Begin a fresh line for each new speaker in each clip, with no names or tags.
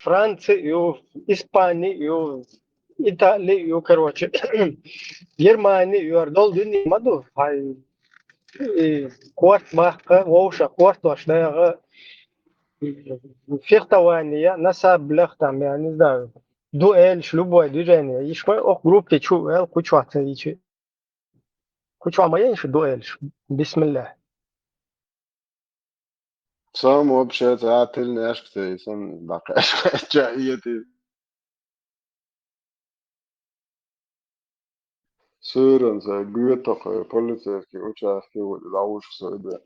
Францию, Испанию, Италию, короче, Германию, Ордолдин, Маду, кварт махка, воуша, кварт вашная фехтование, на саблях там, я не знаю, дуэль, любое движение. Еще ох, группе чу, кучу-то ичи. Кучу, моя еще дуэль, бисмилля.
Сам вообще تعطل نشكتي سن دقيقة جايتي سيرن زي جوتك بوليتيكي وشافكي وداوش سيدا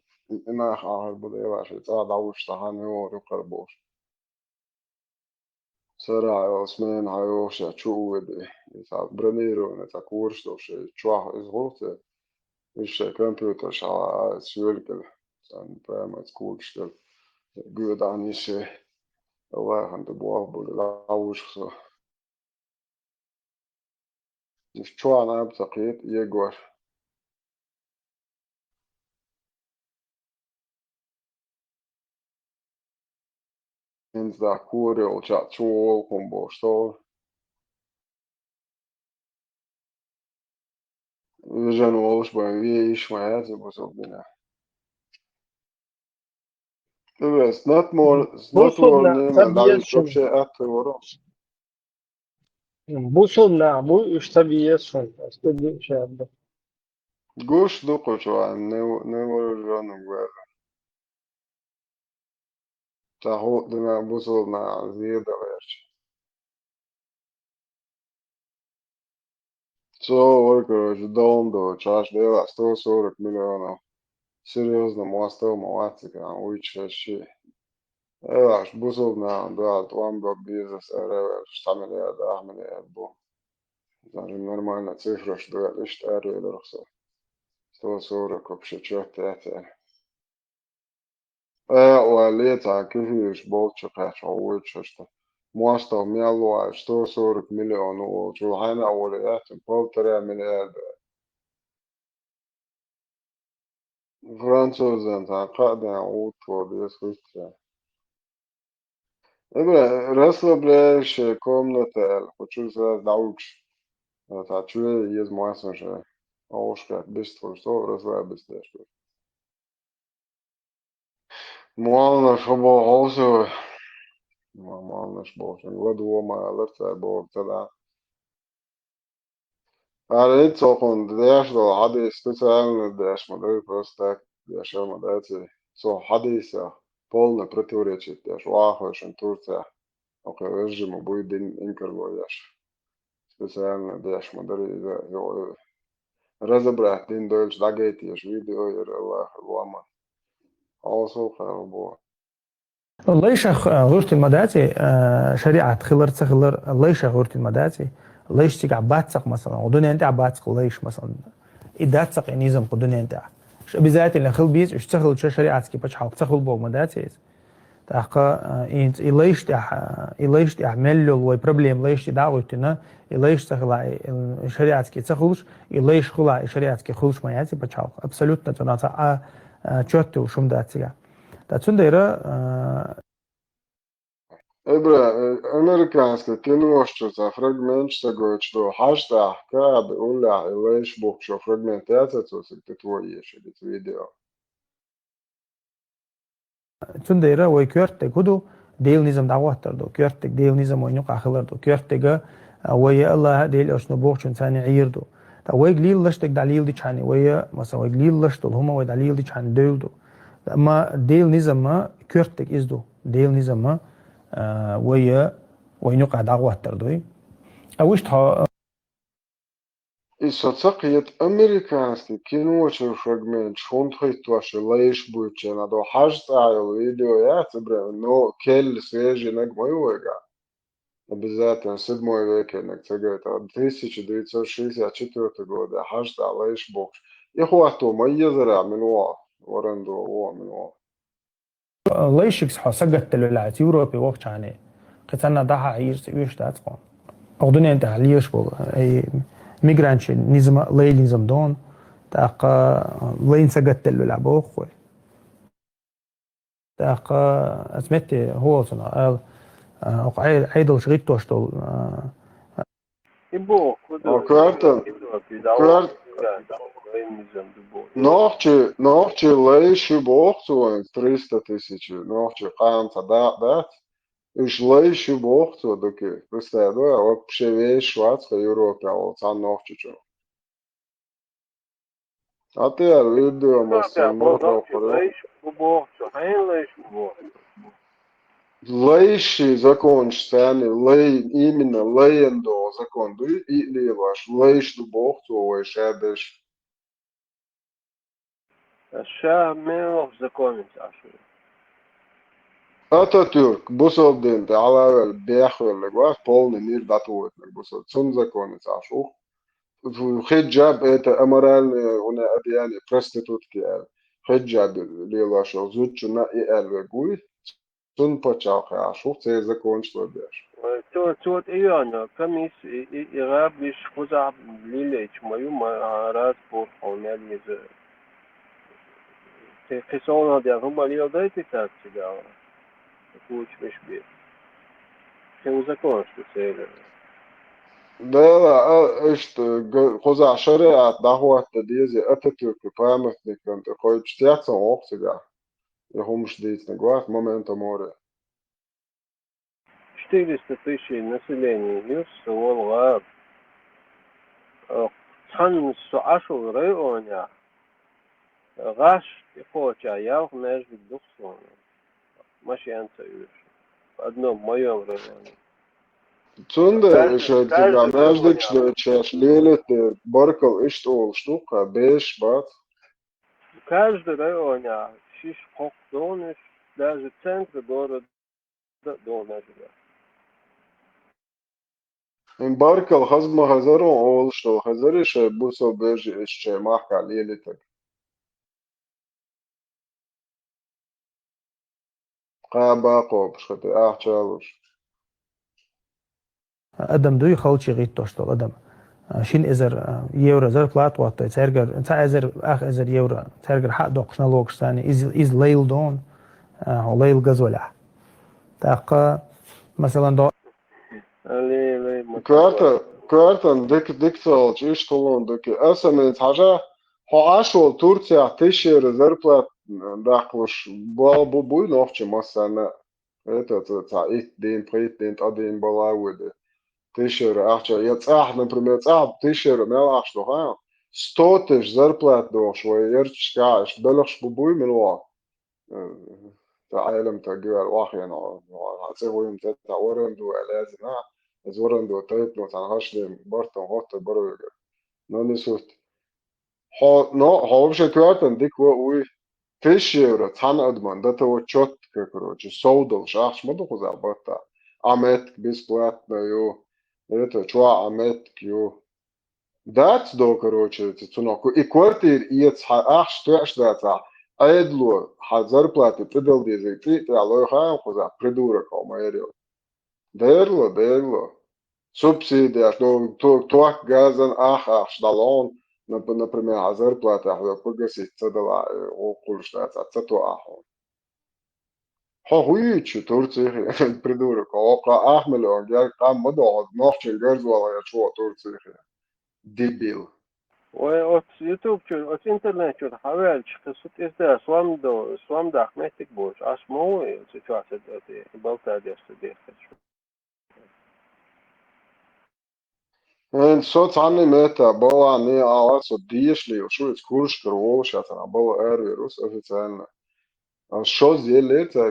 إنا خاطر بدي واشي تا داوش تهاني ورقربوش سرع عثمان هايوش شو ودي تا برنيرو نتا كورستوش شواه إزغوتي إيش كمبيوتر شا سيولكل سان برامج كورستل جودانيش الله عند بواه بدي داوش شو أنا بتقيت يجور إنت دا كوري وجات شو كومبوستور فيجن ووش بان إيش ما ياتي بسوبنا it's not more it's not more
Бусулна,
name da iş çok
sabiyetsun.
şey attı oran
Бусулна, bu iş sabiyetsun. Aslında şey yaptı.
guş duko şu an ne var canım var taho dina busulna ziyada ver so worker dondo çarş deva 140 milyona серьезно мостов маватика уйча ши ايش بوصلنا بعد وان بيزنس ارير اشتعمل يا ده اعمل يا بو يعني نورمالنا تفرش دول اشتاري الرخصة تو صورة كبشة تحت وليتا كيفيش بولتش قاش عويتش اشتا مواسطة ميالو اشتو صورة مليون وشو هانا اوليات بولتريا مليار فرانسوز انت قاعدة عود وديس خشتا إبرا رسل بلاش كومنة хочу сказать наукш это чуе есть масса же аушка без того что разлабиться что мало чтобы also мало что году ما лерта бо тогда а это он дашь до хады специально дашь модель просто дашь модель so хадиса полное противоречие дашь вахошен Турция окей режим будет инкерво дашь специально дашь модель разобрать дин дольш дагети еш видео ير الله الواما also خربوا
ليش غورت المداتي شريعة خلر تخلر ليش غورت المداتي ليش تيجي عباتك مثلا ودنيا أنت عباتك ليش مثلا إداتك نظام قدنيا أنت بذات اللي خل بيز اشتغل شو شريعتك بتش حاول تخل بو مداتي تحقق إنت ليش تعمل له وي بروبلم ليش تدعوتنا ليش تخلع شريعتك تخلش ليش خلع شريعتك خلش ما ياتي بتش حاول абсолютно تناطع تشوت وشو مداتي Dazu
ابرا امريكانسك كينوشتو за фрагмент что говорит что хаштаг каб уля лейш бог что фрагментация то ты твой ешь это видео
Tundera way körtek hudu del nizam dawattardo körtek del nizam way nuqa khilardo körtega way Allah del osno bochun tani ayirdo ta way glil lashtek dalil di chani way masa way glil lashto huma way dalil di chani deldo ma del nizam ma körtek izdo del nizam ma way nuqa dawattardo awish ta
Isocaqiyat amerikanski kinoče fragment šuntrit vaše lejšbuće na do haštaju видео я тебе но кель свежий наг моего обязательно 7 веке наг цега это 1964 года хаштаг лейшбук и хуату майязра минуа ورندو هو минуа
leyshik sagat telulati Europe waqt chani qitana daha ayir wish tatqon أغدني أنت عليش بو أي ميجرانش نظام ليل نظام دون تاقا لين سجت له لعبه خوي تاقا أسمت هو صنع عيدل شغيت توشتول
Ibo, kudu,
Kvartan,
ido, pidao,
kvart,
vajmizam dubo.
nohči leiši bohcu 300 tisući, nohči kanca dat, iš leiši bohcu, doki, pristēdo, opše veš Švatska, Europā, can nohčiču. Atie video mas nobrauku. Leiši zakonš stēni, imina lejendo zakondu, īlievaš, leiši bohcu, vai šēdeš.
الشام ما زكونت عشان
Atatürk busovdinte ala bēhvele gvas polni mir datuotne busov sun zakonec ašu. Hijab это аморальные una одеяние проститутки. Hijab лилашо зучу на и элвегуй. Sun почах ашу це закон что беш.
توت إيانا كميس إغاب مش خزع ليليش ما يوم عراس بور حونال يز تخسون هذا هم اللي يضايق تاتسيجا كوش مش بيه كم زكون شو سير
Да, хоза шариат дахуат дизи Atatürk памятник он такой чтяться оксига. Я хумш дейт на гвас момента море.
400 тысяч населения юс والغاب цан суашу районя غاش يقوچا ياخ ناس بالدخسون ماشي أنت يوش одно моем районе
Цунда еще тебя между чеш лилит баркал и что штука беш бат.
каждый районе шиш хок донеш даже центр города донеш
In barkal хазма хазару ол что хазарише бусо беш еще махка лилит. Қаба қоп шхате ахчалуш.
ادم دوی خالشي غيت توشتول ادم شين ازر يورا زر بلات وات ترجر انت ازر اخ ازر يورا ترجر حق دوقشنا لوكش ثاني از ليل دون ليل غزولا تاقا مثلا دو
لي
Kvartan diktalč ištolon doki esamens haža ho ašol Turcija tišir zarplat dakluš bu buj novče masana. Это it день прит день один балауды. Тишер ахча я цах например цах тишер мелах что ха 100 тысяч зарплат дош ወይ ерчкаш белаш бубуй мелва. تعلم تجوال واحيانا هتسوي انت ورندو لازم از ورندو تايت نو تنهاش لي بارتن هوت برو نوني سوت ها بشه كواتن ديك وي تشير تان ادمان ده تو чёт короче соудал шахш моду хуза бата амет бесплатно ю это чуа амет кью дать до короче цуноку и квартир и ах что да Айдло, зарплаты придал дизайти, ты алой хаем хуза, придурок, омайрил. Дерло. Субсидия, что туак газан ах, шталон, например, а зарплата, а погасить цадала, около штата, цату ахон. Хуичу, Турции, придурок, около ахмелон, я там модо, нохчен герзвала, я чуа Турции. Дебил.
وات يوتيوب شو ات انترنت شو حاول قصة إذا سوام دا أحمدك بوش أسمو سيتواسة دي بلتا دي استدي
En socijalni meta была не аласо дишли, шо из курш крово, сейчас она была эрвирус официально. А что сделали это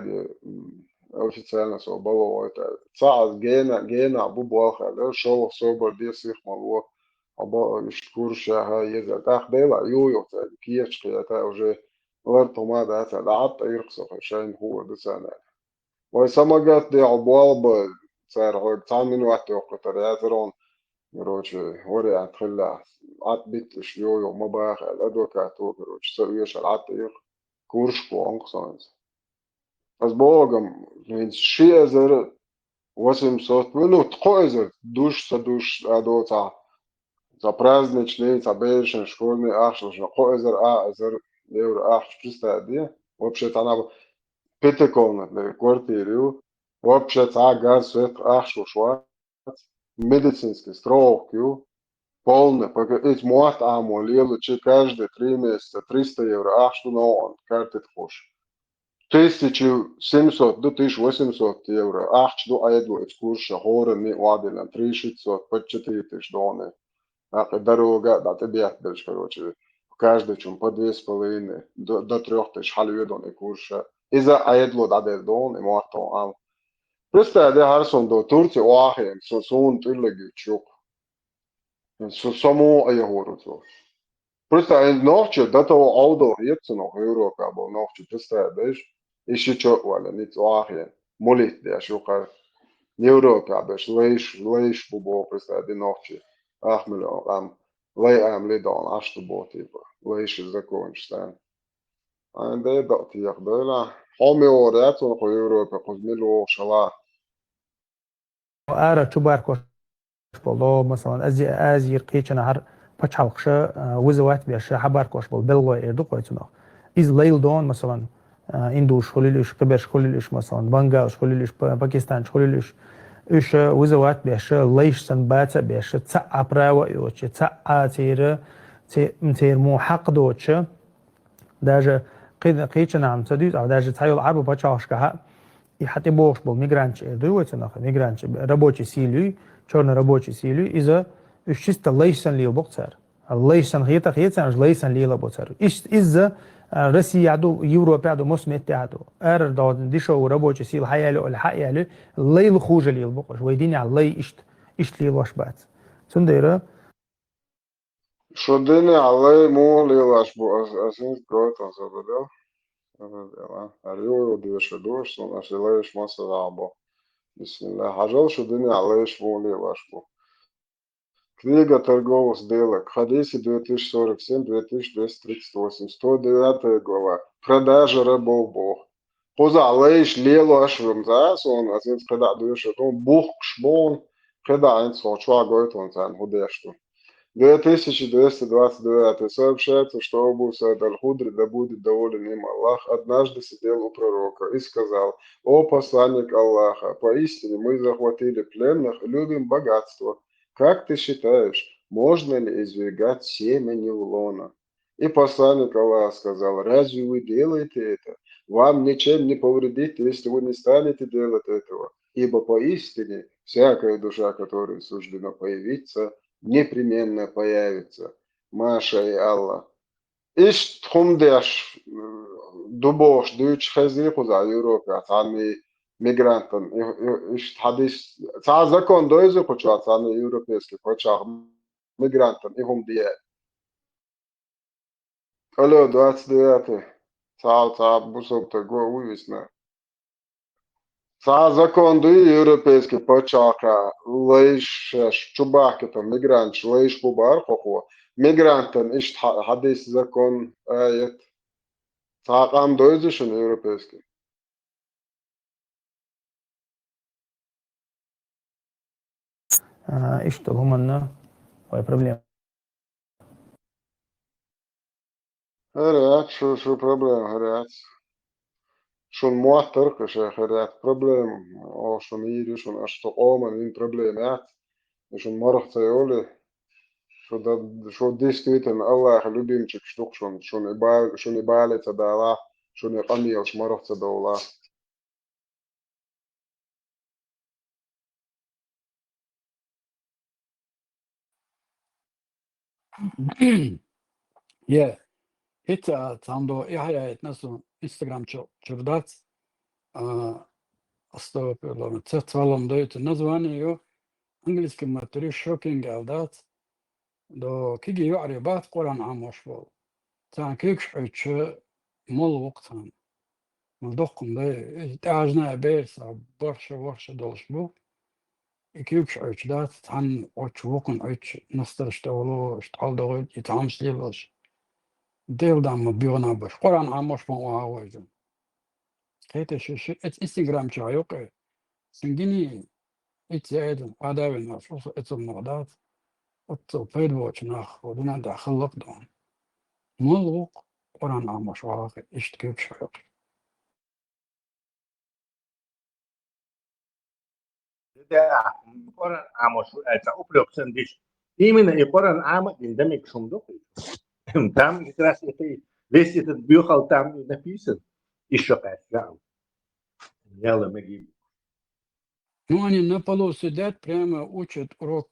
официально со было это. Цаас гена бубаха, да, шо собор десх малво. Аба из курша ха еза так дела, ю это киевский это уже вартома да это лат ирксо шайн هو بسنة. وسمجت دي عبوالب صار هو تعمل وقت وقت رياضرون короче وري اتخلى عط بيت شيو ما باخ الادوكات وكروش سويش العطيق كورش بونقصانز از بوغم من شي ازر واسم صوت منو تقو ازر دوش ادوتا за праздничный, за бешен, школьный ахш, шо ازر ازر евро ахш пристади. Вообще-то она пятикомнатная квартира, вообще газ, свет, ахшу, швац, медицинский строк, полный, эти муат аму, лелучи каждые 3 месяца, 300 евро, ах, что на он, карты тхош. 1700 до 1800 евро, ах, что айду, экскурсия, хоры, не ладно, 3600, по 4000 доны. Ах, и дорога, да, ты бьешь, короче, каждый чем по 2,5 до 3000 халведон экскурсия. Из-за айду, да, дон, и муатон ам. Просто det här som då Turkiet och Ahien så sånt yllägget tjock. Så samo är hårt så. Просто ночью до того аудо есть но Европа был ночью представляешь. Еще что валя не Ahien. Молит я шукар. Европа беш лейш бубо представляешь ночью. Ахмело лей лидан аж то бо типа. Лейш закончится. А det då till jag börjar. Om jag året så på Europa på Milo шала.
ара чубаркош боло مثلا از يرقيچنا هر پچالقش وزوات بيش حباركوش بول بلغو اردو قويتنا از ليل دون مثلا اندوش خليلش قبرش خليلش مثلا بنغال خليلش باكستان خليلش ايش وزوات بيش ليش سنبات بيش تسع براوا يوچ تسع تير مو حق دوچ даже قيچنا عم تديت او даже تايل عرب بچاشكها и хотя бог был мигрант, дуется нахуй мигрант, рабочий силы, черный рабочий силы, из-за чисто лейсан лил бокцер, лейсан хита аж лейсан лила бокцер. Из-за Россия аду Европа аду مسمت аду, داد ديشو رабочий сил حيالو الحيالو ليل خوج ليل بقش ويديني على لي إشت ليل واش بات. سنديرة.
Що день, але молилась, бо асинс грота забедел. Аріо дивише дощ, сон ашилеш масарабо. Бисмилlah. Хажал, що день, але ж молилась, бо. Книга торговых сделок. Хадиси 2047-2238. 109 глава. Продажа рабов Бог. Поза алейш лело ашвим за сон асинс преда дивише дон Бог шмон преда инсон чва гойтон зан худешту. 2229 сообщается, что Абу Саид аль-Худри, да будет доволен им Аллах, однажды сидел у пророка и сказал: «О посланник Аллаха, поистине мы захватили пленных и любим богатство. Как ты считаешь, можно ли извергать семя Невлона?» И посланник Аллаха сказал: «Разве вы делаете это? Вам ничем не повредит, если вы не станете делать этого. Ибо поистине всякая душа, которой суждено появиться, непременно появится. Маша и Аллах. Иш тхумдеш дубош дүйч хазику за Европа, цами мигрантан. Иш хадис ца закон дойзу почва цами европейский почва мигрантан и хумдие. Алло, 29. Ца бусок-то го увисна. Ца закон дуй европейский почака лейш чубакета мигрант лейш бубар хохо мигрантен иш хадис закон аят ца кам дойзушен европейский.
إيش هم وهي проблема.
Харят, шо проблема, харят. Шон муатер, каше харят проблема. О, шон ири, шон ашто оман ин проблемат. Шон мархта йоли. Что действительно Аллах любимчик штук, шон и балится да Аллах, шон и камил шмархта да Аллах.
Je, tando ihajajat nasu Instagram čurdac, astagfirullah, цвалом дают название ее английским матери shocking алдац, до киги юарибат Коран амош бол. Тан кикш оче мол вақтан. Мдохком да тажна берса борша долш бу. Кикш оче дат тан оч вокон оч настарштоло шталдо итамслилош. Deeldan björna börs. Koran amos på awajum. Kete şu et Instagram çayok. Singini it zaydun adavin nas. Etum nadat. Otto pedvoç nach. Oduna da khallaq don. Muluk Koran amos wa işte köp çayok.
ده قرن عمشو ألتا أبلغ سندش إيمن قرن عام يندمج شمدوك تام كراس يتي ليس يتبيوخل تام نفيسن إيشوكات يعني يلا مجيب
Ну, они на полу сидят, прямо учат урок,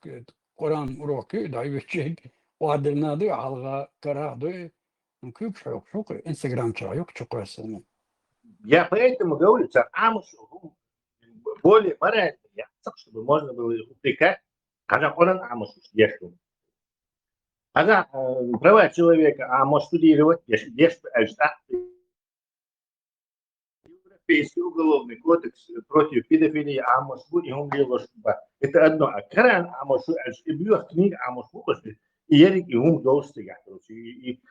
Коран уроки, да, и вещи, وعدل نادي على كرادو، كيف شو انستغرام شو كويسة.
Я поэтому говорю, что амушу более морально, я чтобы можно было упрекать, когда он амушу ешку. Когда права человека, а может студировать, ешку, Европейский уголовный кодекс против педофилии, а может быть, он делал что-то. Это одно. А Коран, а может быть, и бьет книга, а может быть, и Ерик, и он должен стоять. И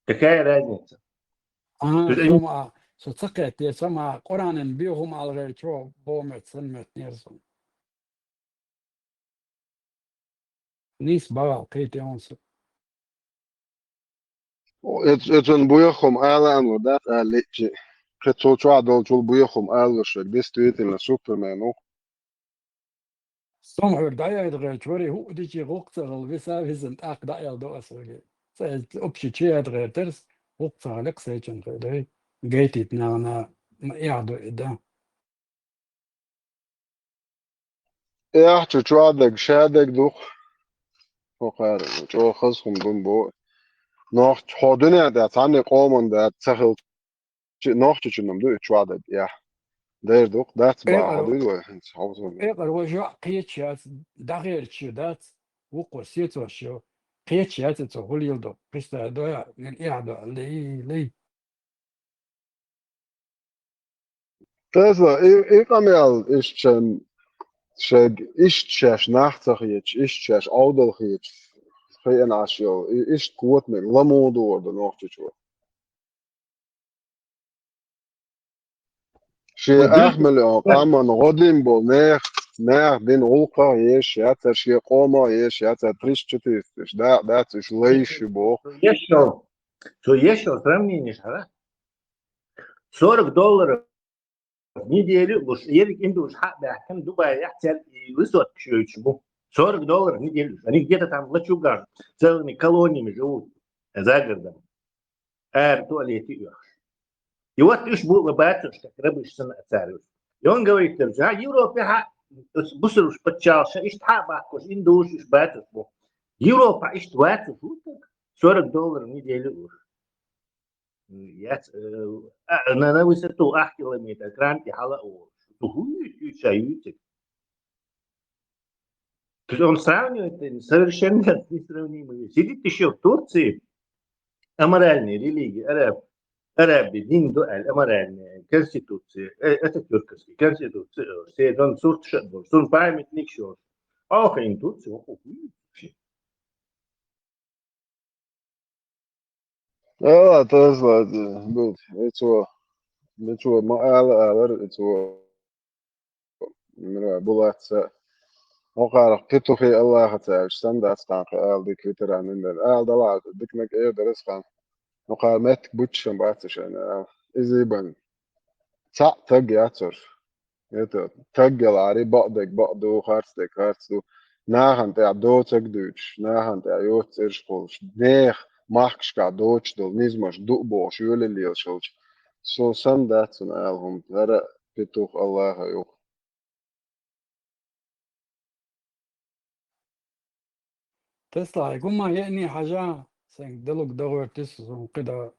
какая разница?
سمع سقط سمع قرآن بيهم على غير شو بومت سنمت نيرسون نيس بقى كيتي أونس
Etun bujahom älän dat älitsi. Pretso chadol chul bujahom älvösök. Действительно Супермен.
سمع دايا يدغير شوري هو ديجي غوقتغل بسا فيزنت أق دايا دو أسوغي سألت أبشي تشي يدغير ترس غوقتغلق سيجن غيري جيتي تناغنا يعدو إدا
Ja, chadeg shadeg duch. Fokar. Cho khaskhum dun bo. Noch hodene dat hanne qomon dat sakhil. Noch chunum du chadeg. Ja. Der duch dat ba hadu do.
إيقر وجوع قيتشيات دغير تشيدات وقو سيتو شو قيتشيات تقول يلدو قشتا دويا يعدو لي
Tesla, ik am al شاق إشتشاش ناختخيتش إشتشاش أودلخيتش خيان عشيو إشت قوت من لا موضوع ده نوختشو شي أحمل قاما غدين بول ناخ دين غوقا يش ياتا شي قوما يش ياتا تريشتتيش دا تش ليش بو
Что еще сравнение, да? $40 в неделю, уж Ерик Индуш Хабахам Дубай Яхтер и высот чего. $40 в неделю. Они где-то там в лачугах целыми колониями живут за городом. Туалеты их. И вот ты ж был батюшка, рабышься на царю. И он говорит, а Европа, бусер уж подчался, ишь табакуш, индуш, ишь батюшка. Европа, ишь $20, $40 в неделю уж. На высоту 8 километров, кранки халао. То есть он сравнивает совершенно несравнимые. Сидит еще в Турции аморальные религии, арабы, дин дуаль, аморальные, конституции, это тюркские, конституции, все, он суртшадбол, сун памятник еще. Ох, и Турция, ох,
Ja, Tesla, goed. Weet je wat, maar alle, het zo, bulat, وقال قطوخي الله تعالى ستاندات كان قال ديك وتران من قال دلعت ديك نك ايه درس كان وقال مات بوتشن باتش انا ايزي بن تاع تاج ياتر يتو تاج العري بقدو خارستو ناهن تاع دو تاج دوتش ناهن تاع يوت ارشقولش نيخ ماخش كا دوتش دول نيزمش دو بوش يولي ليل شولش سو ساندات نالهم ترى قطوخ الله يوخ
تسلا يقول ما يعني حاجة سين دلوك دور تسون كده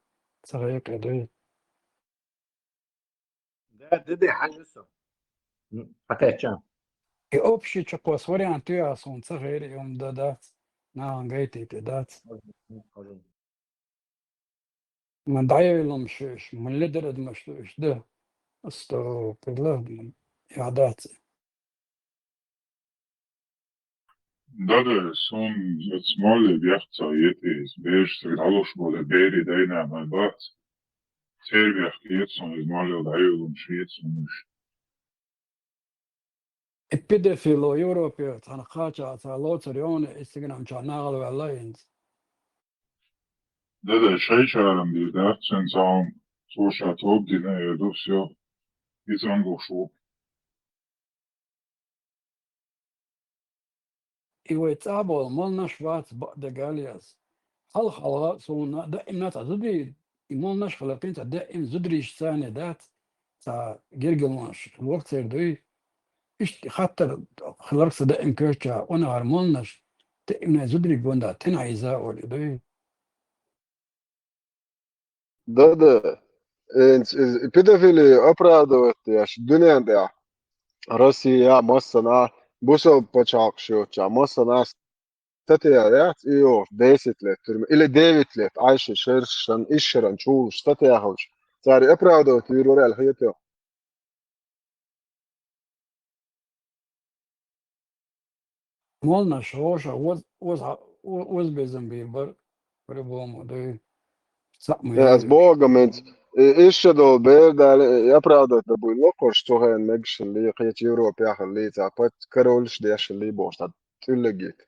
صغير كده
ده حاجة سو حكاية
общий чакос вариант я сон صغير يوم دادات نعم جايتي تدات من دعي لهم شش من لدرد مش ده استو بالله يعدات
Dada son jetzt mal viața ietis, bieži tagad alušbode bēri dainā mai bāc. Cerviach ietson iz malio daiulum šietson už.
البيدوفيلو يوروبيا تاع خاطر تاع لوتريون استغرام تاع ناغل واللاينز
Dada šeičāram dir dārcen caun, sošā tobdinē jedus jo izangušu.
يتابعوا مالنا شوات بعد قالياس خلق صونا دائما تزدي مالنا خلقين دائما زدريش ثاني ذات تا جرجلناش الوقت يردي إيش خاطر خلقت دائما كرشة وانا هرمالناش دائما زدري بوندا تنعيزا ولدي
ده pedofili opravdavati studentija Rusija masana būšu pačākšķočā masana statījāt jau 10 lietu или 9 lietu aiši šeršan izšeran čūlu statījāhuši. Cāri opravdavati ir reāli hietio.
مالنا شوشة وز بزنبي بربومو دي
Es bogamens izšķedolu bērdāli opravdavati dabūju lokoši tohēn megšan liek Европе яхал līdzā pat karoliš diešan līboš tad tillegīt.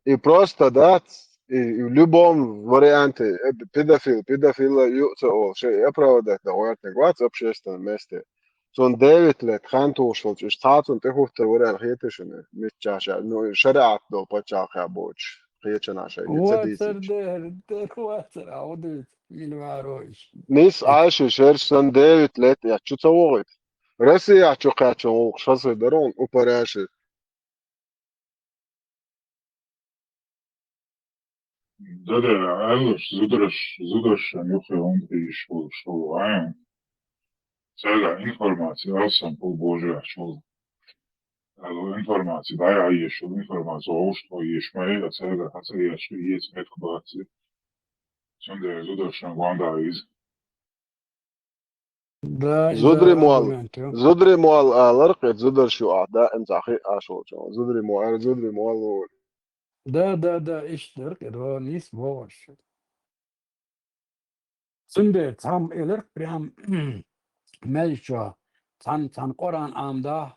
И просто дать и в любом варианте педофила юцо шей оправдать да уятник вац общественном месте. Сон 9 лет хантушал чуш цацун техухтер вариан хетишне митчаша ну шариат до пачаха боч хечанаша
واتر
лицедицич.
ده واتر عودت من واروش
Nis aiši šeršan 9 лет ja čucavorit. Rusija čukačon šasai daron uparēši.
Да, Алош, зудраш, нюхай он и шел, аем. Сега информация, сам полбожия шел. Ало информация, да, я ешел информацию, о что еш моя, сега, хотя я что есть меткубации. Сонде зудрашан гванда из.
ده
Zudri
إذا
mual
أرجومنتو
zudri mual larqet zudar shu أعداء صحيح أشول zudri mual
ده إيش درك ده نيس بوش سنده تام إلر بريم ملشوا تان قرآن آمده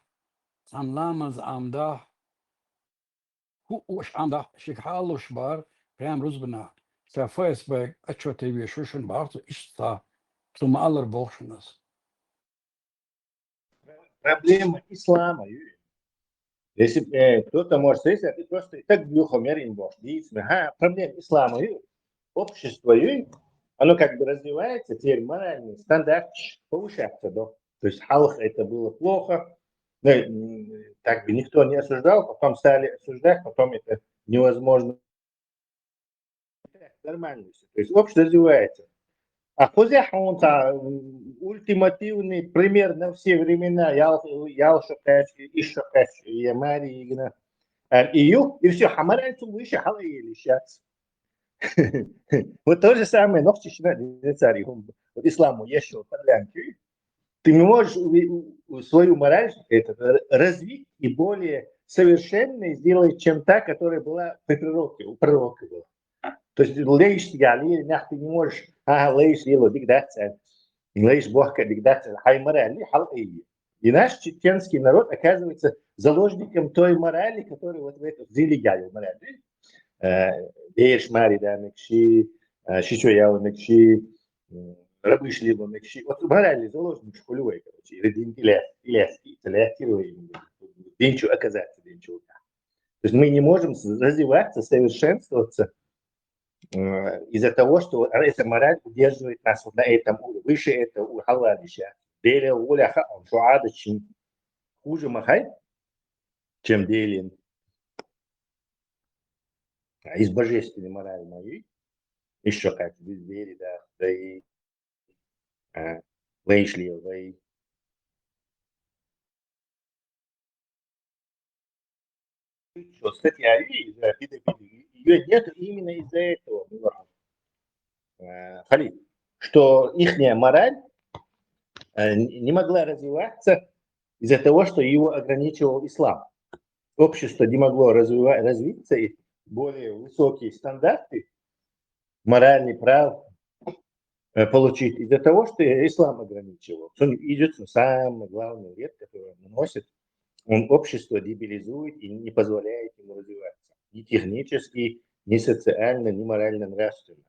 تان لامز آمده هو وش آمده شيك حالوش بار بريم روزبنا تا فيسبوك أشوا تيبي شوشن بارتو إيش تا ثم ألر بوشنس
Проблема ислама, Юрий. Если кто-то может сказать, а ты просто и так бьюхомерин бог. Проблема ислама, Юрий. Общество, Юрий, оно как бы развивается, теперь моральный стандарт повышается. Да? То есть халах это было плохо, так бы никто не осуждал, потом стали осуждать, потом это невозможно. Нормально все. То есть общество развивается. А Хузяхун ультимативный пример на все времена. Ялшакач, Ишакач, Ямари, Игна. И все, хамаральцу выше халаили сейчас. Вот то же самое, но в царь вот исламу еще подлянки. Ты не можешь свою мораль развить и более совершенной сделать, чем та, которая была при пророке, у пророка была. То есть лейш тигали, ты не можешь, лейш дело дигдаться, лейш богка дигдаться, хай мораль, халай. И наш чеченский народ оказывается заложником той морали, которая вот в эту зелегали мораль. Бейш мари да мекши, шичоял мекши, рабышлива мекши. Вот морали заложник школевой, короче, денчу оказаться, денчу. То есть мы не можем развиваться, совершенствоваться из-за того, что эта мораль удерживает нас вот на этом уровне. Выше этого у халалища. Делия уляха, он шуада, чем хуже махай, чем делин. А из божественной морали моей, еще как, без веры, да и вейшли, вей. Кстати, ее нет именно из-за этого. Халид, что их мораль не могла развиваться из-за того, что его ограничивал ислам. Общество не могло развиться, и более высокие стандарты моральных прав получить из-за того, что ислам ограничивал. Он идет самый главный вред, который он наносит. Он общество дебилизует и не позволяет ему развиваться. Ни технически, ни социально, ни морально, нравственно.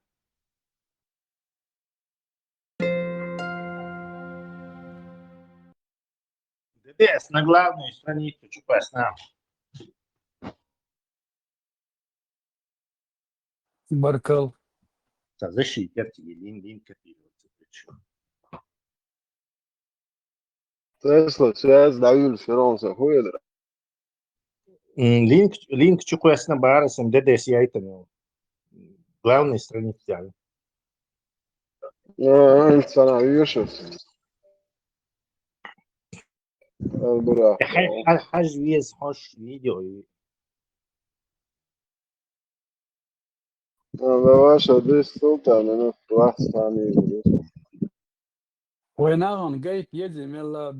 ДДС на главную страницу Чупасна.
Баркал.
защитите, лин копируется.
Tesla связь давил Феронса хуедра.
Линк чуку ясно барасом ДДС яйтанил. Главной странице.
Sana вишес. Бра.
Хаж вес, хаж видео.
Ваша дис султан, пластани.
ويناغن جايت يدي ملا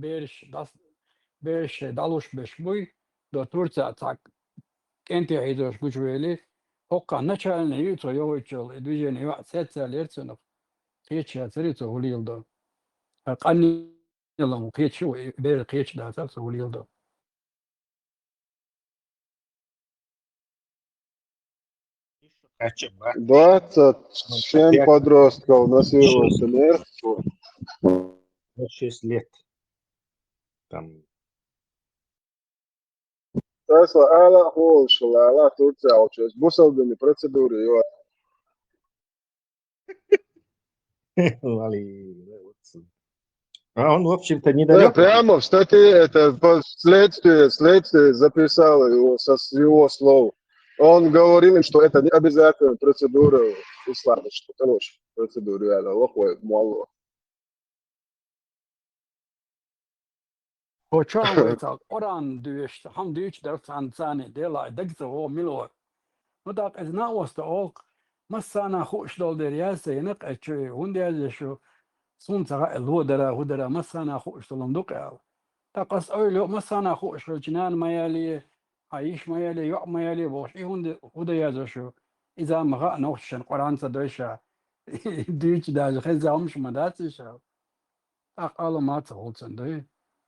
بيرش دالوش بشبوي دو تورتا تاك كنتي حيدوش بوشويلي هوكا نشال نيوتو يويتشل ادوجين يوا سيتسا ليرتسنو قيتشا تريتو هوليلدو قاني يلا قيتشو بير قيتش دا تاكسو هوليلدو
Качеба.
27 подростков насиловался смертью.
6 лет. Там.
Tesla ēlā holšala, ēlā turcēlčies. Busaldini procedūru, jo
А он, в общем-то,
да,
недалеко.
прямо в статье это следствие записало его со его слов. Он говорил, что это не обязательно процедура ислама, что короче, процедура реально лохой, мало.
هو شاوي تاك اوران دوش هم دوش درس عن ثاني ديلا دقته هو ملو وداك ازنا وسط اوك مسانا خوش دول درياسه ينق اتشي وندي شو صنصا الودرا ودرا مسانا خوش دول مدق تقص اولو مسانا خوش جنان ميالي عايش ميالي يق ميالي بوش هند يا شو اذا ما غا نوشن قران صدوشا دوش داج خزا مش مداتشا اقال ما تقولن دي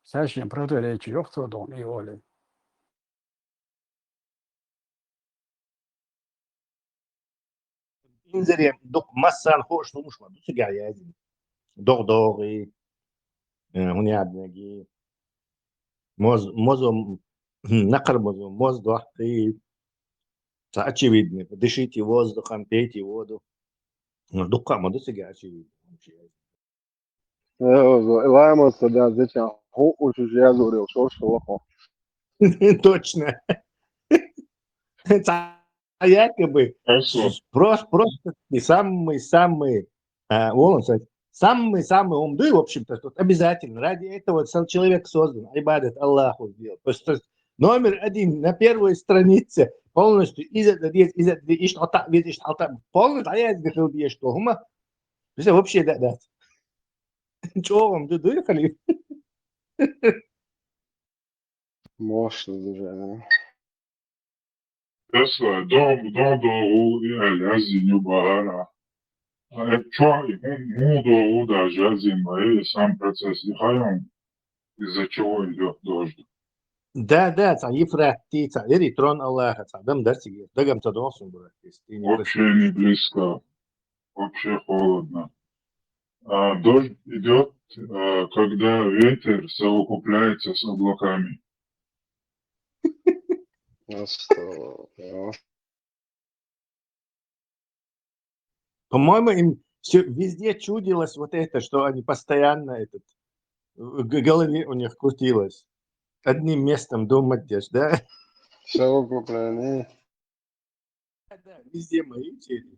ساشين برودريتش يقصد دون ايولي
انزل دوك مسان خوش مش ما دوس قاعد يازن دوغي هنا عندنا موز نقر موز ضحي очевидно дышите воздухом пейте воду дука ما دوس قاعد
Лаймас тогда зачем? Уж я говорил, что лохо.
точно якобы
Tesla.
просто самый он самый умный, в общем-то, тут обязательно. Ради этого человек создан. Ибадат Аллаху сделал. То есть номер один на первой странице полностью полностью аят говорил, что хума. То есть вообще да. Чего вам доехали?
Мощно даже.
Tesla doğu yazın yubahara. Çoğu mu doğu da yazın var. Сам процесс дыхаем, из-за чего идет дождь.
Да, Ефрати, Эритрон Аллаха, дам дарсиги, дагам тадонсун брат.
Вообще не близко, вообще холодно. А дождь идет, когда ветер совокупляется с облаками.
По-моему, им все везде чудилось вот это, что они постоянно в голове у них крутилось. Одним местом думать, да?
Совокупление.
Да, везде мои чили.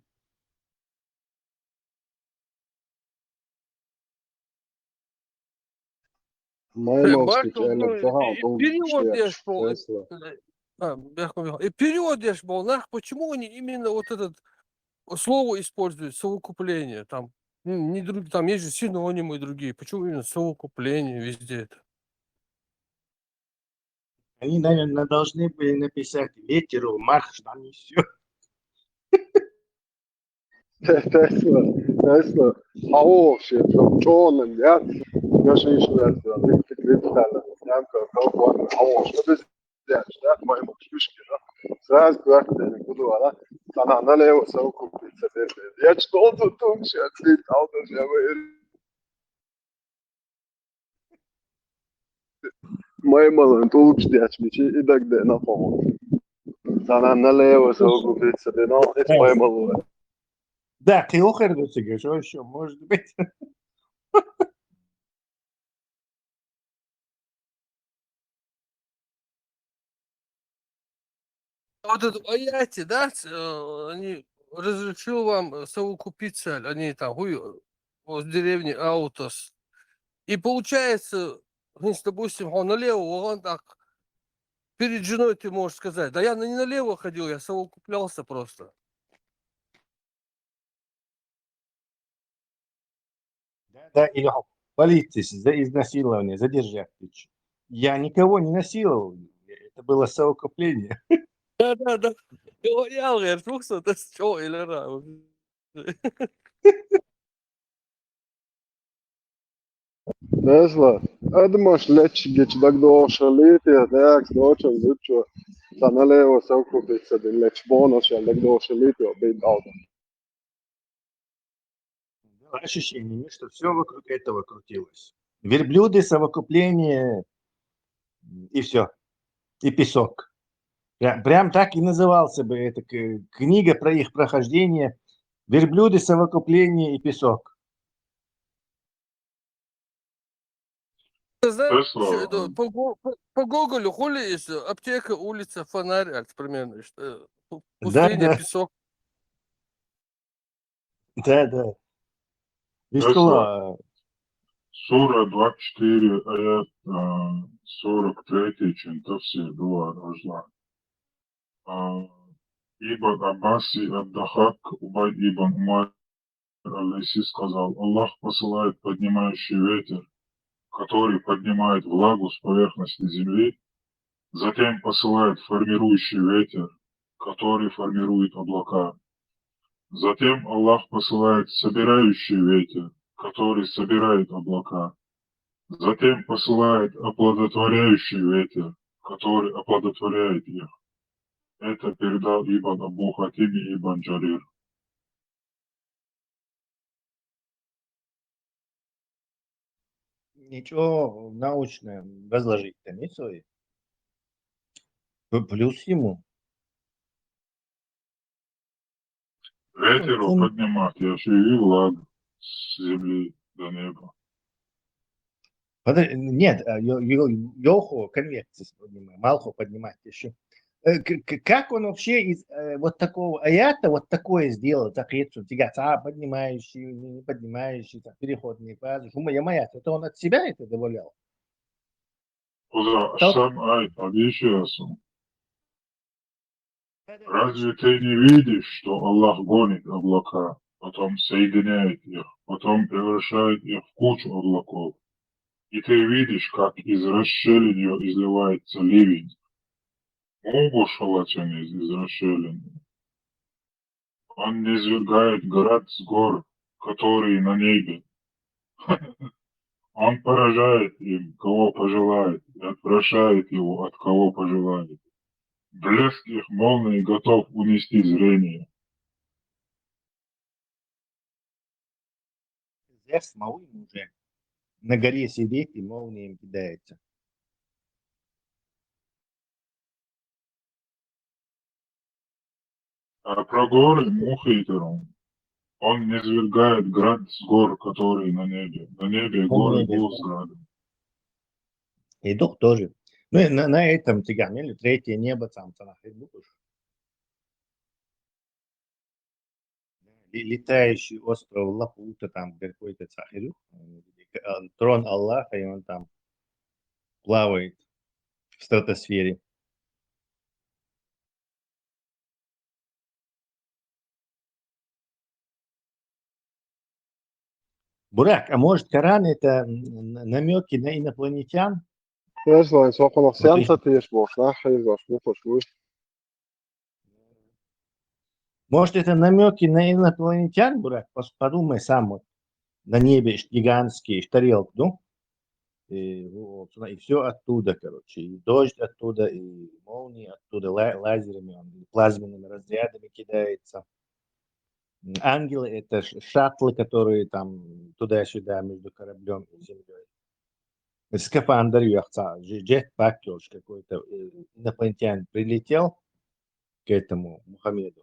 Маймовский
Бачу, ну, перевод я ж был, и перевод я ж был, почему они именно вот этот слово используют, совокупление, там, не другие, там есть же синонимы и другие, почему именно совокупление везде это?
Они, наверное, должны были написать ветеру, марш, там и все.
Tesla. Hava şey çok çoğunun ya. Yaşın işlerse bir fikretlerle. Yani kalk hava şey biz yani işte Маймовский kişi. Сразу квартиры буду ала. Sana налево совокупиться. Я что тут сейчас летал даже я Маймалан то лучше дячмичи и так далее на помощь. Sana налево совокупиться, но это поймало.
Да, ты охердуться, говоришь, что еще, может быть.
Вот это аяти, да, они разрешил вам совокупиться, они там в деревне Аутос. И получается, если, допустим, он налево, он так перед женой ты можешь сказать, да я не налево ходил, я совокуплялся просто.
Да, или полиции за изнасилование, задержать. Я никого не насиловал, это было совокупление.
Да. Я слушал, это что, или раз.
Nesla, Edmoš Lečgić, da kdo šaliti, da jak zdočem zvučo, da налево совокупиться, да Леч бонус, да kdo šaliti, обид ауто.
Было ощущение, что все вокруг этого крутилось. Верблюды, совокупление и все. И песок. Прям так и назывался бы эта книга про их прохождение. Верблюды, совокупление и песок.
Ты знаешь,
Тесла,
по Гоголю хули есть аптека, улица, фонарь, примерно,
Да,
пустыня,
да,
песок.
да.
Тесла,
Вискала.
Сура 24, аят 43, чем tafsir dua Rajlan. Ибн Аббаси Аддахак, Убайд ибн Умар Алейси сказал, Аллах посылает поднимающий ветер, который поднимает влагу с поверхности земли, затем посылает формирующий ветер, который формирует облака. Затем Аллах посылает собирающий ветер, который собирает облака. Затем посылает оплодотворяющий ветер, который оплодотворяет их. Это передал Ибн Абу Хатим и Ибн Джарир.
Ничего научное разложить-то не стоит. Плюс ему.
Ветер
Он
поднимает яши и влагу с земли до неба.
Нет, Йоху конвекции поднимаем, Малху поднимать еще. Как он вообще из вот такого аята вот такое сделал, захрецу, тягаться, поднимающий, не поднимающий, там, переходные фазы, шумаямаят, это он от себя это добавлял?
Куда
Тол-
сам ай, подъезжаем. Разве ты не видишь, что Аллах гонит облака, потом соединяет их, потом превращает их в кучу облаков? И ты видишь, как из расщелин ее изливается ливень. Мугушалачен из расщелин. Он не свергает град с гор, которые на небе. Он поражает им, кого пожелает, и отвращает его, от кого пожелает. Блеск их молнии готов унести зрение.
Зевс малым уже на горе сидит и молнием кидается.
А про горы Мухейтером он не свергает град с гор, которые на небе. На небе
На
горы
небе,
будут
да.
с градом.
И дух тоже. Ну, и на этом тягаме, третье небо там, летающий остров Лапута, там какой-то Цахирюх, трон Аллаха, и он там плавает в стратосфере. Бурак, а может Коран это намеки на инопланетян?
Nesla, es ook nog
Вот их-
sensatief, maar nachher was goed.
Может это намеки на инопланетян, Бурак? Подумай сам, вот, на небе гигантские, тарелки, ну? И все оттуда, короче. И дождь оттуда, и молнии оттуда, лазерами, плазменными разрядами кидается. Ангелы — это шаттлы, которые там туда-сюда между кораблем и землей. Скафандр яхта, джетпак какой-то инопланетянин прилетел, к этому Мухаммеду.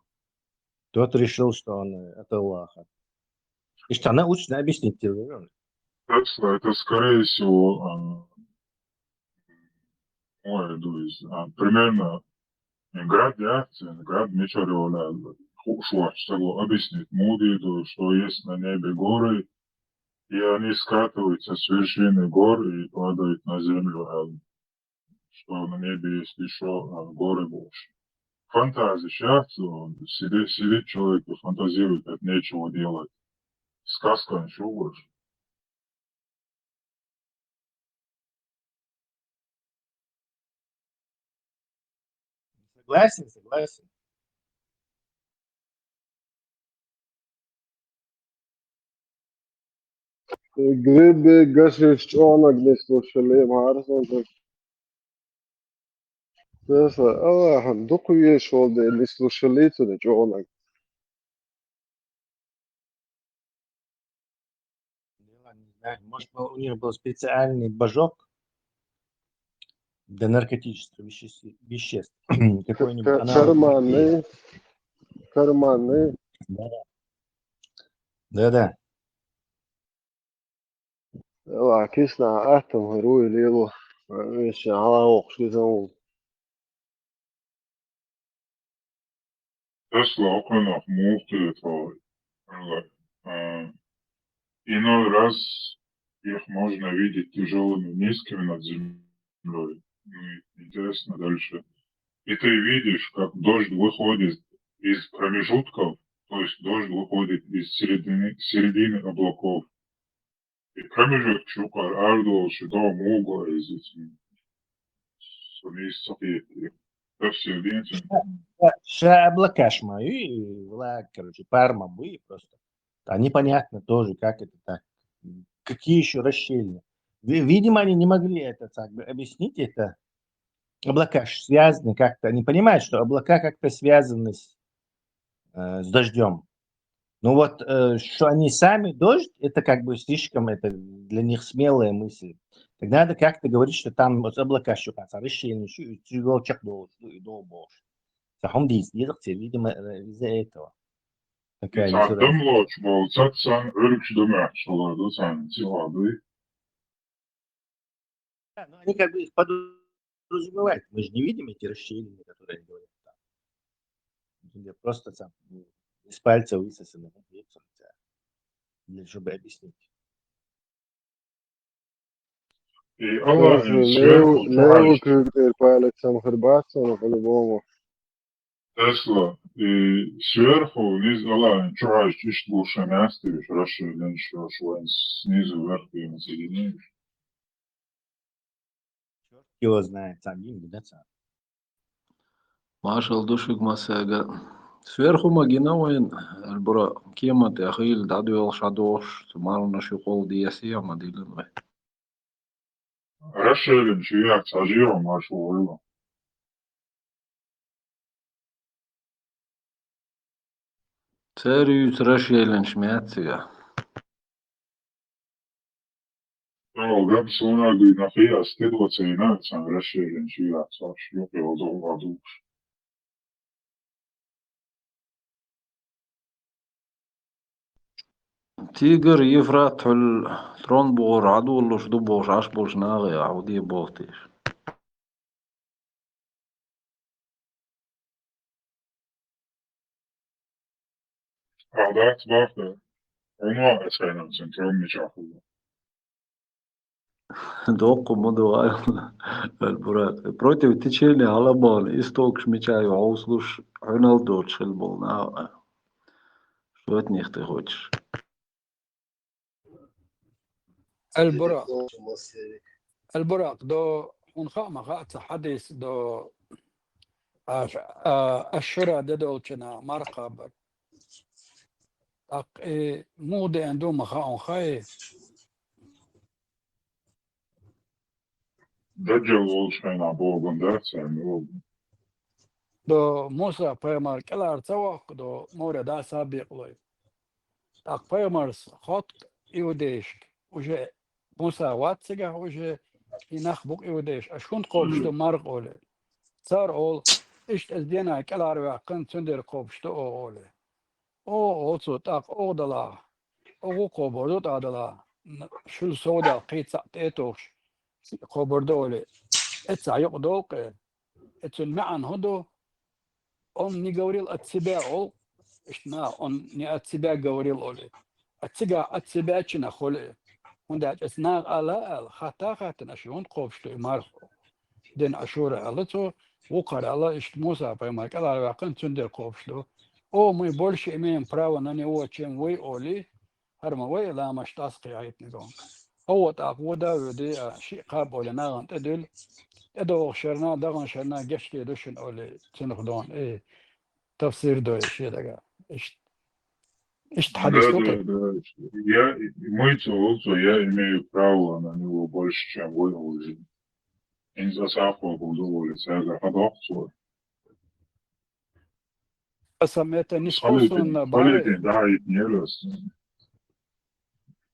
Тот решил, что он от Аллаха. И что она учит объяснить тебе.
Тесла это, скорее всего, ой, примерно град реакции, град метеоролога. Чтобы объяснить Мудиду, что есть на небе горы, и они скатываются с вершины гор и падают на землю, что на небе есть еще горы больше. Фантазия, сейчас сидит человек и фантазирует, от нечего делать. Сказка еще больше.
Согласен.
Gdyby Grzegorz Członek nie słyszeli Marson, to jest, ale dokujesz od nie słyszeli, to nie Członek.
Не знаю, может, у них был специальный божок для наркотических веществ. Какой-нибудь аналог.
Karmany.
Да.
Kisna atom rui lielu. Viņš augsts, kas
Тесла окна муфты, иной раз их можно видеть тяжелыми, низкими над землей. Интересно дальше. И ты видишь, как дождь выходит из промежутков, то есть дождь выходит из середины облаков. И промежуток шукар, ардо, шидо, муга, из это в середине.
Ша облака шмаю, и короче, парма были просто. Непонятно тоже, как это так. Какие еще расщельны. Видимо, они не могли это так объяснить. Это облака связаны как-то. Они понимают, что облака как-то связаны с дождем. Ну вот, что они сами дождь, это как бы слишком это для них смелая мысль. Так надо как-то говорить, что там вот облака щупаться, расщельны, чулочек должен, и долбош. Сахом действует, видимо, из-за этого. Такая
Сардым лоч, бол, сатсан, örükçü dömer, şolardı sen, силады.
Да, но они как бы их подразумевают. Мы же не видим эти расщелины, которые они говорят там. Просто там из пальца высосано, чтобы объяснить.
И Аллах сверху
Леву крутые палецом хрбацом, по-любому.
Тесла, и сверху вниз Аллах чугаешь, чуть больше места, и расширен еще снизу вверх и на соединишь.
Его знает сам деньги, да, сам.
Маршал душик масага. Сверху магинауин البرا كيما تأخيل دادو الشادوش تمارو نشيقول دياسيا مديلن.
Расширен, чуяк, сажиром, маршал выло.
Царю рашелен шмятсига.
No, grab sunāgu na fijas tidocīna, san расширен, чуяк, саш, юпил долга душ.
تيجر يفرات ترون بور عدو ولا شدو بوش عاش بوش ناغي عودي بوغتيش.
Алдат бафта, онуа эсайнам центрон мечахула.
دوق مدو البراق بروتي تيشيني على بال استوكش ميشاي عوصلوش رونالدو تشلبولنا شوت نيختي خوتش.
البراق دو خونخا مخاطة حديث دو الشرع دو كنا مرقب مودي عندو مخاون خاي
Dađal volšajnā bogan dacēm,
دو موسى بيمر كلار توق دو مورا دا سابق لوي تاق بيمرس خط يوديشك وجه موسى واتسجا وجه ينخبق يوديش اشكون قول شتو مرق اولي صار اول İşte ezdiğine kelar ve akın söndür kopuştu o oğlu. O olsa tak o dala. O kobordu da dala. Şul soda qitsa etoş. Kobordu oğlu. Etsa yok dok. Etsun ma'an hudu. On ni gavril atsiba ol. İşte on ni atsiba gavril oğlu. Atsiba çina kholu. Hunda esna ala khata khatna şun kopuştu imar. Den aşure alıto. O karala işte Musa paymak kelar ve akın söndür kopuştu. O muy больше имеем право на него, чем вы, Оли. Харма вы لا مش تاسقي عيت نقول. هو تعبودا ودي شيء قاب ولا ناغن تدل. ادو شرنا دغن شرنا قشتي دوشن أولي تنخدون ايه تفسير دو شيء دقا. ايش تحدث
Да,
توقي.
да, да. Мы-то also, я имею право на него больше, чем вы, Оли. إن засаху буду сега хадохсу.
أسميت نسخوصن باري.
Скалите, да, и не раз.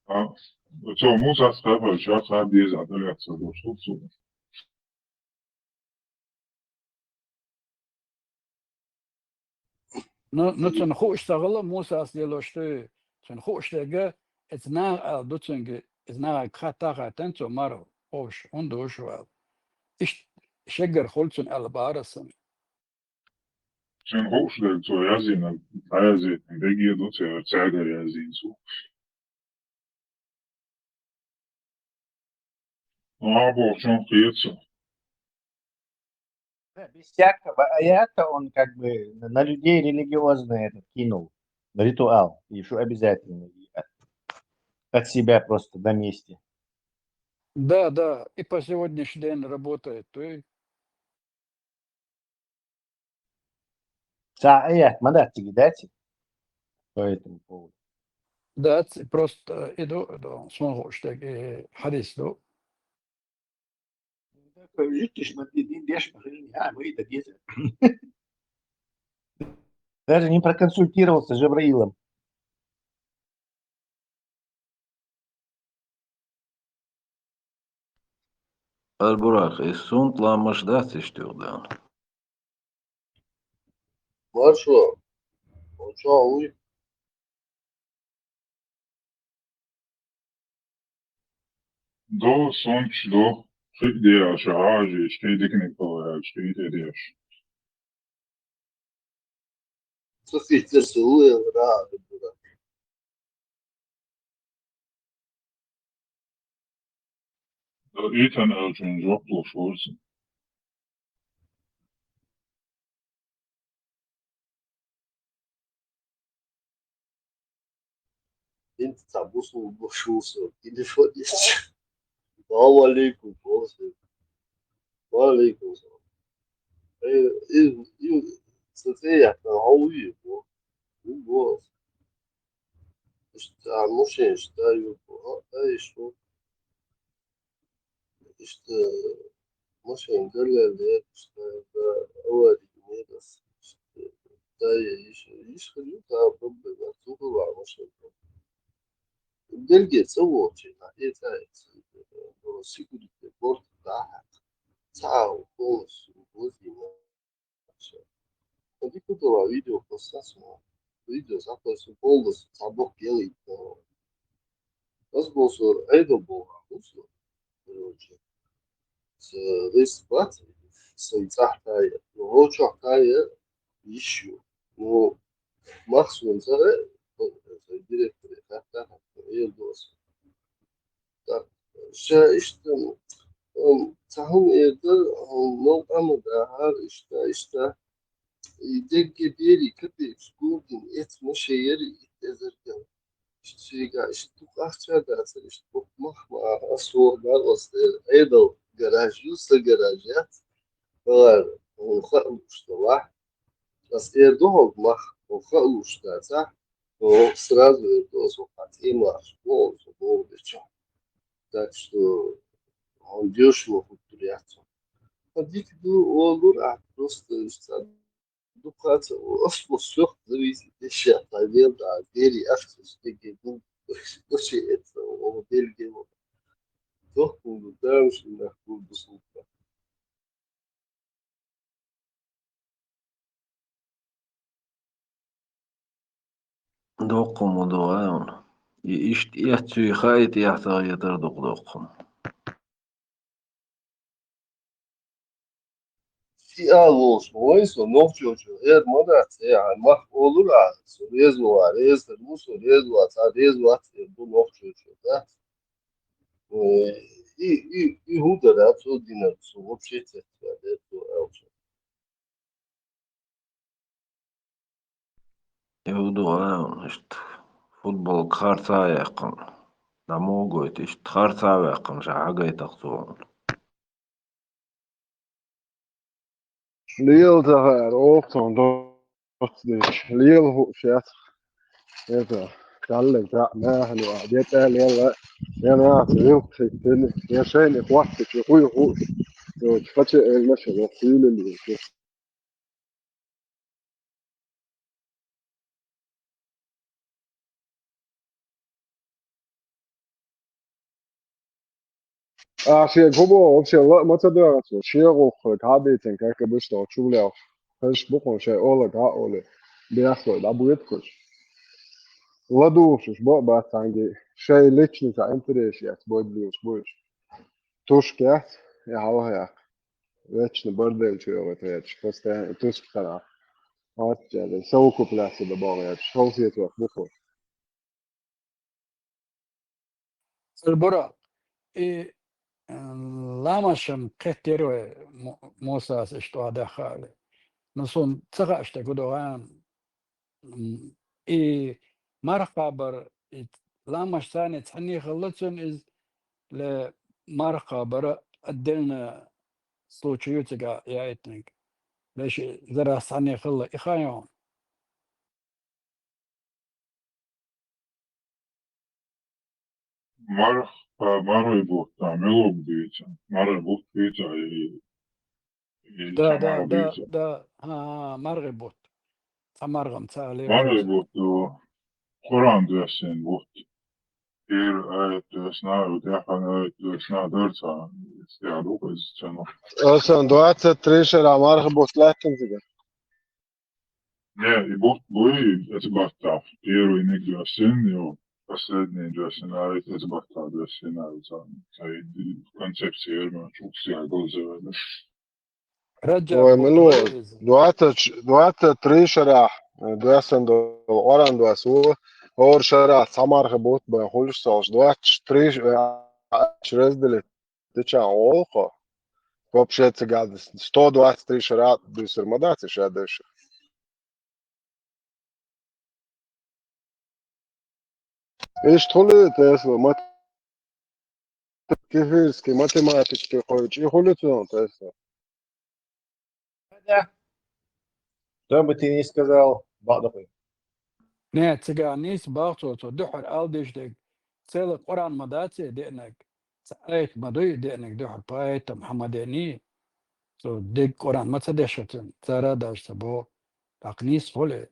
А, то Муса сказал, сейчас один задается до шутку.
نتنخو اشتغل موسى أصلي تنخو اشتغل اتنا دوتنج اتنا خطا تنتو مارو اوش عنده شو ايش شجر خلصن البارسن
Sen hochstellt so, ja, sie, ja, sie, der geht uns ja, zeiger ja, sie so. Aber schon jetzt,
Без всякого, а это он как бы на людей религиозный этот кинул. Ритуал. И что обязательно. От себя просто на месте.
Да, и по сегодняшний день работает. То есть,
Мандат тебе дайте по этому поводу.
да, просто иду, смогу, что حديث دو.
Видишь, даже не проконсультировался с Жабраилом.
البراق السونت لا مش دات اشتغل.
Marshall, oui.
do, sonč, do, šik dējaš, āži, škei dikni pavajā, škei te dējaš.
Слушай, ты целуя, да.
Do, itan elčin, žoplu šursi.
انت تعبوس وبشوس تليفون السلام عليكم بوس وعليكم السلام ايه صفيح هوي بوس işte مش اشتايو ايش işte مش انقلل işte اول يميرس işte ايش خليتها ربنا تطلع مش Belge صوت هي سيكوريتي بورت بتاعها ساعة ونص وجزء دي كنت مع فيديو قصص فيديو صح بولس صعبوك يلي بس بوصور أيضا بوها بوصور ليس بات سيصح تايا وروجع تايا يشيو مو مخصوصا زرع ديريكتوري حتى هي الدوس شا işte tahmin eder موقع ده işte دقة بيري كبير سكوتين مش يري إذا işte işte tukahça da işte bakmak asıl was أيضا garaj يوصل garajات var ونخلص طبعا بس يردوهم مخ ونخلص ده صح сразу يردوس وقتين مخ так что он дешево фактуряется. Дикду olur просто educația o să зависит еще от момента веры автостыки ну ce это o Бельгия то да уж на курдус
دوقهم ودوغاون إشت يحتوي خايت يحتوي يتردق دوقهم
Diálogos com isso, não tinha irmã a mas o lugar, sorriso, aresta, no sorriso, azarezo, do norte, né? E ruda, né? Sou dinheiro, sou objeto, né?
يهودوغاون إشت فوتبول خارتا يقن دموغويت إشت خارتا يقن شعاقا يتقطون
Liel daar ook zo'n dat dus liel hoe zit het قال بتاع ما هنو عديت قال يلا يا ما تعيو سيتن يا شيء واحد يقول هو تفتش المشهد الطويل اللي شيء هو شيء لا ما تدري شيء هو هذا تنكك بس تو شو له هش بكون شيء أول قاول بيحصل أبو يدخل ладушиш баба танги шей личника интересият бодлиус буш тушкят я хавая вечно бордель чуёт я постоянно тускара атчале сауку пляса да бага шоусиет вак бухо
البرا إيه لامشم كتيرو موسى اشتو هذا خالي نصون تسقى اشتكو دوغان إيه مرقبر لامش ثاني تحني خلصن إز لمرقبر أدلنا случаются يا إتنك ليش ذرا ثاني خلا إخايون
Maro bota, melo bića, maro bot bića i samaro bića.
ده ها مرغبوت تمرغم تالي
Maro
بوت
bot, Kur'an diyorsun bot. Bir ayet diyorsun, defan ayet diyorsun, 4 saat. İstiyar okuz canım.
اصلا دوات تريشر عمار بوتلاتن زي
Ne, i bot boji, etbata. Первый не diyorsun, jo. Последний diyorsun, ayet etbata diyorsun, koncepcija yerine çok siyah gözü.
رجب
وملو
بوتغيز
دوات تريشر دواسن دو اوران دواسو اور شرع سمار بوت بخولش سوش دوات تريش شرزدل تچا اولقo вообще цигады 123 шара дусер мадаци шадеш ايش تقول تسلا مات كيفيسكي математички ходиш и холицон тесла
هذا что бы ты ни сказал, بعض
نه تسقى نيس باغتو تو دحر ألدش دك سيل قرآن مداتي دينك سايت مدوي دينك دحر بايت محمداني تو دك قرآن ما تدشتن ترى داش تبو تقنيس فولي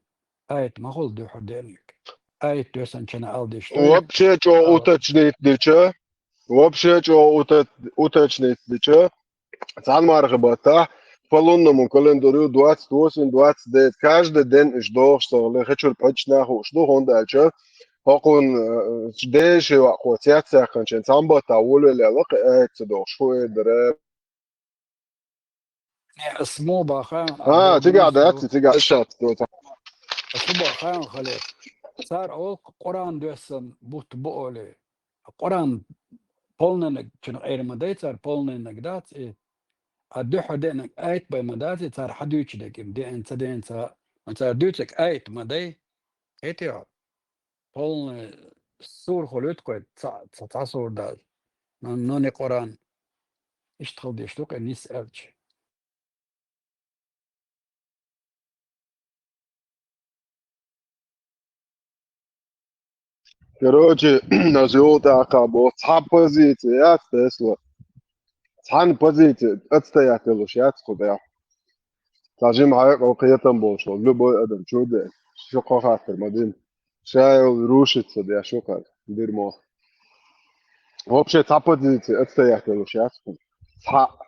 آيت ما خل دحر دينك آيت دوسن كنا ألدش توي
вообще что уточнить дича вообще что уточнить дича цан мархабата по лунному календарю 28-29 каждый день ждох что хочу почнах что он дальше هاكون داش وقوتيات ساخن شن سامبا تاول لا تدور شوي درا
اسمو باخان عبد
تقعد
بروسو
تقعد شات
اسمو باخان خلي صار أول قرآن دوسن بوت بولي قرآن بولنك كنا غير مدات صار بولنك دات إيه الدحر دينك آيت باي مداتي صار حدوش دك دي انت دي انت صار دوتك آيت مداي ايتيا بولن سور خلوت كويت تصور دال نوني قرآن اشتغل دي شتوك نيس ألش
короче назиота акабо цап позиция тесла цан позиция отстоятело шат خدا تاجم حقق وقيتم بوشو لبو ادم شو ده شو خاطر مدين شاي روشت صديا شو قال دير مو вообще цап позиция отстоятело шат цап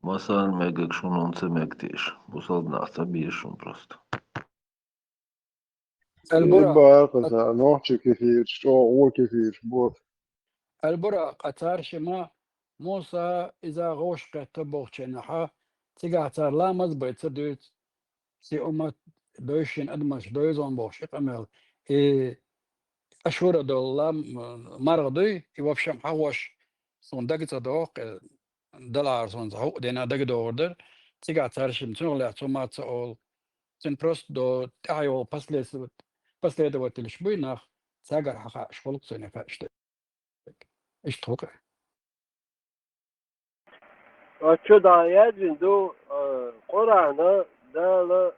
مثلا ميجك شنو نسميكتيش وصلنا عصبية شون просто
البرا
باقي نوحش كثير شو كثير بوت
البرا قطار شما موسى إذا غوش قتبوغ شنحا تيغاتار لا مزبط دوت سي أمت دوشين أدمش دويزون بوش إقامل أشهر دول مرضي يوفشم حوش صون دقت دوق دولار صون زهو دينا دق دوردر تيغاتار شم تنغلع تومات سؤول تن بروست دو تعيو بسلي دوت الشبيناخ تاغر حقا شغلق سنة فاشتك إيش توقع
شو دعايات دو قرعنا ده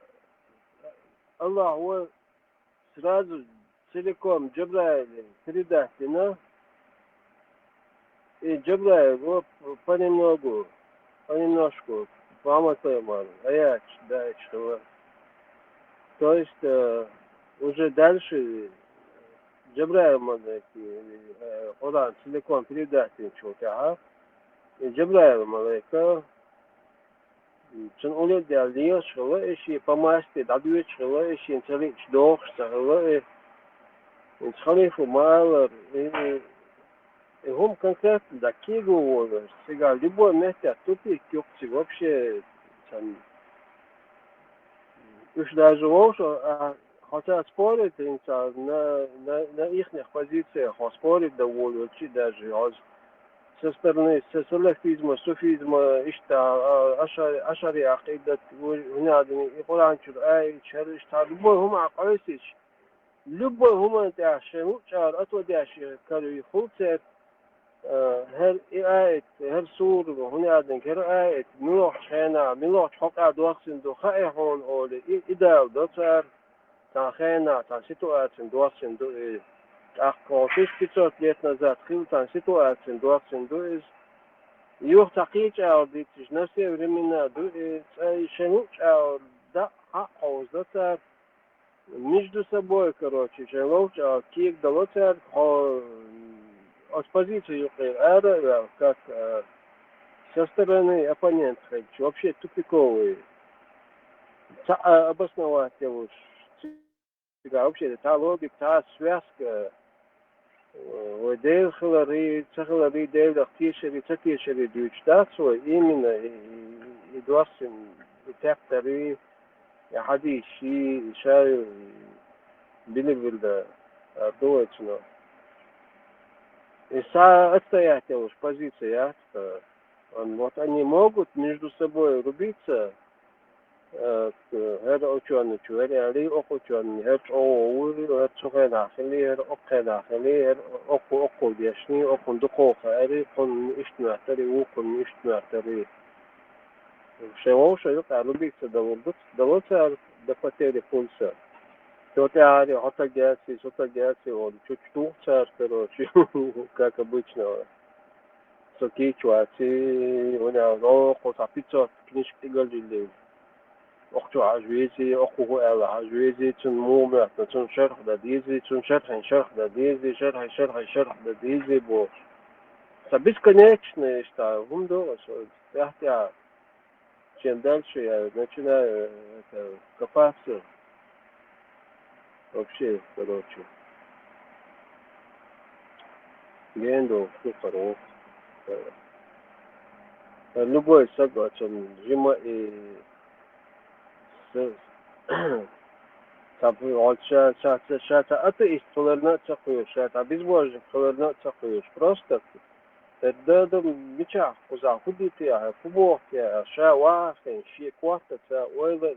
الله هو سراج سيليكوم جبرائيل تريداتنا جبرائيل هو понемножку помогает, а дальше. То есть уже дальше Джабраил Коран целиком передать ничего, Джабраил Малайка чын улет дялдиё шылы эши помасти дадует шылы эши интеллект дох шылы интеллифу малар هم конкретно такие говорят, сега любой месте тупик ёкти вообще там уж даже что хотя спорить на ихних позициях, спорить довольно очень даже со стороны салафизма, суфизма, أشعري عقيدة ونادم يقول عن شرعي شرش لبوي هم عقايسش لبوي هم داشين شعر أتو داشين كانوا يخلصت هر آية هر سور ونادم هر آية ملوح شينا ملوح حق دوخسن دو خائحون أولي إدال دوتر تاخينا تاسيتواتن دوخسن دو أخو 500 лет назад хилтан ситуация 22 юх такие аудитиш на все времена шенуч да аудитор между собой короче шенуч кик долотер от позиции эра как со стороны оппонента вообще тупиковые обосновать его вообще та логика та связка وديل خلاري تخلاري ديل اختيشري تكيشري دوشتاتسو именно يدوسن بتاعتري يا حدي شاي بيلبل دوتشنو إسا отстоять уж позиция, вот они могут между собой рубиться. هذا أوشان شوالي عليه أوشان هذا أول هذا سخن داخلي هذا أقل داخلي هذا أقل بيشني أقل دقوق عليه قن إجتماع تري وقن إجتماع تري شو يقع ربيك دولت دفتر فلسة توتي عليه حتى جالسي وشو صار كرو شو كابوتشنا سكيتشواتي هنا روح وتعبيتات كنيش تقول لي أختو عجوزي أخوه أل عجوزي تن مومع تن شرح داديزي تن شرح داديزي شرح داديزي بو бесконечные что هم до хотя чем дальше я начинаю копаться вообще короче гендо хорошо любой согласен зима и tabii olça şata ateist kılırına çakıyor şata biz bu kılırına çakıyoruz просто تدادم بيشع وزع فديتي على فبوح يا شاوا كان شيء كوارت تا ولا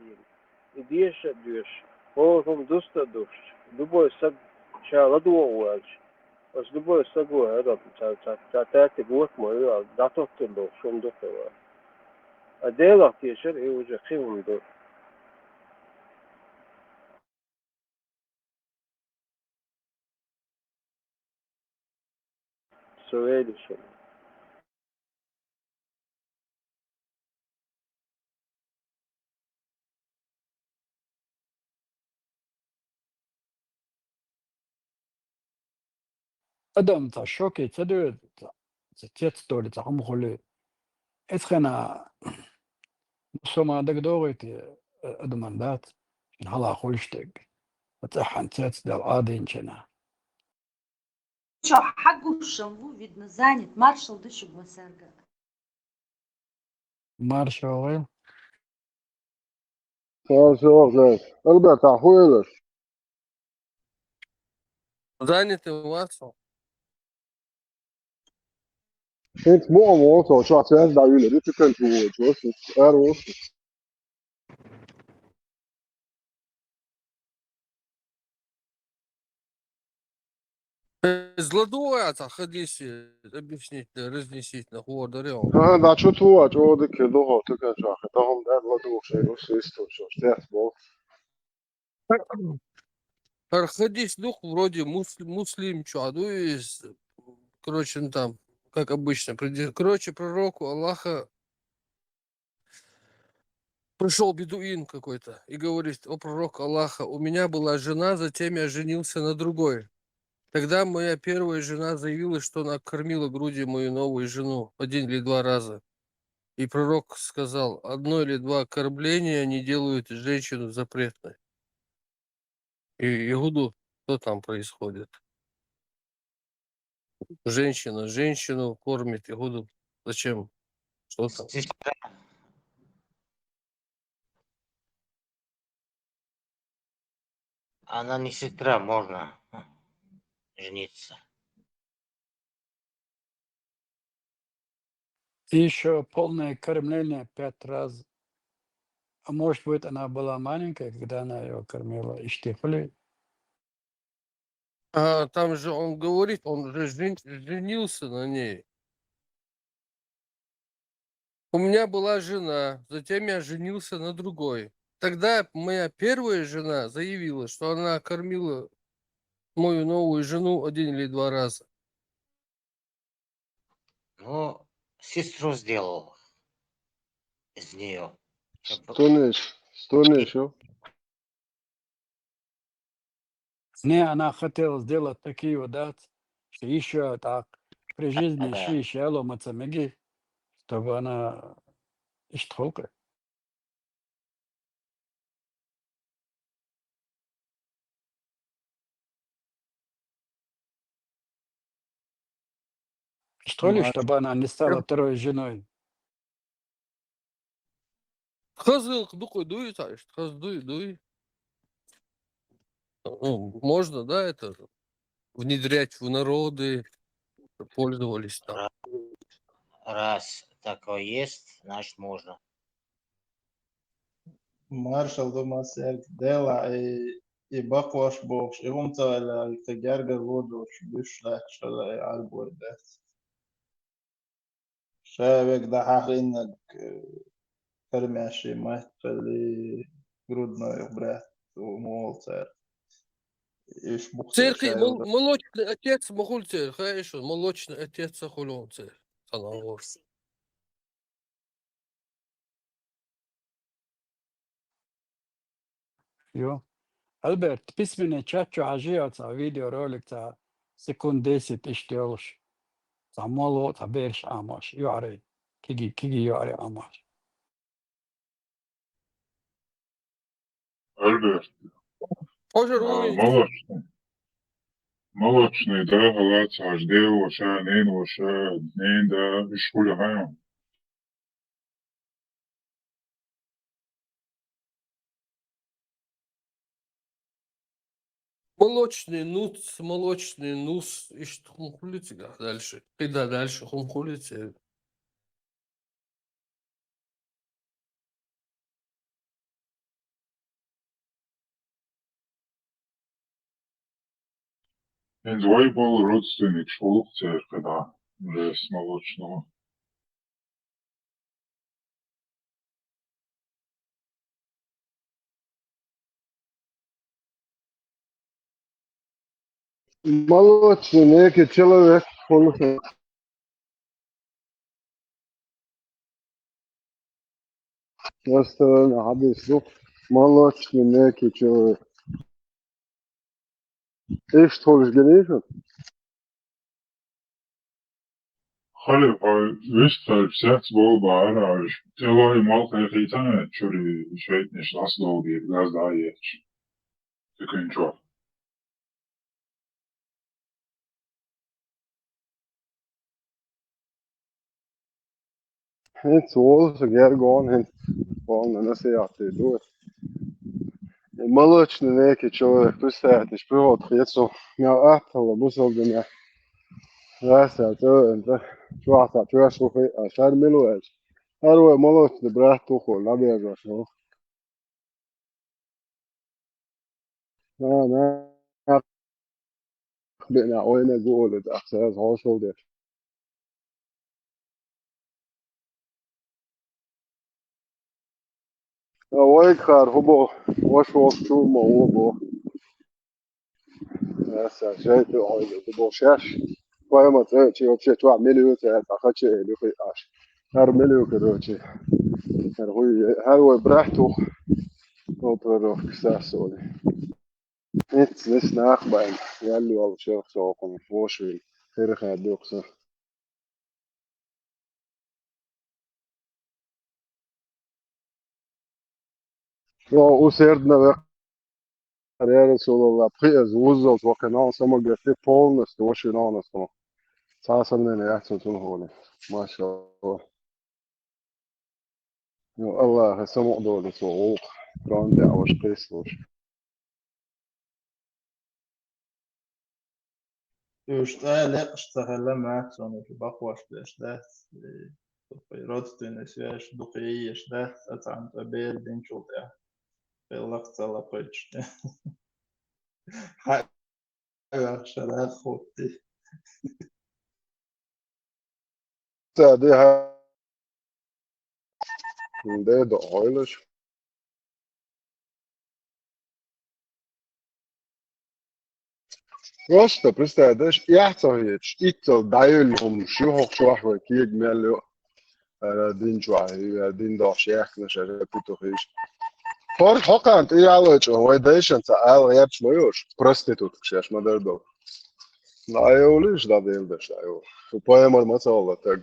يديش دوش هو هم دوست دوش دبوا سب شالدوا واج بس دبوا سبوا هذا تا تقول ما داتو تلو شون دكتور أديلا كيشر يوجد خيم دو سويدي شو
أدم تا شوكي تدو تيت ستوري تا هم خلي إتخنا سوما دك دوغيتي أدمان دات هلا خولشتك وتحن تات دل عادين جنا
Что, хагушам, видно, занят. Маршал дышит масарга.
маршал
Все, Альберт, охуело.
Занятый Ватсон.
Inte mormor så så att jag där ju det tycker inte så är det också.
Злодуется, ходите, объяснить, разнесить на хуодарем.
Ja, da čo tu a čo de ke do to kan ja ta hom da lo do se no se sto so steht bo.
Хадис дух вроде муслим чаду из, короче, ну там, как обычно, короче, пророку Аллаха пришел бедуин какой-то и говорит: о пророк Аллаха, у меня была жена, затем я женился на другой. Тогда моя первая жена заявила, что она кормила грудью мою новую жену 1 или 2 раза. И пророк сказал: 1 или 2 кормления не делают женщину запретной. И Игуду, что там происходит? Женщина женщину кормит, Игуду. Зачем? Что там?
Она не сестра, можно жениться.
И еще полное кормление 5 раз. А может быть, она была маленькая, когда она ее кормила, и штифли.
А там же он говорит, он же женился на ней. У меня была жена, затем я женился на другой. Тогда моя первая жена заявила, что она кормила мою новую жену 1 или 2 раза.
Ну, сестру сделал из нее.
Что не еще?
Не, она хотела сделать такие вот, да, что еще так при жизни
Да.
еще мацамеги, чтобы она иштхолка. Что ли, чтобы она не стала второй женой?
Дуй. Ну, можно, да, это внедрять в народы, пользовались там.
Раз такое есть, значит можно.
Marshall domās dēlā i bakoš būs, i umcāļā, i ka ģerga vodoši bišlēk šalai arbordēt. Šēvek da harinnak karmēši mahtali грудной брат у молцер.
Церковь, молочный отец Махульцер, хорошо, молочный отец Сахулонцер.
Jo. Albert, письменный чат عجيبة видео ролик تا секунд 10 اشتغلش تعمله تعبيرش عماش يعري كيجي يعري عماش
Альберт, молочный, да, галац, аждел, воша, нейн, да, шкуля хаем.
Молочный нус, и что хумхулите дальше. Когда дальше хумхулите.
Твой был родственник школцер, когда уже с молочного.
Молочный некий человек, он просто حديث молочный некий человек. И что ж gelesen?
خالد وش بسات بول بعرش تلاقي مالك خيتان شوري شوية نش لاس دولي لاس دايش تكين شو
Helt så gär gån helt gån när ser att det då. Молочь neki človek prisētiš prot, jesu jau atkal busol viņa vēsā cilvēka, čvātā čvēšu, šādi miluēs. Arvoja молочь brāt tuho, nabiežos, nu. Nā, bija oine gūli, tā sēs hošoldies. Oikār hubo, ošvok čūmo hubo. Vēsā šeit, hubo šeš. Поема це вообще чувак милю це та хоче лихий аж. Гар милю короче. Гар брахту оперов ксасоли. It's this nachbein. Jallu al shekh so kon foshil. Herga doksa. Jo userdna ve karriere solo la pris uzol to kanal samo gati polnost ošinonost. Sasam ne jahtsun tun holi. Mashallah. Jo Allah samo dole so grande aus Christus.
يشتغل اشتغل معك صنع بقوش بأشداث رد تنسياش دقيقية أشداث أتعن تبيل دين شوطة في الوقت لقيتش حاجة شلات خوتي
Det är dåligt. Просто представляешь, я цоюч, ицо дайлом шухох шухох киг мело дин чуай, дин дош яхна шер путохиш. Фор хокант ялоч, ойдешен ца ал яч моёш, проститут кшеш модердо. Найолиш да делдеш, айо. Поемор мацала так.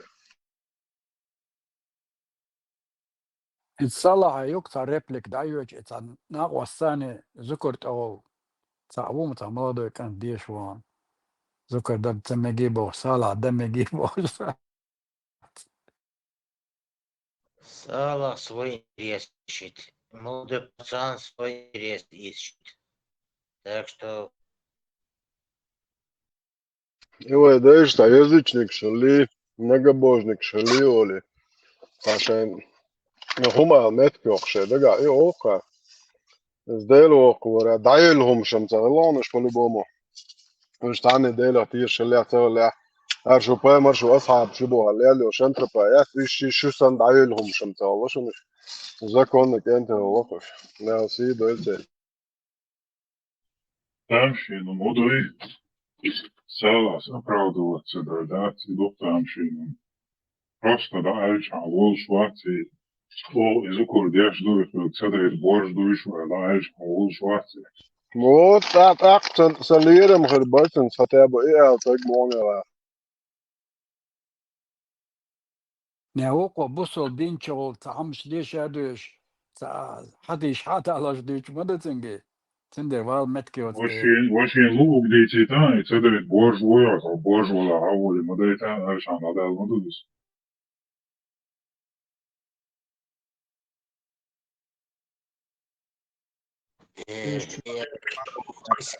الصلاة يقطع ريبليك دايوج إتان ناقوى الثاني ذكرت أو تعبوم تعملوا كان ديش وان ذكر دم تمجيبه صلاة دم يجيبه
Салах свой интерес ищет. Молодой пацан свой интерес ищет. Так что
Его даешь, а язычник шали, многобожник шали, оли. Пашен, ну хума меткёх ше, дага, и ока. Сделал около, дайлом шам царлонш по-любому. مش تعني ديلا تير شليا تولع ارجو باي مرشو اصحاب شبوها اللي وشان تربايات شو سند عيلهم شمت والله شو مش ذاك انك انت وقف لا سيدو قلت
تمشي no moduli села оправдываться, да, цветок тамши. Просто да, альча, вол шварци, о, изукор деш дуих, цедает борж дуиш, да, альча, вол шварци.
Вот так акцент салиром хербатен хотя бы и так моня.
نهوق وبصل دين شغل تعمش ليش هادوش حد يشحات على جديش مدى تنجي تندر وال متكي
واشين لوك دي تيتان цедает борж вуяс, а борж вала аволи, модalitан альча, надо модулис.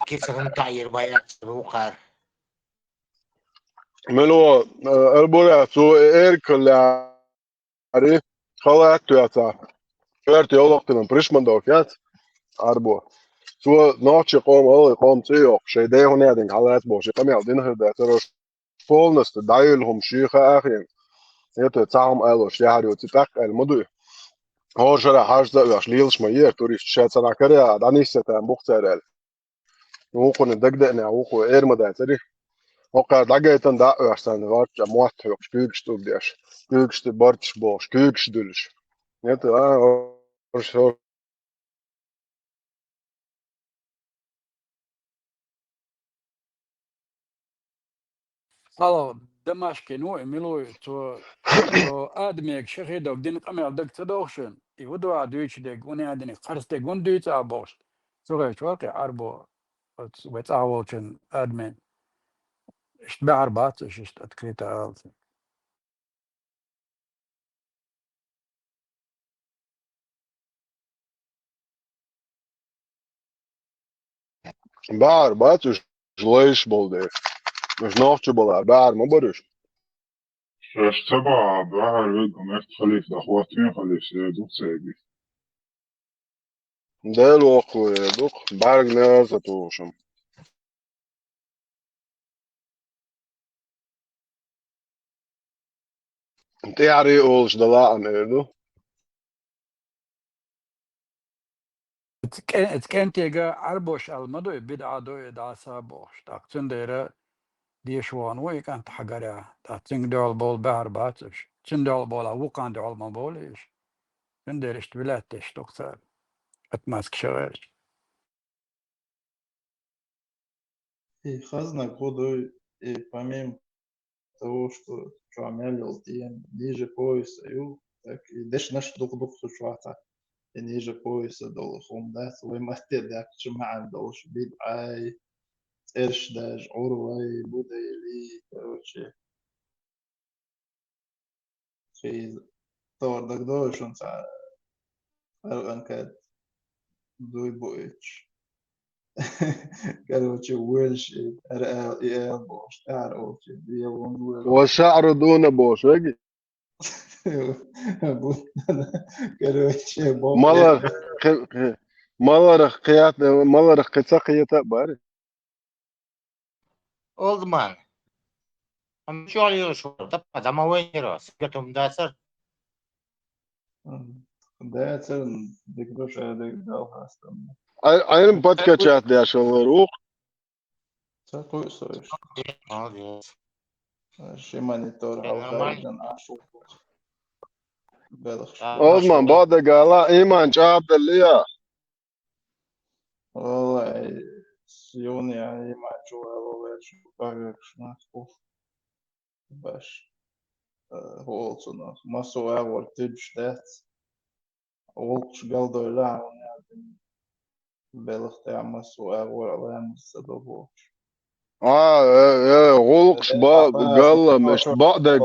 كيف نطير بيات روقار
ملو البورا سو ايركل عارف خلاص يا فيرت يوقتنا بريشماندوك يا اربو سو نوتش قوم تيوق شي ده هنا دين حالات بوش قام يالدين هدا ترى فولنس دايلهم شيخه اخين يتو تعم الوش ياريو تتاق المدو هو جرى حاج ده واش ليلش ما يير توريش شات سنا كريا دانيسه تام بوخترال وكون دغدنا وكو ايرمدا تري وقع دغيتن دا واستان وات موت يوك spügstub ديش spügst borch bo spügstdulش يتو
خلاص دمشق نوع ملو تو آدميك شخيدوك دين قمي عبدك تدوخشن يودوا عدويش ديك وني عدني قرص ديك وندوي تعبوش صغير واقع عربو وتعاوض ادمن اشتبع اربعة اشت اتكريتا
Bär, bācis žleišboldē. Viņš novčubolā, bēr, man barīšu.
شاش تبع بحر بدهم يختلف لأخواتين خليف سيدوك سيدي
Dēļ oku, duk, bērg neazatūšam. Tie arī ulš dalā anerdu.
كان تيجا عربوش المدو بدعة دو دا سابوش تاك تنديرا ديشوان وي كانت حقرا تاك تندول بول بحر باتش تندول بول وقان دول ما بوليش تنديرش بلاد تشتوك سار اتماسك شغالش
И хазна году, и помимо того, что чуамелил тем ниже пояса, так и деш наш дух сучуата, и ниже пояса долхом, да, свой мастер, да, чмаан долш бит ай, эрш даж, орвай, будайли, короче, في طور دك دوش ونسا فرقا كاد دوي بويتش короче ويلش ارقال ايال بوش تعرفش بيوم دوي
والشعر دون بوش, vegi?
короче بوب
Malar qitsaqiyata bari.
Old man. I'm sure you should. Tapa dama weniro. Sikatum dasar.
да цен дик душа дик дал хастам
Ayrim podkačāt diešo rūk.
такой соиш
Молодец.
شي مانيتور او
Нормально.
غالبا اشوف بلخ
Oldman, bāda gālā īmāņ čāpta lijā.
والله يوني ما جوا وش باغش ناخذ باش هولتنا ما سو اور تبش دات ولش قلدو لا يعني بلغت ما سو اور لا مستدبو
Gulqs gallamış. Bādag,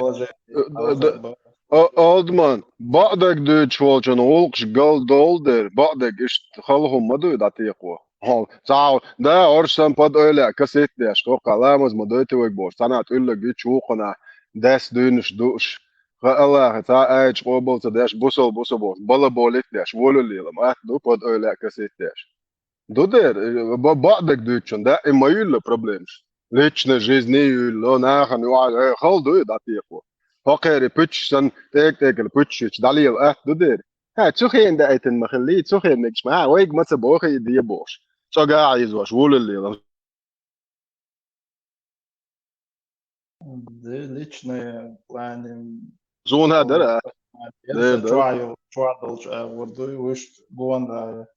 Oldman, bādag dūč volčan, gulqs gal dolder. Bādag işt halhum maduid atieqo. Sağ, da orsan pod öyle kaset diye ştoqa lamos maduiti vekbor. Sanat ülleg güç uqana des dünüş duş. Allah ta ayç qobolsa daş busol bol. Bala bolit daş volulilem. Du pod öyle kaset daş. Duder, bādag dūčan, da ima yülle problems. Личной жизни юло нахан юал халду датиqo. Hoqeri pütşsen tek pütşüç dalil duder. Ha tsuxin da etin makhli tsuxin mix ma wayg masa boxi diye box. So gaaiz wash wulli.
личные планы
Zon hada.
чуадол ворду виш гонда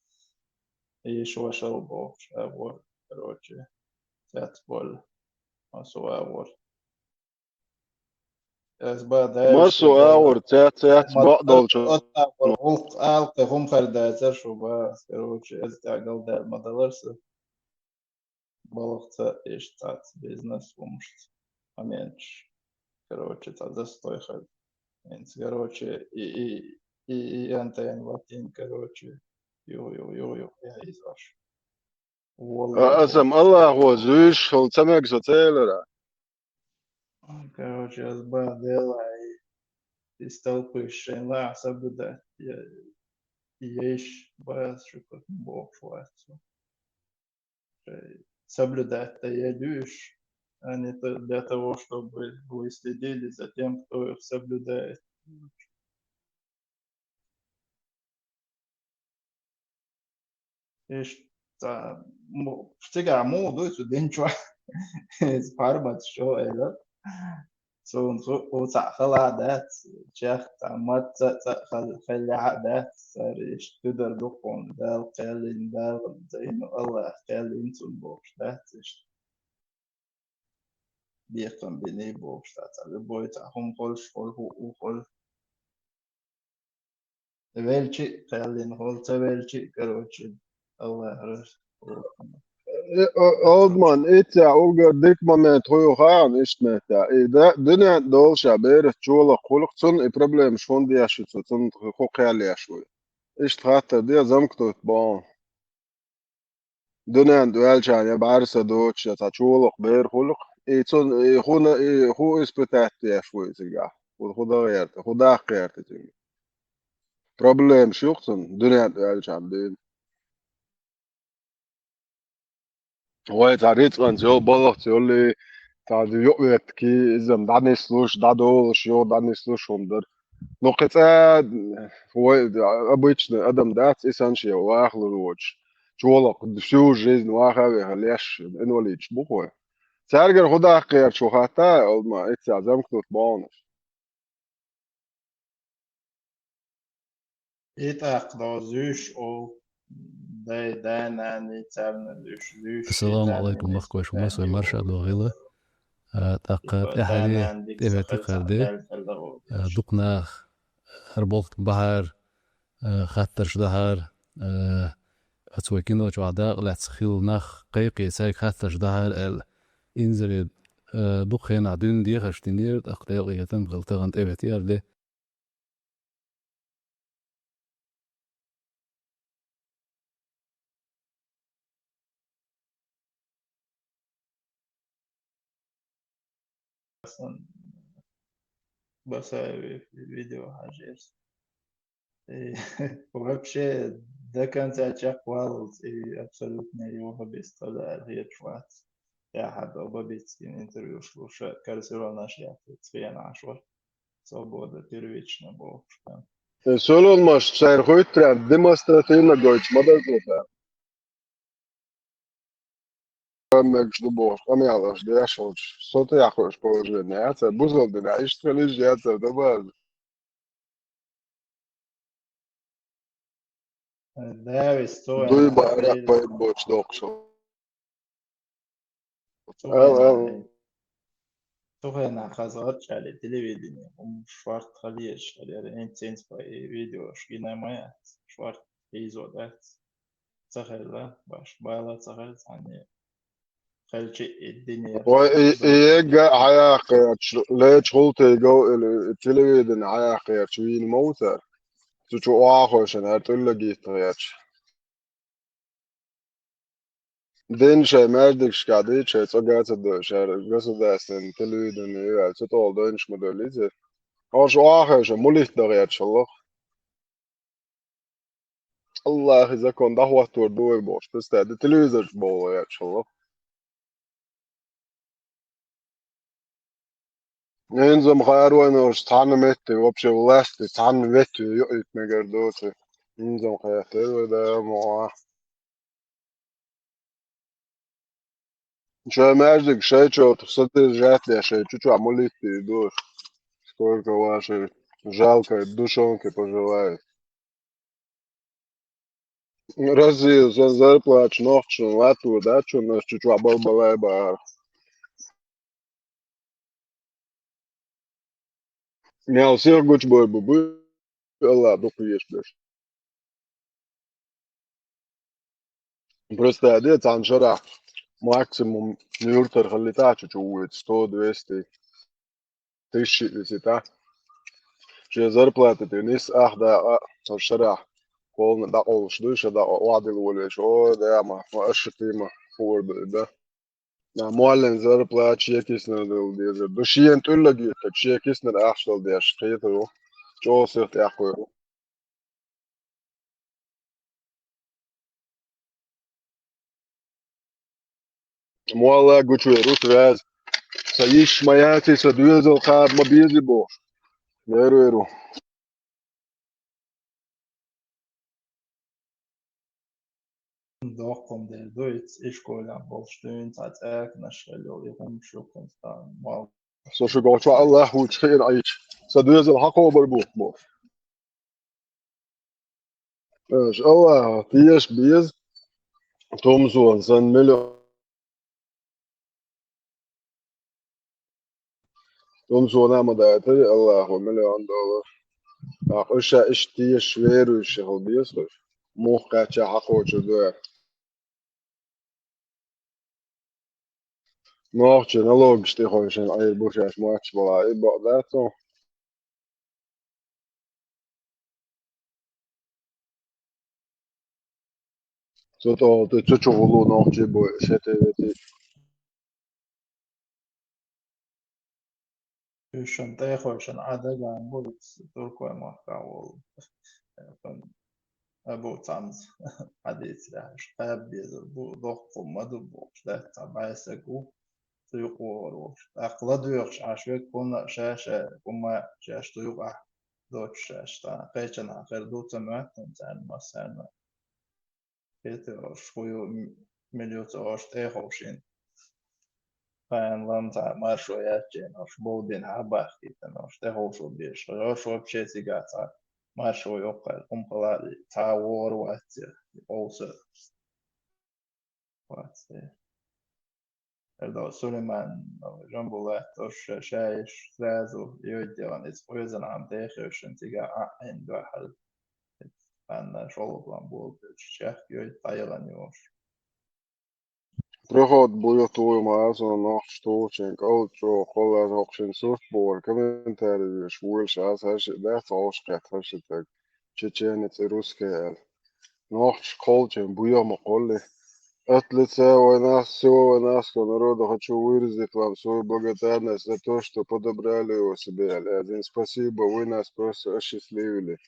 и шошал бо вор короче цятбол масуавор
Masu awr цят baqdolcho.
алка هم خرداتر شو بس короче استعجل ده مدلرس балахта эштат бизнес умшт аменч короче та застой хад короче и антен латин короче ё я изаш
Asam Allah ho züş hol samek sotelera.
короче азба дела и столпыш ла соблюдать ешь бас что бог швайцу соблюдать я дюш а не для того, чтобы вы следили за тем, кто их соблюдает. Știi modul să din ceva sparbat show ela so o țahla dat ce tamat خلع dat صار تقدر دقون دال قالين دال زي ما الله قالين سنبوش dat بيقم بني بوش dat بويت هم قلش قل هو قل величи قالين قل تvelичи короче الله يرش
Oldman, itse ulgar dikmamet hojuhaan ismētā. Duniet dolšā bēret čola kulukcun i problēmas fondiešucu cun hokēliešuju. Ist hatta dia zamktut bon. Duniet duelčā ja bārsa doča tā čolok bēr huluk. I cun huna hu ispētētiešuju cigā. Hudākērti cigā. Problēmas šukcun duniet duelčā bēr. Vai tā rīcvans jau balakts jau li tādu jovietki izam danisluš, dadoluš, jo danislušum dar. Nu, kad обычно Адам Дац и Санши Вахлу Роч. Чолок всю жизнь Вахави Халеш инвалид бухой. Царгер худа кер шухата, олма эти замкнут бонус.
يتاق دو زوش أو دانا نيتابنا زوش
السلام عليكم مخكوش ومسوي مرشد وغيلة تاقات أحدي تبعتي قردي دقناخ هربولت بحر خاترش دهر أتوكينو جوعداق لاتسخيل ناخ قيقي سايك خاترش دهر إنزري دقين عدون دي خشتينير أقليقي يتم غلطغان تبعتي أردي
أصلا بسوي في الفيديو حاجات вообще до конца чаквал и абсолютно его беспокоит هيتشوات يا حد обобицкий интервью слушать кажется наш я цвет нашел свобода первична был
Sololmaš ser huiträän demonstratīna goits madagotā. Meg dubos, amjālaš diešoč, sotajākoš požēdni, jācer buzaldinā, ištveliš, jācer dabāz.
Davis to
Duibā rakpait boč dokšo.
Тухайна хазарч على телевидение шварт халиеш على انتنس باي فيديو شكينا ما شوارت ايزودات تخيل باش بالا تخيل يعني خلشي الدنيا
وإيجا حياقيات ليش قلتي جو التلفزيون حياقيات شوين موتر تشو آخوشن هتقولك يتغيرش دين شيء مردك شكادي شيء تقعد الدوشة قصد أصلا تلفزيون يقعد تطول دينش مدلزة هوش آخوشن مليت تغيرش الله إذا كان دهوة تردوي باش بس ده التلفزيون بول يغيرش الله Enzom Khairwanosh Tanameti, вообще власти, Tanameti, Yoit Megardoti. Enzom Khairwanosh, да, моа. Что маждик, шей что-то, что-то жертве, шей, чуть-чуть амулиты идут. Сколько вашей жалкой душонки пожелает. Разве за зарплату ночью, лату, да, что нас чуть-чуть обалбалай бар. Не, всех гуч бой бубы, ладно, хуешь, блядь. Просто одет анжара. Максимум нюртер халитачу чует 100-200 тысяч висита. Че зарплата ты нис да анжара. Полно да олш душа да вадил волеш. О да ма аштима фор да. На معلن зарплата чекисна дел дезер. Душиен туллаги чекисна ахшал деш. Кето. Чо сет яхо. Мола гучу рут вяз. Саиш маяти садуезал хаб мабизи бош. Веру.
Доқом де Deutsch школа болштун цацак нашело يهم شوكن стан мал
سوشو قوتشو الله وتخير عيش سدوزل حقو بربو بو ايش الله تيش بيز تومزون سن مليون تومزون امداتي الله مليون دولار اخشا اش تيش ويرو شغل بيز موقع حقو جدو Nochtje, na logisch, die gewoon zijn eier boesjes match wel. Ik bought dat zo. Zo toch, de tjocholo nochtje boe, zette weet ik.
عشان تاخو عشان عادة عن بولت تركوا ما كاول أبو تامز حديث لاش قاب بو ضغط مدو بوش ده تبعيسكو تيقو روش أقلا دوش عشوك كنا شاشة كما شاش تيقع دوش شاش تا قيشنا آخر دو تمات تنتان مسانا كيتو شويو مليوت أوش تاخوشين فان لامتا مارشو ياتشين أش بودين عباخ كيتن أش تاخوشو بيش غوشو بشيتي قاتا مارشو يوقع قمقلالي تاور واتي أوسر واتي Erdo Suleiman Jambulát شايش ثلاثو يوديون إتقويزن عم تيخيوشن تيجا عين واحد أنا شغل بلانبول الشيخ يود طايلان يوش
Terughoud boeien toe, maar zo'n nacht stootje, outro, kolla ook zijn surfboard, комментарий, швуль, сейчас, да, толшкет, хэштег, чеченец и русский, наcht колче, буем колли, отлица, война, народу хочу выразить вам свою благодарность за то, что подобрали его себе, один спасибо, вы нас просто осчастливили.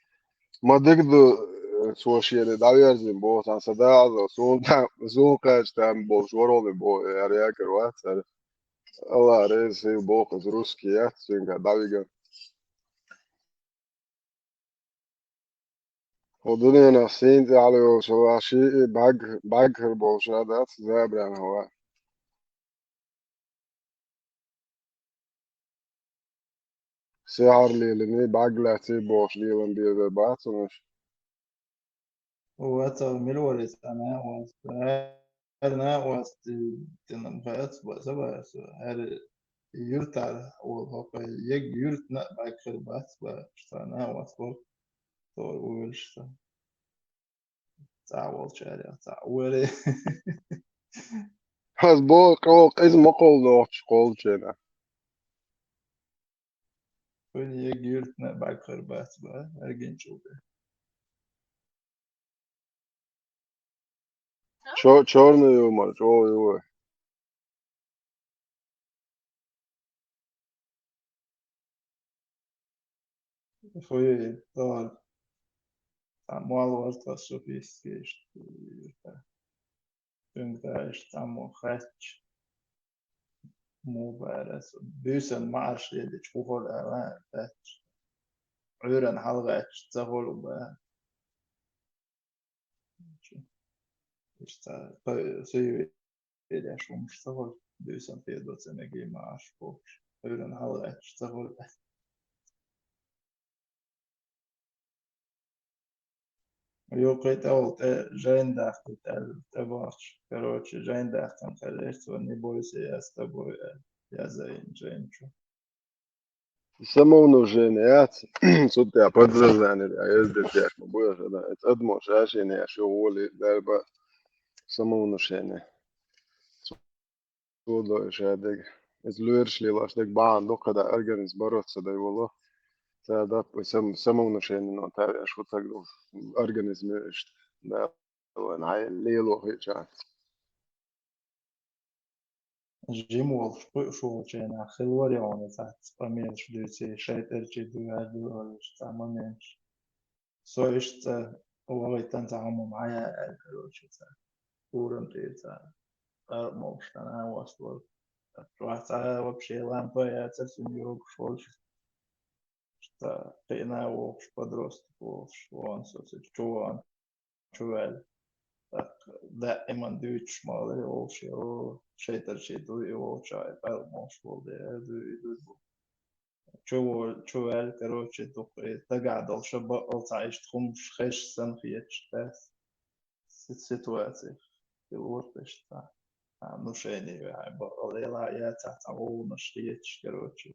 Madegdu suošie davierzim būs tās dēls, un kāds tam būs vorovi būs, arī jākar vats, ar alā reizi būs uz ruski, jā, kā daviga. ودنيا سين على شواشي باغر بوشادات زابران هو سعر لي لني باغلاتي بوش لي لن بيد باتنش
واتو ملوريس أنا واس تنم خيط بسبب هر يرتع وهو يج يرتنا باكر بس بشتنا واسبو طور ويلش تعول شارع تعول
هز بو قوق إذ مقول نوش قول جنا
كل يج يرتنا باكر بس أرجين شوفه
Черный юмор, ой.
foi طار تعمل وسط سوفيستيش تنتاش تعمل خاتش مو بارس بيسن معرش يدي تشوفه الأمان تاتش عيرن حلقاتش تغول وبا إشتا سيوي إلي شو مشتغل بيسن في دوت سنجي معرش بوش عيرن حلقاتش تغول يوقيت أول جاين داخل تباش كروتش جاين داخل خليش وني بويسي أستبوي يا زين جاين شو
Самому женят, тут я подразумеваю, я ездил, я ж могу, да, это одно, шаши, не, что воли, дальба, самому женят. Туда еще одег, из луршли, лаш, дег бан, до когда организ бороться, да его, да, самому женят, но так, я что так, организм, да, أنا ليلو هيك
جيم وولف شو جينا خلوري عوني تحت قميش دوتي شايت ارجي دو تعملناش سو اشت وغيت انت عمو معايا الروشي تا كورن ريتا موش انا وصل رحت وبشي لامبا يا ترسم يوك شولش تا قينا وش بدروست وش وانسو تشوان شوال دائما دوتش مالي وش شيء ترشي دوي وش عاي موش بولي دوي شو короче تقعد شباب تعيش تخمش خش سنخيتش بس سيتواتي في الورتش تاع نوشيني بقى يا تعو نشيتش короче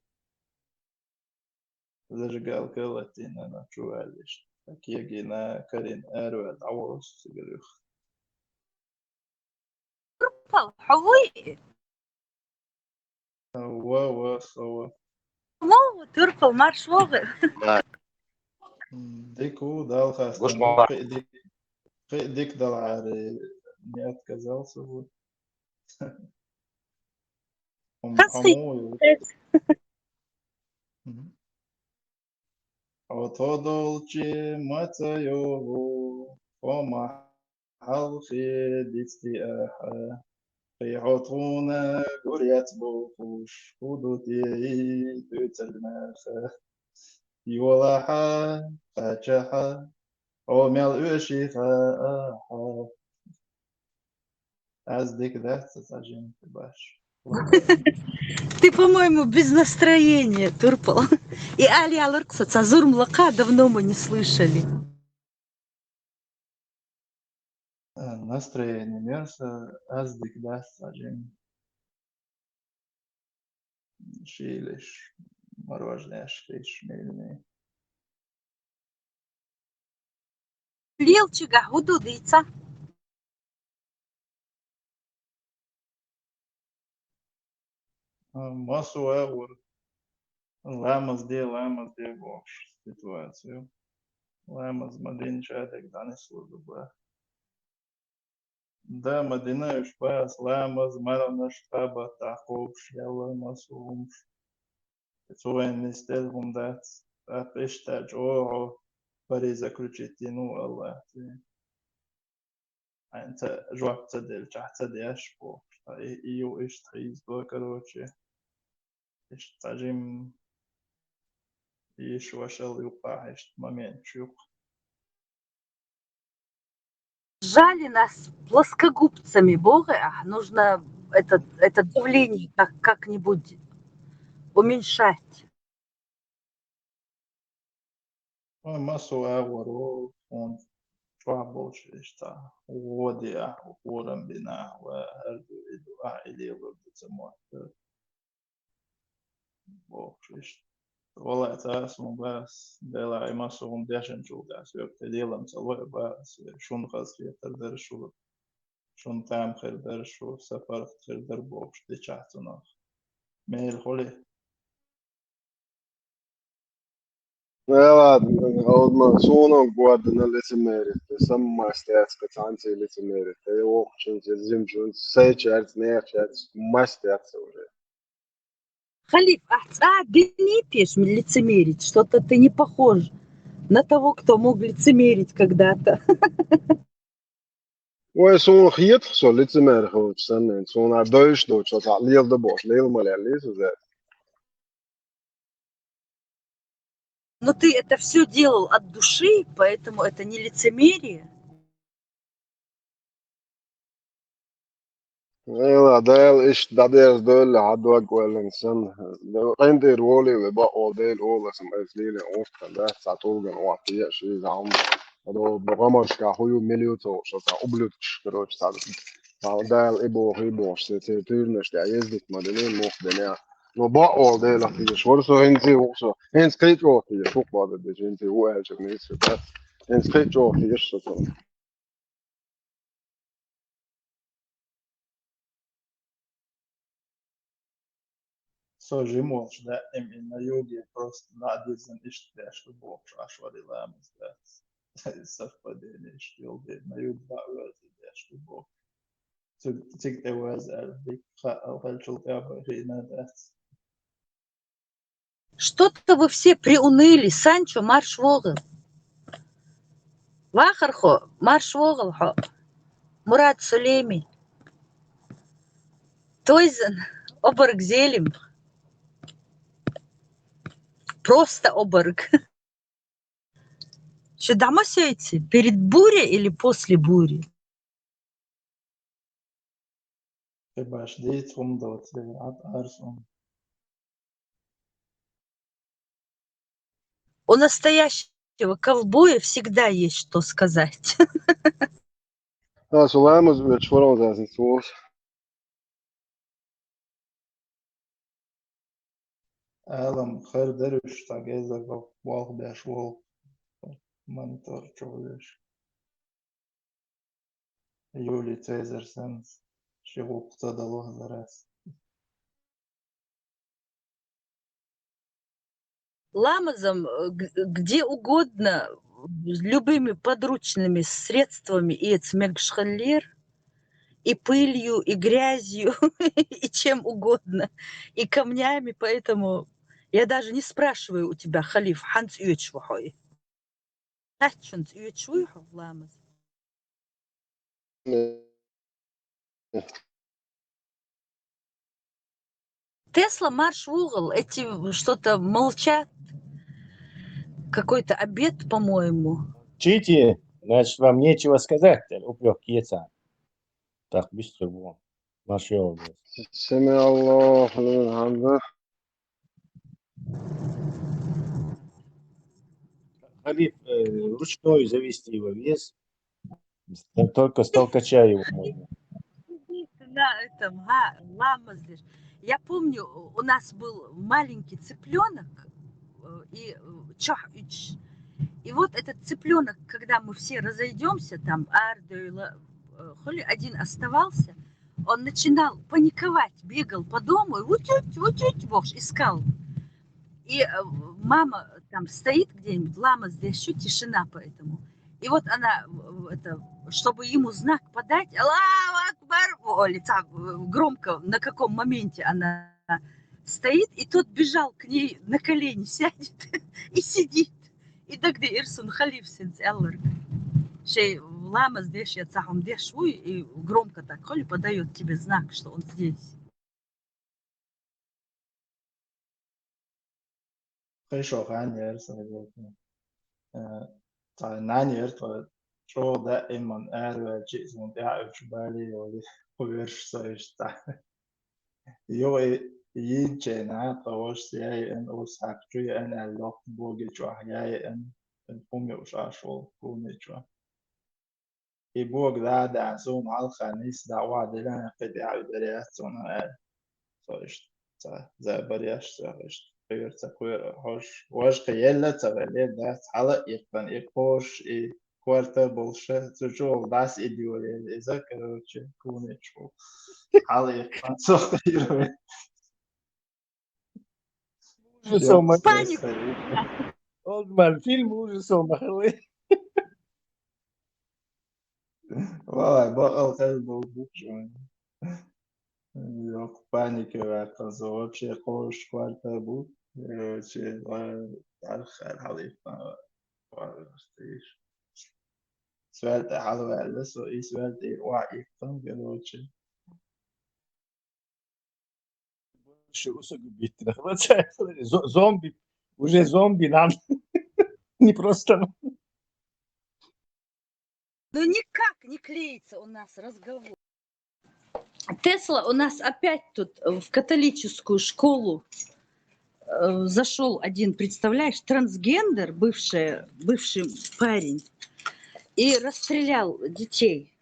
زرقال كلتين أنا شو عايش كيجينا كارين أروى تعوص سجلوخ
حوي
و سوا
مو ترفل مار شوغل
ديكو دال خاص
Gush
تنو
ma.
ديك دال عاري نيات كزال سوا
خسخي
همو Otodolce matayo foma halchi ditsti Pihotuna guriat bokush Huduti tutselnacha Yolaha Fachaha Omel Ushiha Az dik that сажен баш.
ты, по-моему, без настроения, Турпал. И Али Алыркса, Цазур Млака давно мы не слышали.
Настроение мяса аз dik that сажен. Шилиш мороженое шмельный.
Лелчига, худудица.
Массу евро. Лемас де бокс ситуацию. Лемас мадин чатик данис лузубе. Да мадина шпас лемас марана штаба таховш я лемас умш. Цуэн нистел гумдац. Апештач ого пари заключитину аллах. انت جواب تدل تحت دياش بو ايو ايش تخيز بو كروتشي ايش تاجم ايش واشل يوقع ايش момент شوق
Жали нас плоскогубцами, бога. Нужно это давление как-нибудь уменьшать.
массу اغورو فون شوابوش ايش تا وديا وقورن بنا وهردو ادو عائلي ورد تسموه بوش ايش والله تاسم بس دلا مسهم داشن شو داس يبتديلم سوى بس شون خاص يتردر شون تام خير در شو سفر خير در بوش دي چاهتنا ميل خولي
Ela, odmah sunog godina licemērīt, sammastiets, ka cancī licemērīt, te okšņs, ja zimšņs, sēčērts, neērčērts, mastiets уже.
Халиф, бенипиш лицемерить. Что-то ты не похож на того, кто мог лицемерить когда-то.
Oi, sun hiet, so licemēri, kaut sanien, sun ar doišnu, čo tā liel da boš, liel malē, līdz uzēt.
Но ты это все делал от души, поэтому это не лицемерие.
Ela, dēl, iš dadēs dēļ, atdod ko l'insan. Rendi roli, vi bara avdel åla som är lille ofta, där satt organ och att det är zam. Och då berömmer ska huju miljoner så att oblut короче так. Dēl ibo, så det tydligt det är det med den mot den är. No bara avdel att det svårt så inte också. En skritt åt det så var det inte oärligt med så där. En skritt åt det så.
سوجي موش دا ام يوجي просто надизен иш деш бокш ашвари ламс да сафаден иш يوجي на юг да вази деш бок تيك ده واز ديك او هالشو تابع هنا ده
Что-то вы все приуныли. Санчо, марш вогл. Вахархо, марш вогл. Мурат Сулейми. Тойзен, оборг зелем. Просто оборг. Что, дома сеете? Перед бурей или после бури?
باش ديت هم دوت عط ارسم
У настоящего ковбоя всегда есть что сказать.
Ja, så lēmums, bet švarotās ir solis.
عالم خير درش تاجيزك واخد اشوال منطر شغلش يولي تيزر سنس شغل اقتدى الله درس
ламазом где угодно, любыми подручными средствами и цмегшхаллер, и пылью, и грязью, и чем угодно, и камнями, поэтому я даже не спрашиваю у тебя, халиф, ханц уечвухой. Хачунц уечвухой ламаз. Тесла марш в угол, эти что-то молчат. Какой-то обед, по-моему.
Чити, значит, вам нечего сказать, упрек яйца. Так, быстро было. Нашел.
سمع الله لمن حمده.
Халиф, ручной завести его вес, только с толкача его можно.
На этом, ламаз лишь. Я помню, у нас был маленький цыпленок, и И вот этот цыпленок, когда мы все разойдемся, там Холи один оставался, он начинал паниковать, бегал по дому и искал. И мама там стоит где-нибудь, лама здесь еще тишина поэтому. И вот она, чтобы ему знак подать, Аллаху Акбар, громко, на каком моменте она стоит, и тот бежал к ней на колени, сядет и сидит. И тогда Ирсун халиф сенс Эллар. Шей лама здесь я цахом дешвуй, и громко так Холи подает тебе знак, что он здесь.
Хорошо, Ханьер, Наньер, شو دائما أروى شيء ممتع وشبالي ويرش صيشتا يو يجينا قوش سياي ان اوساك جوي ان اللوك بوغي جوا ياي ان فومي وشاشول فومي جوا يبوغ دا زوم على الخانيس دا وعد لنا قد يعود بريات زونا صيشتا زي برياش صيشتا غير تكوير هوش وش قيلة تغلي دا حلق يقبن يقوش كوارتا بولشة تجول داس إديولي إذا كروتشي كوني شو حالي يقبن صغير
Ужасом. Олдман, фильм ужасом.
والله بقى قلب وبوكشون يوك بانيك وعقزو وبشي قوش كوارتا بوك وشي الخير حليف سؤال حلو لسه اي سؤال دي وعي قلوشي
Что убить? Зомби. Уже зомби нам. Не просто.
Ну никак не клеится у нас разговор. Тесла у нас опять тут в католическую школу зашел один, представляешь, трансгендер, бывший парень, и расстрелял детей.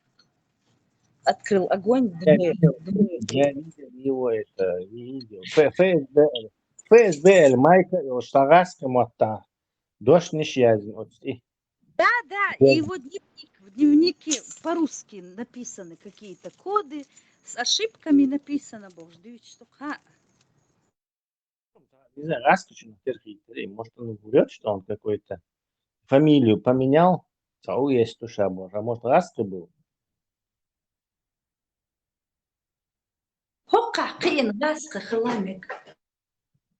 Открыл огонь.
Я видел его, это видел. ФСБ, майка, штагаска мота. Дождь несчастен.
Да, и его в дневнике по-русски написаны какие-то коды, с ошибками написано, боже, дивіться, что
Не знаю, Раскочин, может, он врет, что он какой-то фамилию поменял. Цау есть душа Божия. А может, Раска был?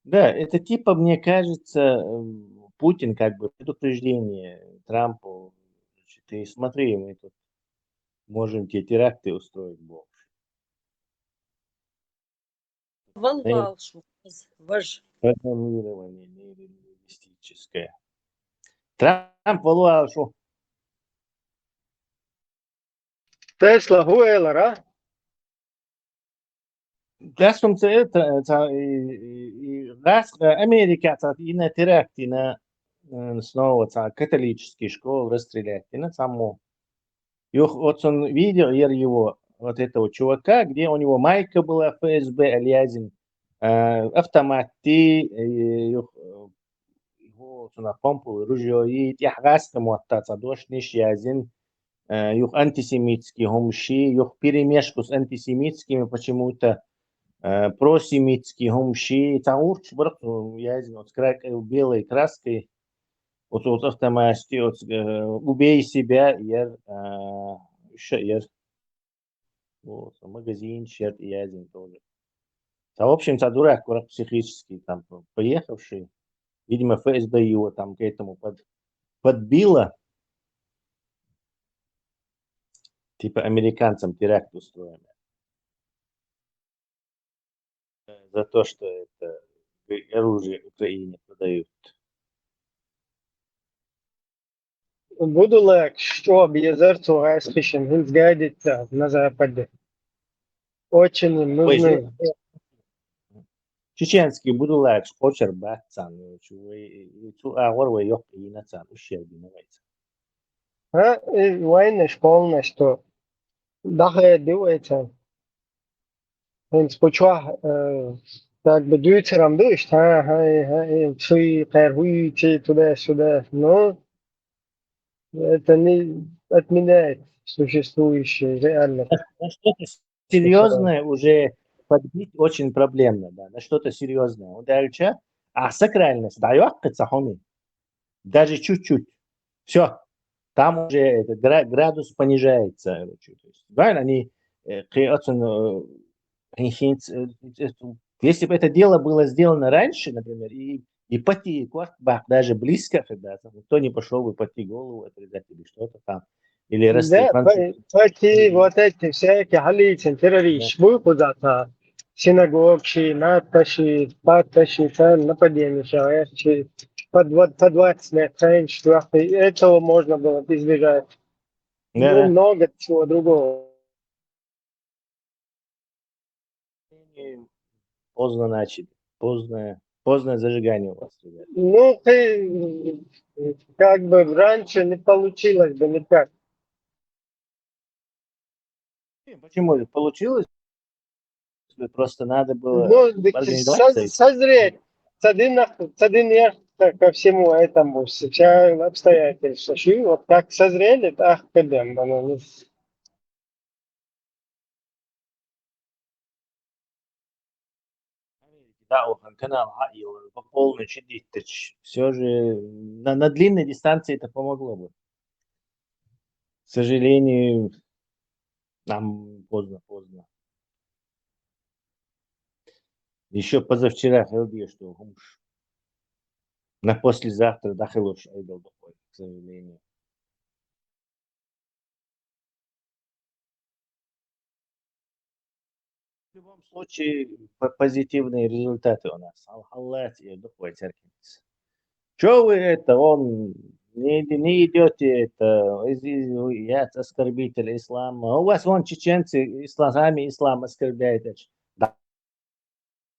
Да, это типа, мне кажется, Путин как бы предупреждение Трампу. Ты смотри, мы тут можем тебе теракты устроить больше. Программирование нейролингвистическое. Трамп волвалшу.
Тесла хуэлара.
Gasum Америка и на теракте на снова католические школы расстрелять. И на саму. Вот он видел его, вот этого чувака, где у него майка была ФСБ, Алязин, автоматы, его на помпу, ружье, и тягаска мотаться, дождь несчастен, их антисемитские гомши, их перемешку с антисемитскими почему-то просемитский гумши, таурч, брат, я знаю, белой краской, вот автоматически, убей себя, вот, магазин, щет, я знаю тоже. В общем-то, дурак, психический, там, поехавший, видимо, ФСБ его там к этому подбило, типа американцам теракт устроили. За то, что это оружие Украине продают.
Будулак, что Бьезерцу Айспишин, Хинсгайдит на Западе. Очень им нужны.
Чеченский будулак, почер бацан, агорвы yok инацан, ущерби навайца.
Войны полностью. Даха делается. Спочва так бы дюйтером дышь, ши, перхуи, туда-сюда. Но это не отменяет существующее реально.
На что-то серьезное уже подбить очень проблемно, да, на что-то серьезное. Удальча, а сакральность дает кацахоми, даже чуть-чуть. Все, там уже этот градус понижается. Правильно, они если бы это дело было сделано раньше, например, и пойти даже близко, когда никто не пошел бы пойти голову отрезать или что-то там, или
пойти вот эти всякие халицы, террористы, будут куда-то синагоги, надписи, нападение человека, по 20 лет раньше, этого можно было избежать. Ну, много чего другого.
Поздно начали. Поздное зажигание у вас, ребят.
Ну, ты как бы раньше не получилось бы никак.
Почему же получилось? Просто надо было
созреть. Садынер ко всему этому, все обстоятельства. Вот как созрели, так кадем.
Да, он канал по полной чидить. Все же на длинной дистанции это помогло бы. К сожалению, нам поздно. Еще позавчера говорил, что на послезавтра дахилуш айдал такой, к сожалению. В любом случае, позитивные результаты у нас. Аллах и духовой церкви. Что вы это, он не идете, это, я оскорбитель ислама. У вас вон чеченцы сами ислам оскорбляют. Да.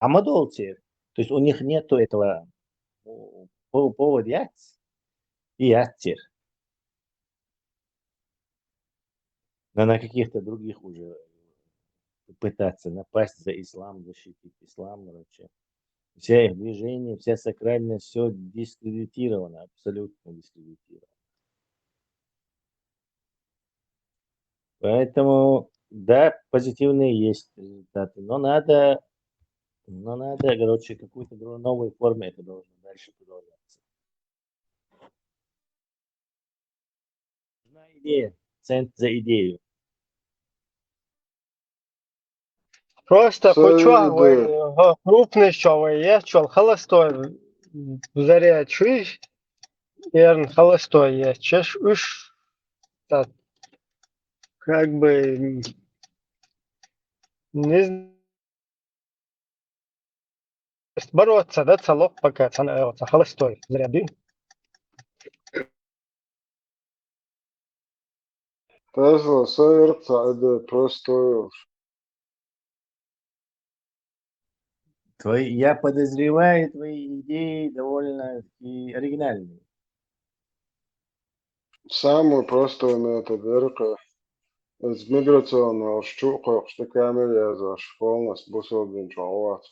Амадолцы. То есть у них нету этого повода яц и яцер. Но на каких-то других уже пытаться напасть за ислам, защитить ислам, короче. Вся их движение, вся сакральность, все дискредитировано, абсолютно дискредитировано. Поэтому, да, позитивные есть результаты, но надо, короче, какую-то новую форму это должно дальше продолжаться. Нужна идея, цент за идею.
Просто почва крупный човый, я чел холостой заря чуешь, верно, холостой я чеш уж так как бы не знаю, бороться, да, целок пока становится холостой заряды.
Тесла сердца это просто.
Я подозреваю, твои идеи довольно оригинальные.
Самый простой метод верка. Из миграционного штука, что камера за полностью бусолдин чувак.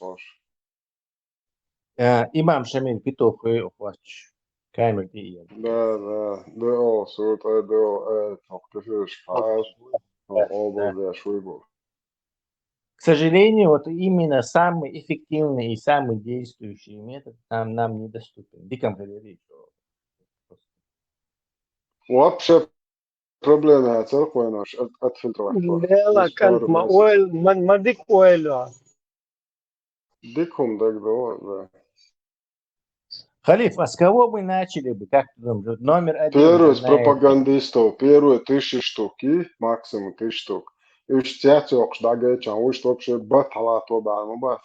Имам Шамиль Питов и Ухвач. Камер и
Да, о, суд, это, ты же шпал, оба швыбов.
сожалению, вот именно самый эффективный и самый действующий метод нам недоступен. Диком говорит, что
Вообще проблема церковь отфильтровать.
لك أنت ما أويل ما ديك أويل
Дикум так да.
Халиф, а с кого мы начали бы, как ты думаешь? Номер один
Первый с
на это.
пропагандистов, первые 1000 штуки, максимум 1000 штук. И уж тятёк, дагачан, уж вообще батала то да, ну бас.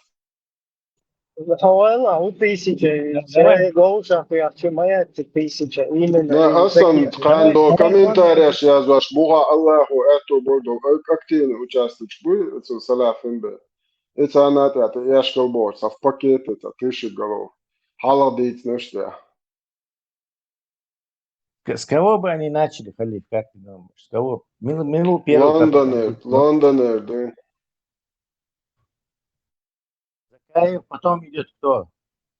هو тысяча,
Давай.
голша, я моя тысяча, именно
Ne
и
asan
такие.
kando комментариях yazmış, buha Allahu eto bordo активно участвуешь бы, это салафин бы. Это она это яшкал бор, в пакет это 1000 голов. Халадить нечто.
С кого бы они начали, Халиф, как ты думаешь? С кого? Минул первый пропагандист.
Лондонер, да.
Закаев, потом идет кто?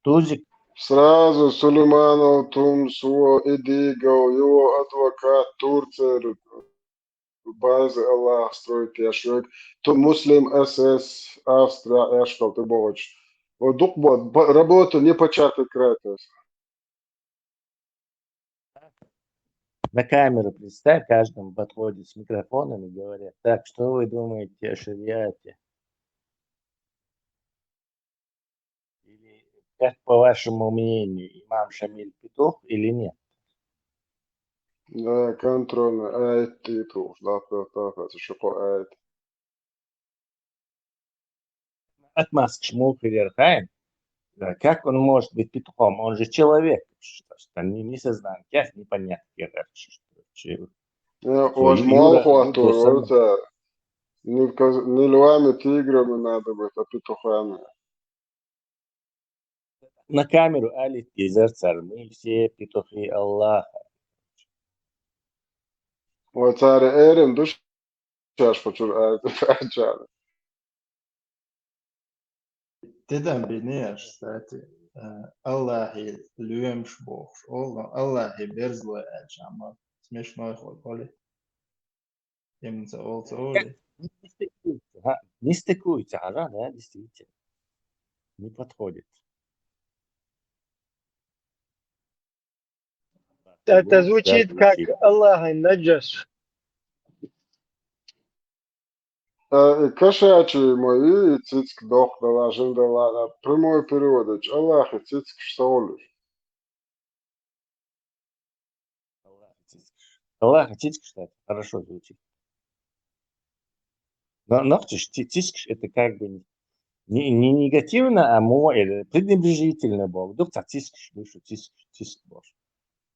Тузик.
Сразу Сулейманов, Тумсо, Эдиго, его адвокат, Турция, базы Аллах строит яшек. То муслим СС, Австрия, яшкал, ты богач. Вот дух работа не початый край.
На камеру представь, каждому подходит с микрофоном и говорят, так, что вы думаете о шариате? Или, как по вашему мнению, имам Шамиль петух или нет?
Да, контрольный айт титул, да, это шоко айт.
Отмазка Шмулка Верхайм, как он может быть петухом? Он же человек. Что не сознан, непонятно.
Возьму хвату, это не львами, тиграми надо быть, а петухами.
На камеру Али Тизер, царь, мы все петухи Аллаха.
Вот царь Эрем, душ, чаш почур айт, айчар.
Dedim beni kстати, Аллахи люемш бог, Аллахи берзло эчама. Смешной ход, Оли. Именно Оли.
Не стыкуется, ага, да, действительно. Не подходит.
Это звучит как Аллах наджас.
Кошачьи мои, цицк дох дала, жен дала, прямой перевод, Аллах и цицк что ли.
Аллах, тиск, кстати, хорошо звучит. Но тиск это как бы не негативно, а пренебрежительно Бог. Доктор тиск, выше тиск Бог.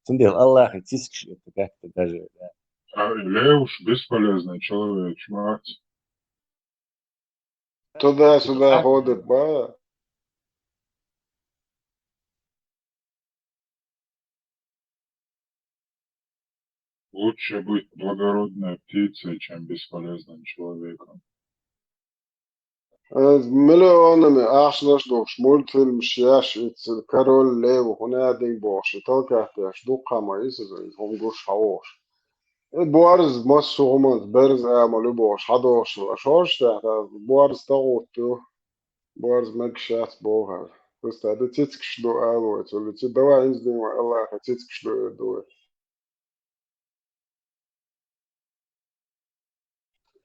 Сендел Аллах и тиск это как-то даже. Да.
А Леуш бесполезный человек, мать.
Туда-сюда ходит, ба.
Лучше быть благородной птицей, чем бесполезным человеком.
Миллионами ашлашдуш, мультфильм шьяш, король лев, хунядик бош, только пяш, дукама изыз, хомгуш хаош. بوارز مصر غمز برز عملو باش حداش شاش تحت بوارز تغوتو بوارز مكشات بوهر بس هذا تتكش دو ألوت ولا تدوا إنزدين والله تتكش دو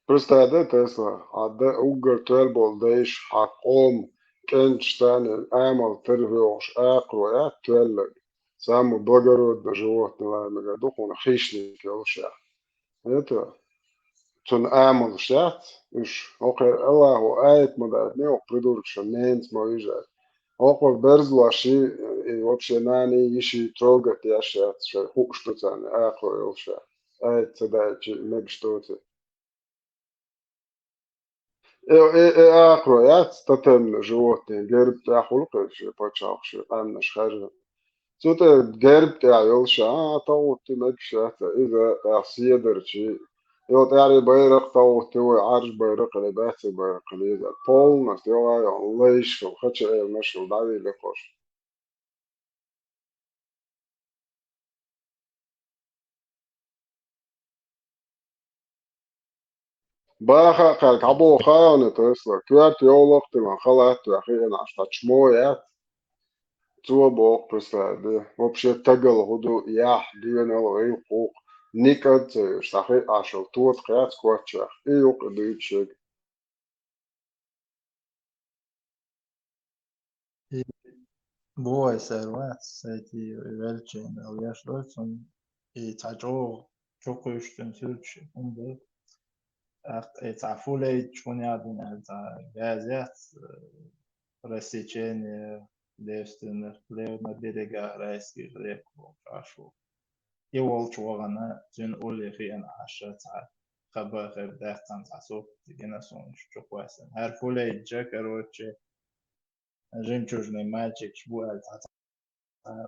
بس هذا تسلا هذا أوجر تلبول دايش حقوم كنش تاني عمل ترفيوش أقرو يا تولد سامو بقرود دجوات نلا مقدوخ ونخيشني كيوشا это Цун амал шат, уж окей, Аллаху айт мадат, не ок придурок, что ненц моижат. Около берзлаши и вообще нани иши трогать я шат, что хук что цан, ахо илша. Айт цадайчи, нег что ты. Ахро, я статемно животные, герб я хулка, что почал, что анна шхажа. Цута герб я илша, а то ты нег шат, إذا أصيدر يو تعري بيرق تو تو عارش بيرق اللي بحث بيرق اللي إذا بول نستيوا الله يشفي خدش إيه المشي دعوي لقاش باخا قال عبو خاونة تسلا كوات يولق تما خلات وأخيرا عشتا شمويات تو بوق بسلا вообще تقل هدو ياح دينا وغي قوق نيكت شتاخي عشل توت قيات كواتشاخ إيوق ديتشيك
Boa servet seti velçin alyaşlösün taco çok üstün sürç umdu تعرفوا شونيادن газет рассечение девственных плевна берега райских рек прошу. И волчуагана тюн улихи аша خبر دستان تصوف دیگه sonç çok varsın. Her fulej короче жемчужный мальчик bu el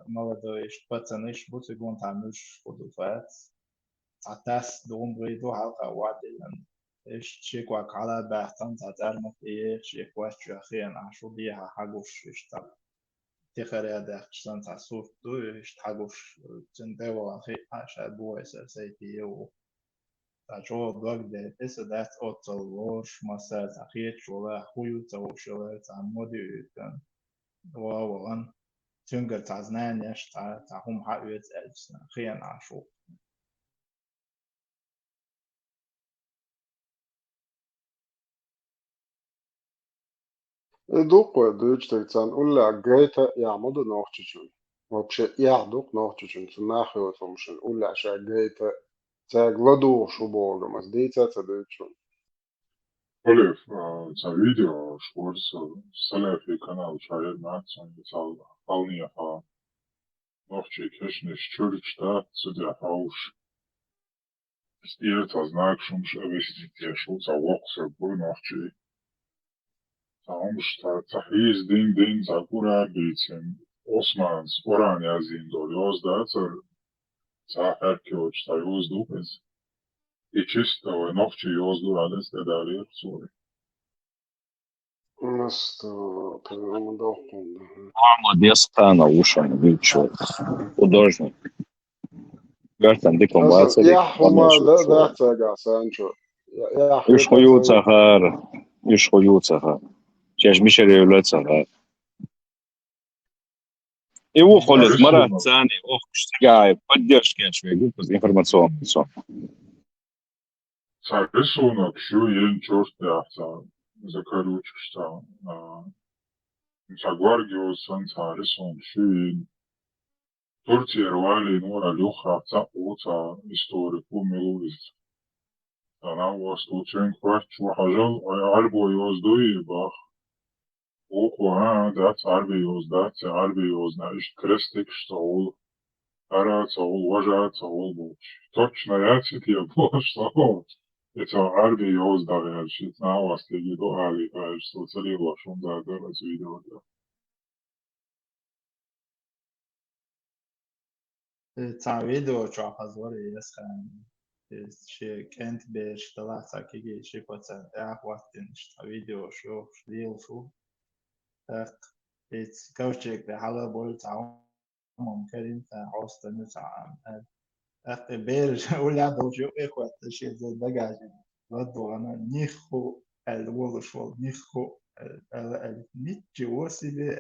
молодой пацаны bu segun tanış kudufat atas doğum boyu halka vadilen شكوى على بحثاً تعترف إيه شكوى شخصياً عشو بيها حقوش يشتغل تخري هذا خصوصاً تصوف دو يشتغلوش تندوا أخي عشان بوه سيتي و تجو دوغ ده بس دات أطلوش مسار تخيط شولا خويو تو شولا تعمودي يتن ووغن تنقر تعزنان تعهم حقويت أجسنا خيان عشو
دوق دوجتكتان أولا جريتا يعمدو نوختشون вообще يعدوق نوختشون تناخي وتمشن أولا عشا جريتا تاغلدو شو بولغمس ديتا تدوجشون
Олег, за видео шкурс саляфи канал чайер нацан бисал алния фа новче кешнеш чурчта судя фауш стиет знак шумш авестите шуца воксер бу новче таумшта тахиз дин закура бицен Османс Оран yazin dolios da sa erkeoch ta yozdupes и чисто новче yozdurales dedali suri
Насто прямо дохон.
Одесса наушен бивчо художник. Гартан диком бацали.
Я хума да тага санчо. Я
ишхую цахар. Чеш мишери улецахар. Его холят марат цани, ох, штигай, поддержки очвегу, информационный сон.
Sa rysунок şu jen çortjahta zakarучишta sa Guargiusan sa rysun şu jen Turcija rvali nora ljuha ca uca istoriku miluvis. Ta navos tu čen kvaču hažal arbo jos duibach. Oku ha dac arbi jos na išt krestik šta ul araca ul važaca ul buč. Točno jacit je pošla ovč. Это арби yoz da verši, znao ste gi do ali verši, so celilo šum da dolazi video da.
تاع فيديو تاع حزوري يسخن شي كانت باش طلعت كي شي كوتا تاع وقتين تاع فيديو شو ريل شو اتس كوتشيك ده حالا بول تاع ممكن تاع هوستن تاع بير ولا دوجو اخوات شي زي دجاج ردو انا نيخو الولد شو نيخو نيتشي وسيبي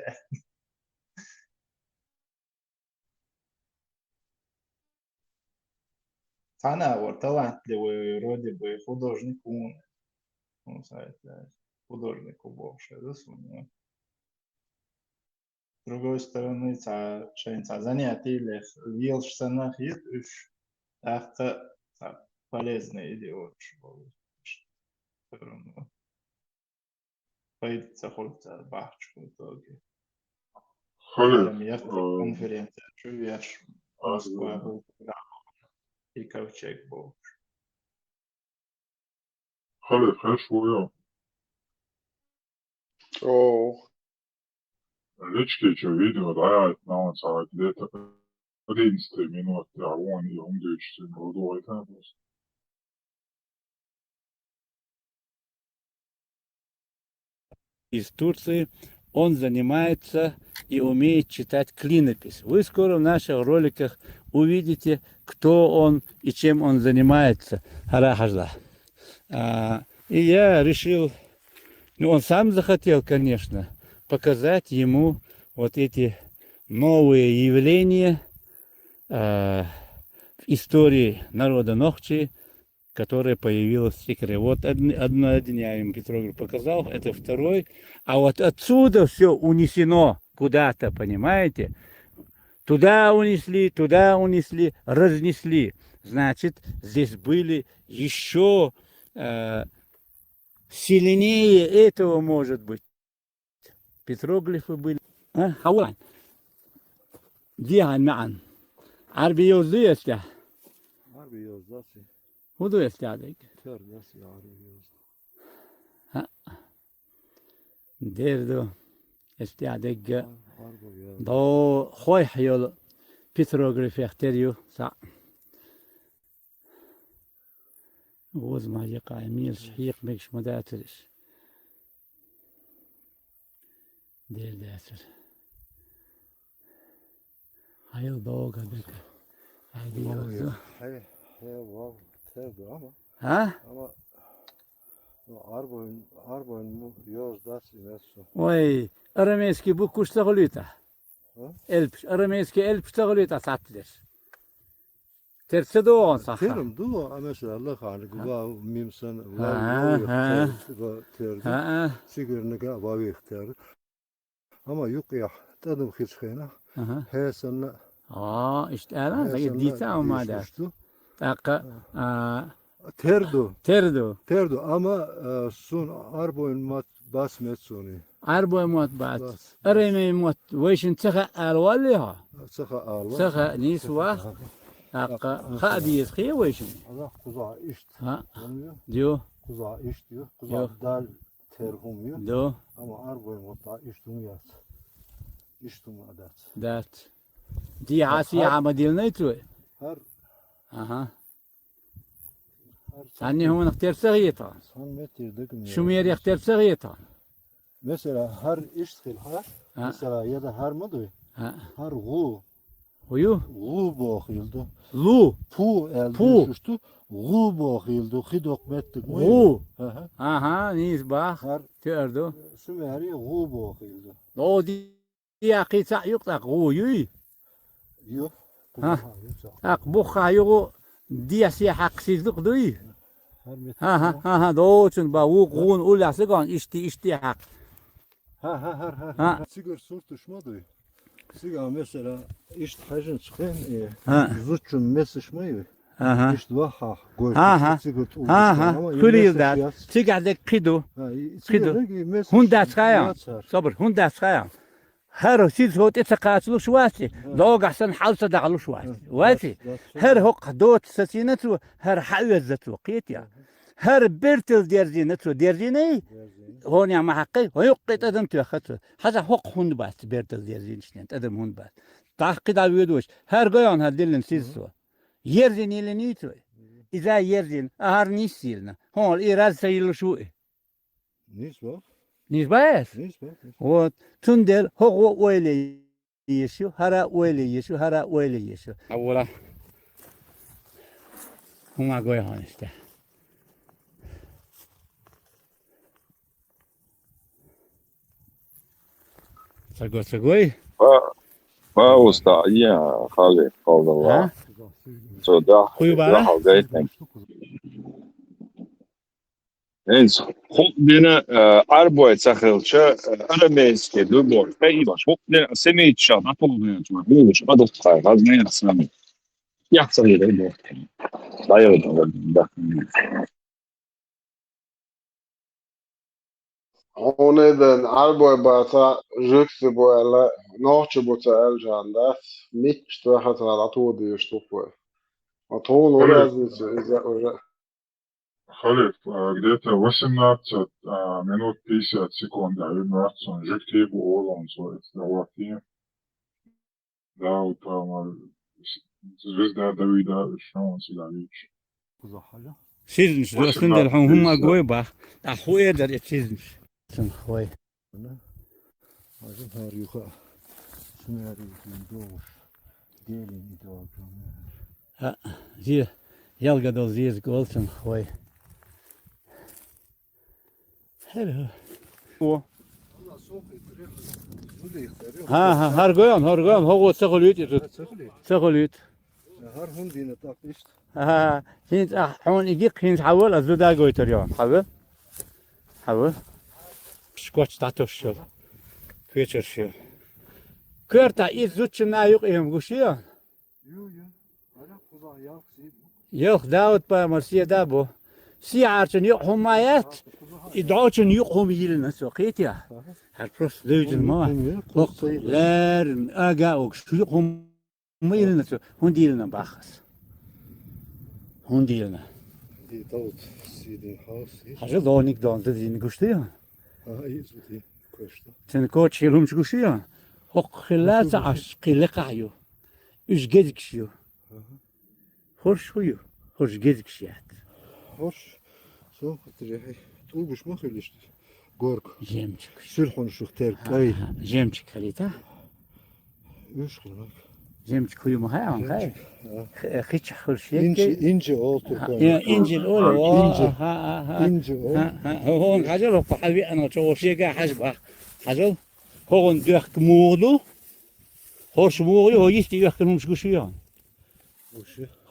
أنا طلعت لي вроде бы художник умный, ну, художник больше, да, с другой стороны, занятия вилш санах есть, это полезная идея, поедется хоть бахчу в итоге. Конференция, что веш, Москва был и ковчег был.
Хале, шуя.
О.
Лички, че видео, да, я знал, что где-то 11 минут, а он и он дичь, буду это просто.
Из Турции, он занимается и умеет читать клинопись. Вы скоро в наших роликах увидите, кто он и чем он занимается. И я решил, ну он сам захотел, конечно, показать ему вот эти новые явления в истории народа Нохчи, которая появилась в Тикре. Вот один я им Петрогру показал, это второй. А вот отсюда все унесено куда-то, понимаете? Туда унесли, разнесли. Значит, здесь были еще сильнее этого, может быть. Петроглифы были. Хаван. Диан Маан. عربي يوزيش يا
عربي يوزاسي
ودو يستعدك
ترداسي عربي يوز
ها ديردو استعدك دو خوي حيول بيتروغرافي اختريو سا وز ما يقع ميل شحيق ميكش مداترش دير داتر هايل دوغ هذاك هذه يوزو
هي واو تردو ama
ها
Arbon yozdasi nesu.
Oy, arameyski bu kuştağılıyta. Elp, arameyski elp tağılıyta satılır. Tersi de o saha.
Terim du mesela Allah hani guba mimsan
ha.
terdi. Sigurne ga bavi terdi. Ama yok ya tadım hiç khena. He sana.
İşte ana diyse ama da. Taka
Terdo ama sun arboin mat basmet suni.
Arboin mat bas. Arame mat ويشن تخا الوالها. تخا نيسوا. Akka khadiyes khiye ويشن.
Allah kuza işt.
Ha. Diyor.
Kuza işt diyor. Kuza dal terhum diyor.
Do.
Ama arboin mat iştum yat. İştum adat.
Dat. Di asi عمديل نيترو.
Her.
Aha. Sanni هون اختيار صغيرة. شو مير يختيار صغيرة.
Mesela her iştil her. Mesela ya da her mi diyor? Her gu.
Huyu?
Gu boğuldu.
Lu.
Pu elde düştü. Gu boğuldu. Hidok mettik.
Gu. Aha niz bak. Terdo.
Sümeri gu boğuldu.
O diye kısa yok da gu yuy.
Yok.
Ha. Ak bu kayu diye siyah sizlik duy. Ha doğru ba u gun ulası gan işti hak.
Ha. Sigur surtuşmadı. Sigur mesela işte hacın çıkın zuçun mesışmayı. İşte vaha goş. Sigur
kulilda. Sigur de kido. Hunda çıkayan. Sabır hunda çıkayan. هر چیز هوتی تقاطلوش واسی لوگ احسن حالت دعلوش واسی هر حق دوت سسینتو هر حوز زتو قیتیا هر برتل دیرزینه هون یا محقی و یقیت ادم تو خطر هذا حق هند باست برتل دیرزین شنید ادم هند باست تحقیق داویدوش هر گیان هر دلن سیزتو یرزین ایلنیتو اذا یرزین هر نیسیلنا هون ایراز سیلشوی Nizbayes. Вот. Tundel hoğu öyle yaşıyor, hara öyle yaşıyor, hara öyle yaşıyor. Avula. Huma koyhan işte. Sagoy.
usta, ja, hali, Allah. So da.
Kuyu bana.
Ens hop dine arboe tsakhelcha arameyski dubor feibash hop dine semeycha atolgan çma bilish adoq qazne yatsam yatsaydı bu dayırdı da
Oneden arboe bata jukse bu ala noche bu tsal jandas mit sto hatra atodi shtupo aton uraznicu iza
Халев, где-то 18 минут 50 секунд, он же к тебе он свой да, там звезда Давида, что он сюда видишь.
Sizmiş, dostum der huma goy bak. Ahoy der sizmiş. Sen hoy.
Azın her yuka. Sümeri doğuş. Gelin idol.
Ha, zi yalga do ziz golsun hoy. حلو هو ها هرگویان هو سخلیت
هر هندي نتاقشت
ها هنت حون يجيك هنت حول أزودا قويتريان حول سكوتش تاتوش فيتشر شو كرتا إزوتش نايق إهم قشيا يخ داود با مرسيا دابو سيعارشن يقهم مايات يدعوشن يقهم يلنا سوقيتيا هالبروس لوجن ما لارن أجاوك شو يقهم ما يلنا سو هنديلنا باخس هنديلنا
دي توت سيدي هاوسي
حاجة دونيك دون تدين قشتيا
إزوتي كوشتا
تنكوتش يلهم شقشيا هق خلات عش قلقايو إيش جدك شيو خرش هيو خرش جدك شيات
هوش سو تريحي طول بش ما خليشت غورك
جيمتك
سلحون شختير كاي
جيمتك خليتا
ايش خلك
جيمتك هيو ما هاي عن خاي خيتش خرشيك
انجي اولتو
انجي الاولى
انجي
هون حاجه لو حبيبي انا شو شيء حاجه حاجه هون ديك مودو هوش مودو هو يستي يحكي مش قشيان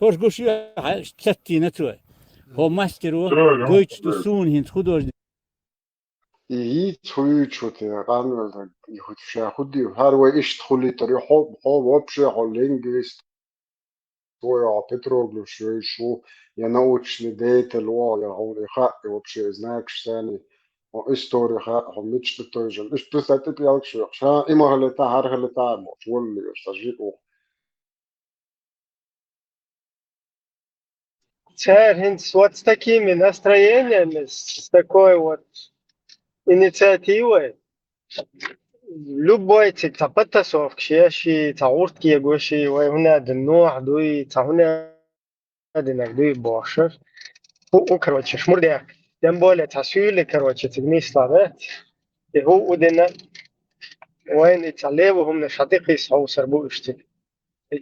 هوش قشيان ستي نتوي هو ماسترو قويتش تسون هنت خدوش
إيه تقول شو تقول يهود شيء خدي هروي إيش تقولي تري حب وبشي هالإنجليز تويا بتروغلو شو ينوتش نديت الوا يا هون يخاء وبشي زناكش ثاني وإستوري خاء هم مش بتوجل إيش بتسأتي بيالك شو شا إما هلتا هر هلتا مش واللي يستجيب
Царь Хинц вот с такими настроениями, с такой вот инициативой, любой تبتسوف شيء تعورت كي يقولشي وهنا النوع دوي تعهنا دينك دوي باشر هو كروتش شمر ده دنبال تسويل كروتش تجميع صارت هو ودنا وين يتعلم وهم نشاطي يسعوا سربو اشتري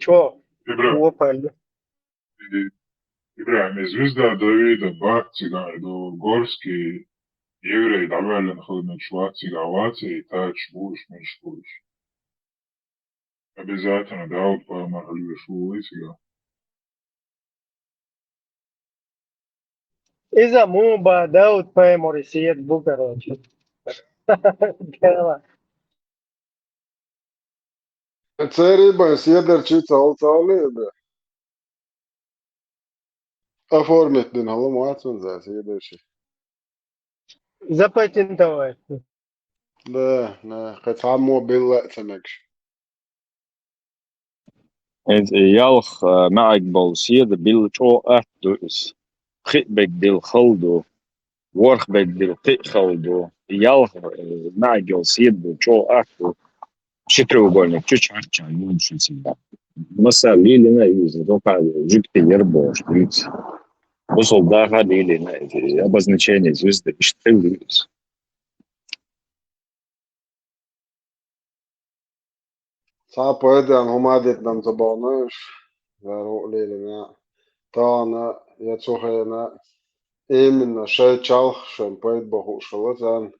شو هو قال
إبراهيم زوزدا دويدا باكتيغا دو غورسكي يغري دعوالي نخذ من شواتيغا واتي تاج بوش مش بوش обязательно داود بامر الوشويتيغا
إذا مو بداود باي موريسيت بوكروتش
تقريبا سيدر تشيتا هالتالي أفورمت دين هلا مواتون زي سيدر شي
زبايت انت واحد
لا قد عمو بالله تنكش
يالخ معك بولسيد بالشو أهدوس خيبك بالخلدو ورخبك بالقي خلدو يالخ معك بولسيد بالشو أهدو شتروغольник чуть арча меньше всегда مسا ليلنا يوز только жидкий ербош блиц وصل داخل ليلنا обозначение звезды اشتغل
صعب ويدان هما ديت دم زبانش زارو ليلنا تانا يتسوخينا إيمنا شاي تشالخ شن بيت بخو شلتان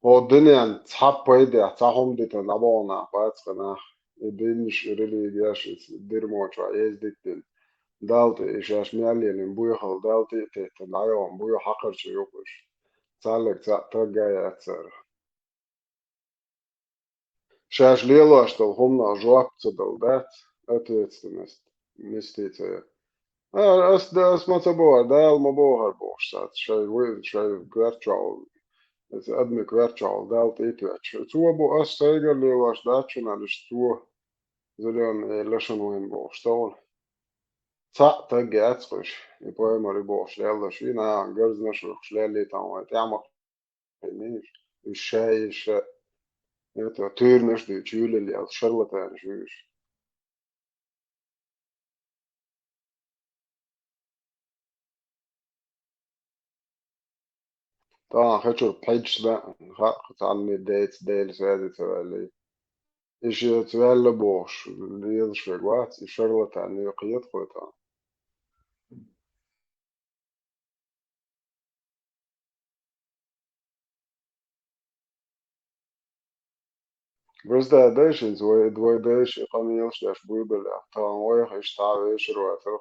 هو الدنيا تصحب بيدي تصحهم ديت نبانا باتقنا يبينش ريلي جاش ديرمو شو عايز ديتن دالتي إيشاش ميالي نبوي خل دالتي تيتن عيون بوي حقر شو يوقش صالك ترجع يتسر شاش ليلاش تلهمنا جواب تدلدات أتيتستنست نستيتي أس ما تبوها دال ما بوها البوش سات شاي وين شاي كوارتشال أدمي كوارتشال دال تيتواتش تو بو أس تيجر ليلاش داتشنا لشتو زليون لشن وين بوش تول تجي أتقش يبغى مري بوش يلا شينا جرز نشرح شلالي تاوي تعمق نيش الشاي это тырныш ди чүлели ал шарлатан шүш طبعا خشوا بحيج بقى خط عني ديت ديل سادت ولا ايش تولى بوش اللي يضش الوقت شرلتان يقيد قوتان بس ده داش دوي داش قميص داش بويبل طبعا ويخ اشتعب ايش رواتر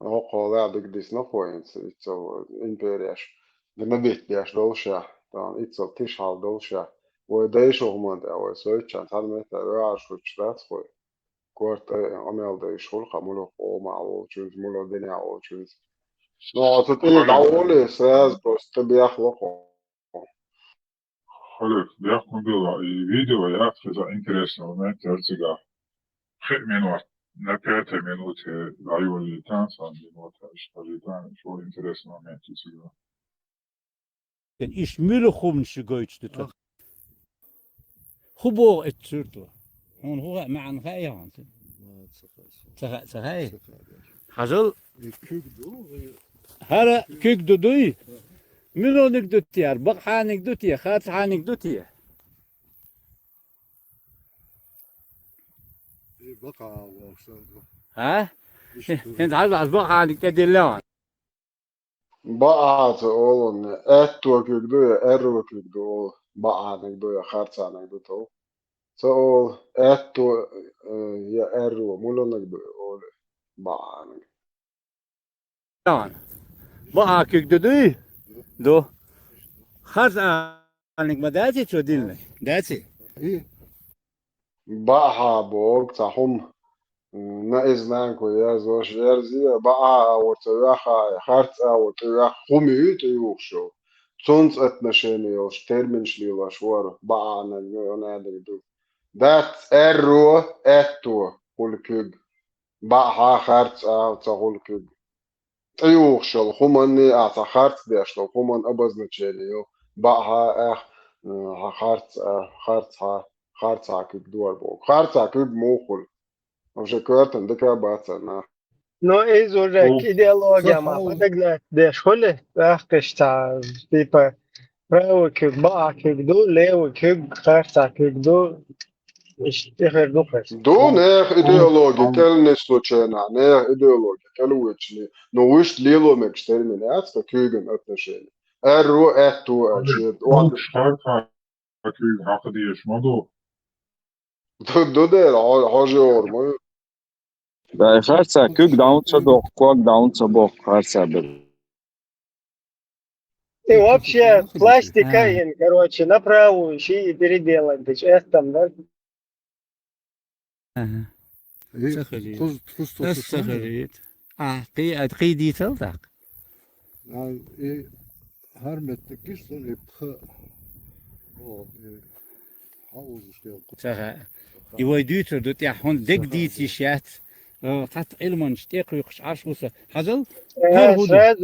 هو قاضي عدك ديس نفوينس اتسو امبيرياش لما بيت داش دولشا طبعا اتسو تشعل دولشا وداش هما او سويتش عن هذا مثل راش وشتات خوي كورت عمل داش خلق مولو قوما او تشوز مولو دنيا او تشوز نو تتي دعولي ساز بس تبي يخلقه
خلق بيحكم بيضع فيديو يأخذ إنترس وما ترتقى خير منوت نكاتة منوت العيون اللي تانسان منوت اشتري تان شو إنترس وما ترتقى
إيش ملخوم شجويتش تطلع خبو اتشرتوا هون هو معن خايان سخاي حجل هذا كيك دودوي منو نقدوتيار بق حانك دوتيا خات حانك دوتيا
بقى وشان
ها انت عايز بق حانك تدلون
بقى تقولون اتو كيكدو ارو كيكدو بقى نقدو خارطة نقدو تقول اتو يا ارو مولو نقدو يقول بقى
بقى كيك دودوي دو خات حانك ما داتي شو دلنا داتي
بقى بوق تحم نايز نانكو يا زوش يرزي بقى وتياخا خارطة وتياخ خميت يوخشو تونس اتنشيني يوش ترمنش لي لاشوار بقى نادر دات ارو اتو هولكيج بقى خارطة وتهولكيج يوخشو خماني اعطا خارط ديشلو خمان ابز نتشينيو بقى اخ خارطة كيج دوار بوك خارطة كيج موخل وش كورتن دكا باتنا
No izurek ideologija ma padegnāt dešhuli, vēhkešķā, tipa, pravu bākik du, levu kārtāk du, ištihir dukas.
دو نيخ ايديولوجي كل نسلوچينا نيخ ايديولوجي كل ويتشني نو ويش ليلو مكشترمينات فكيغن اتنشيني ارو اتو اشيد
شتاتا أكيد عقديش مضو
دو دير حاجة ormo
Да, خارسة كوك داونسا دو كوك داونسا بو خارسة بل
И вообще, пластикаин, короче, направо ищи и переделай. Ты че, там, да?
سخريت قي دي تلتك
هرمت كيشتن يبخ حوز شيء
سخا يوديتر دوت يا هون دك دي تشات قط علم شتيق يخش عرش وصل حزل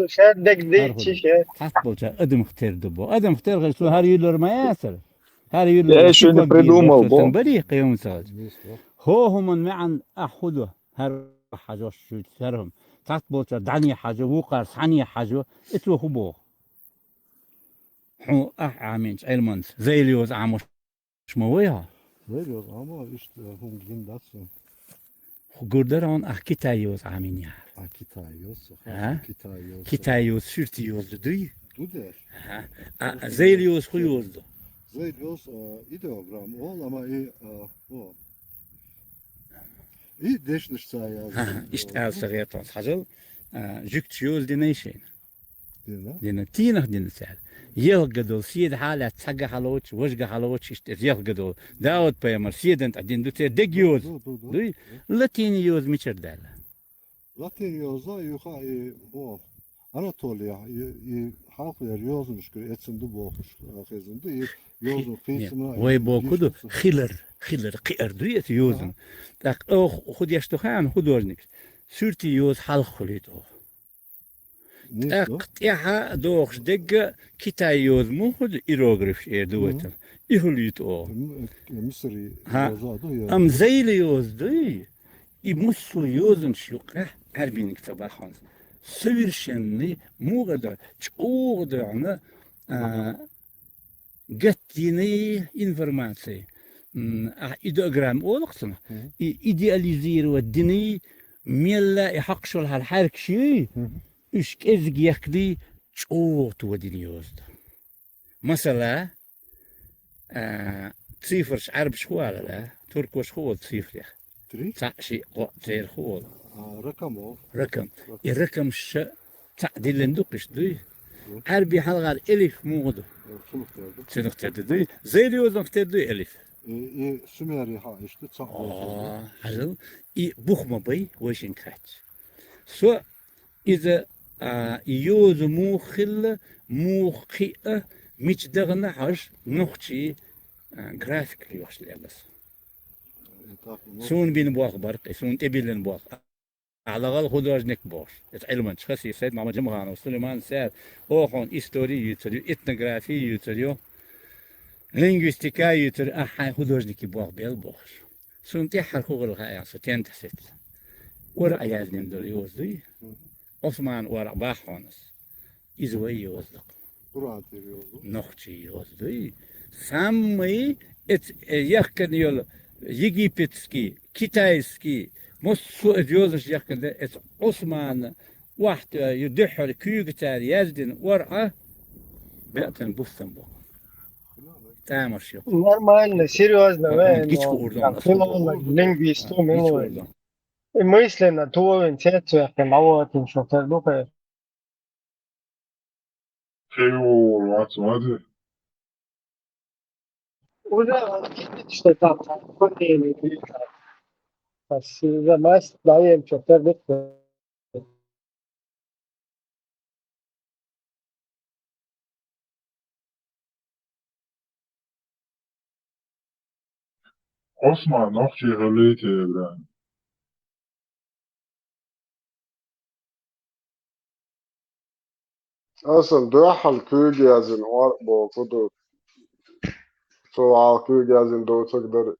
شاد دك دي تشات
قط بوجا ادم اختار دبو ادم اختار غير شو هاري يلر ما ياسر هاري يلر
ايش اللي بريدومو بو
بريق يوم ساج هو هم معن احدو هر حاجه شو ترهم قط بوجا دعني حاجه وقر ثانيه حاجه اتلو خبو حو عامين علم زي اليوز عامش شمويها
Veriyor ama işte hungin datso.
Gurdaran akitayos aminya.
Akitayos.
Akitayos. Kitayos sürtüyordu değil.
Duder.
Zeylios koyuyordu.
Zeylios ideogram ol ama o. İyi deşniş sayı.
İşte el sarıyatan hazır. Jüktüyoruz dinleşin. Dinle tiyinah dinle. يلقدو سيد حالة تسقى حلوش وشقى حلوش يلقدو داود بيمر سيد انت عدين دوتي دقيوز لاتين يوز ميشر دالا
لاتين يوزا يوخا o Anatolia halk yer yozmuş ki etsin du boğuş ahezinde yozun kısmı
vay boğudu خيلر قير دويت يوزن tak خود يشتخان خودورنيك سورتي يوز حلق خليتو اقتيها دوخش دق كتاي يوز موخد إيروغرف دوتن إهوليت أو
مصري
أم زيلي يوز دوي يمسو يوزن شيوقه هربينك تباخون سويرشني موغدا تشوغدعنا قتيني إنفورماتي إيدوغرام أولقتنا إيدياليزير والدني ميلا يحقشو الحرك شيء üç kez yakdi çoğut ودين يوزد مثلا تصيفرش عرب شوال لا ترك وشخول تصيفر
تري
تعشي قوتير خول
رقمه
رقم الرقم ش تعديل لندقش دي عربي حلغار ألف موضو شنو اخترت زي اليوم اخترت ألف
سميري ها işte
حلو بخمة بي وشين كات سو إذا يوز موخل موخي مش دغنا عش نخشي جرافيك اللي وش لابس سون بين بواق برق سون تبين بواق على غال خدواج نكبوش علما شخصي سيد محمد جمغان وسليمان سيد اوخون استوري يتريو اتنوغرافي يتريو لينغويستيكا يتر احا خدواج نكبوق بيل بوش سون تحر خوغل غايا ستين تحسيت ورا اياز نمدل يوزدي عثمان ورا باحونس إزوي يوزدق نخشي يوزدي سامي يخكن يول يجيبتسكي كيتايسكي مصو اديوزش يخكن ده عثمان واحد يدحر كيوغتار يزدن ورقة بيأتن بوستنبو تامرش يوم
Нормально, серьезно,
Гичку урдон
филолог, лингвист, мысленно, то интеллектуально, мало что-то думаешь.
Фео, математика.
Уже что там, поняли, за нас даем что-то.
Osman, nog je geleden, Ibrahim.
أصلا دوحل كوجازن وربو كدو سوال كوجازن دو تقدر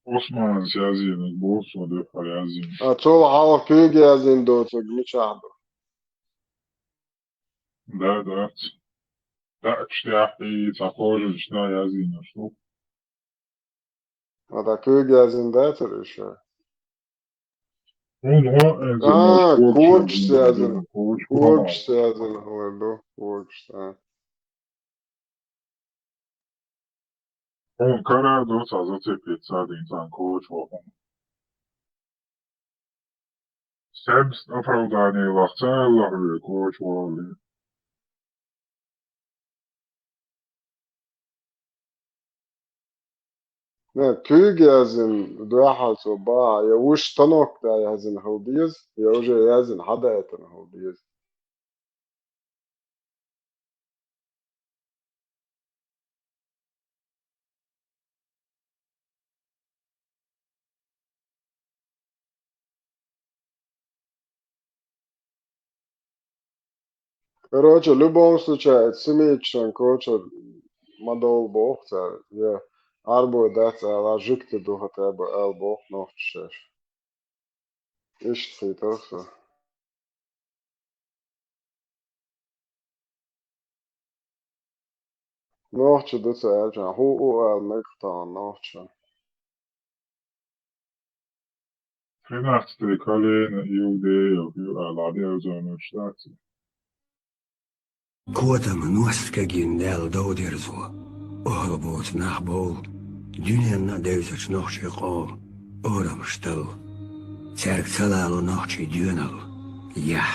Osman siyazinin, boğuz mu diyor, yazayım.
سوال كوجازن دو تقدر عدو
Да. Да, кстати, похоже, что yazayım, что?
هذا كوجازن ده ترى
Он,
كورش سيازن هو دو كورش
Он карадо sa zацепится инсан коучом. Себс оправдание лахцаллаху коучом.
نه كوجازن دوحل صباح يوش تنوك دا يازن هوديز يوجي يازن حدا يتن هوديز Короче, в любом случае, семейчен коучер модол бог, я арбу дать, а жикты духа тебе эл бог ночеш. Ишь цитоса. Ноче дуца элчан, ху эл мектан ноче.
Финарцты колено иудеев, ладеев зонуштати.
Kotam nuostkagin del dodirzo. Orbot nachbol. Dünyanna devzach nochchi qom. Oram shtal. Cerk talalo nochchi dünal. Yah,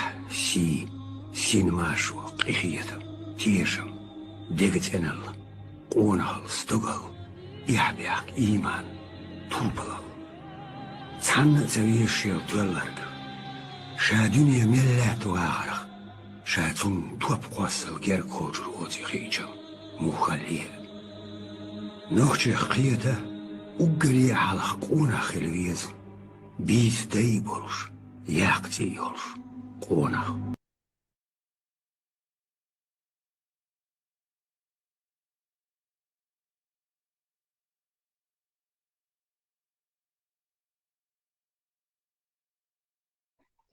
sin mashu, qihiyatam, tiersham, degetenal, qonal, stogal, yahbiak, iman, tulpalal. Tanna zavishil dwellarg. Shadunya millat waarakh. شاتون توب قوصل غير كوجر اوتي خيجا مخليه نوخشي خيته وقري على قونا خلويز بيز دايبولش ياقتي يولش قونا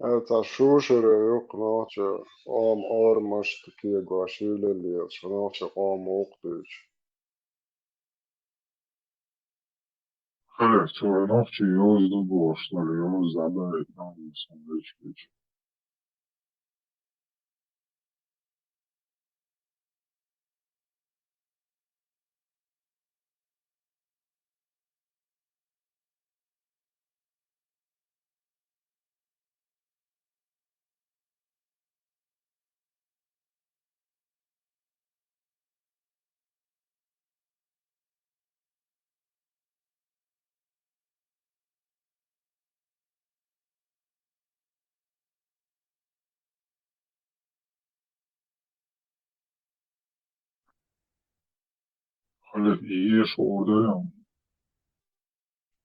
Это шушеры юк ночи, ормаш такие гашили лес, ночи уктыч.
Хеле, цура ночи ёз дубо, что ли, ёз задает нам сандвичкич. И ешь удаем.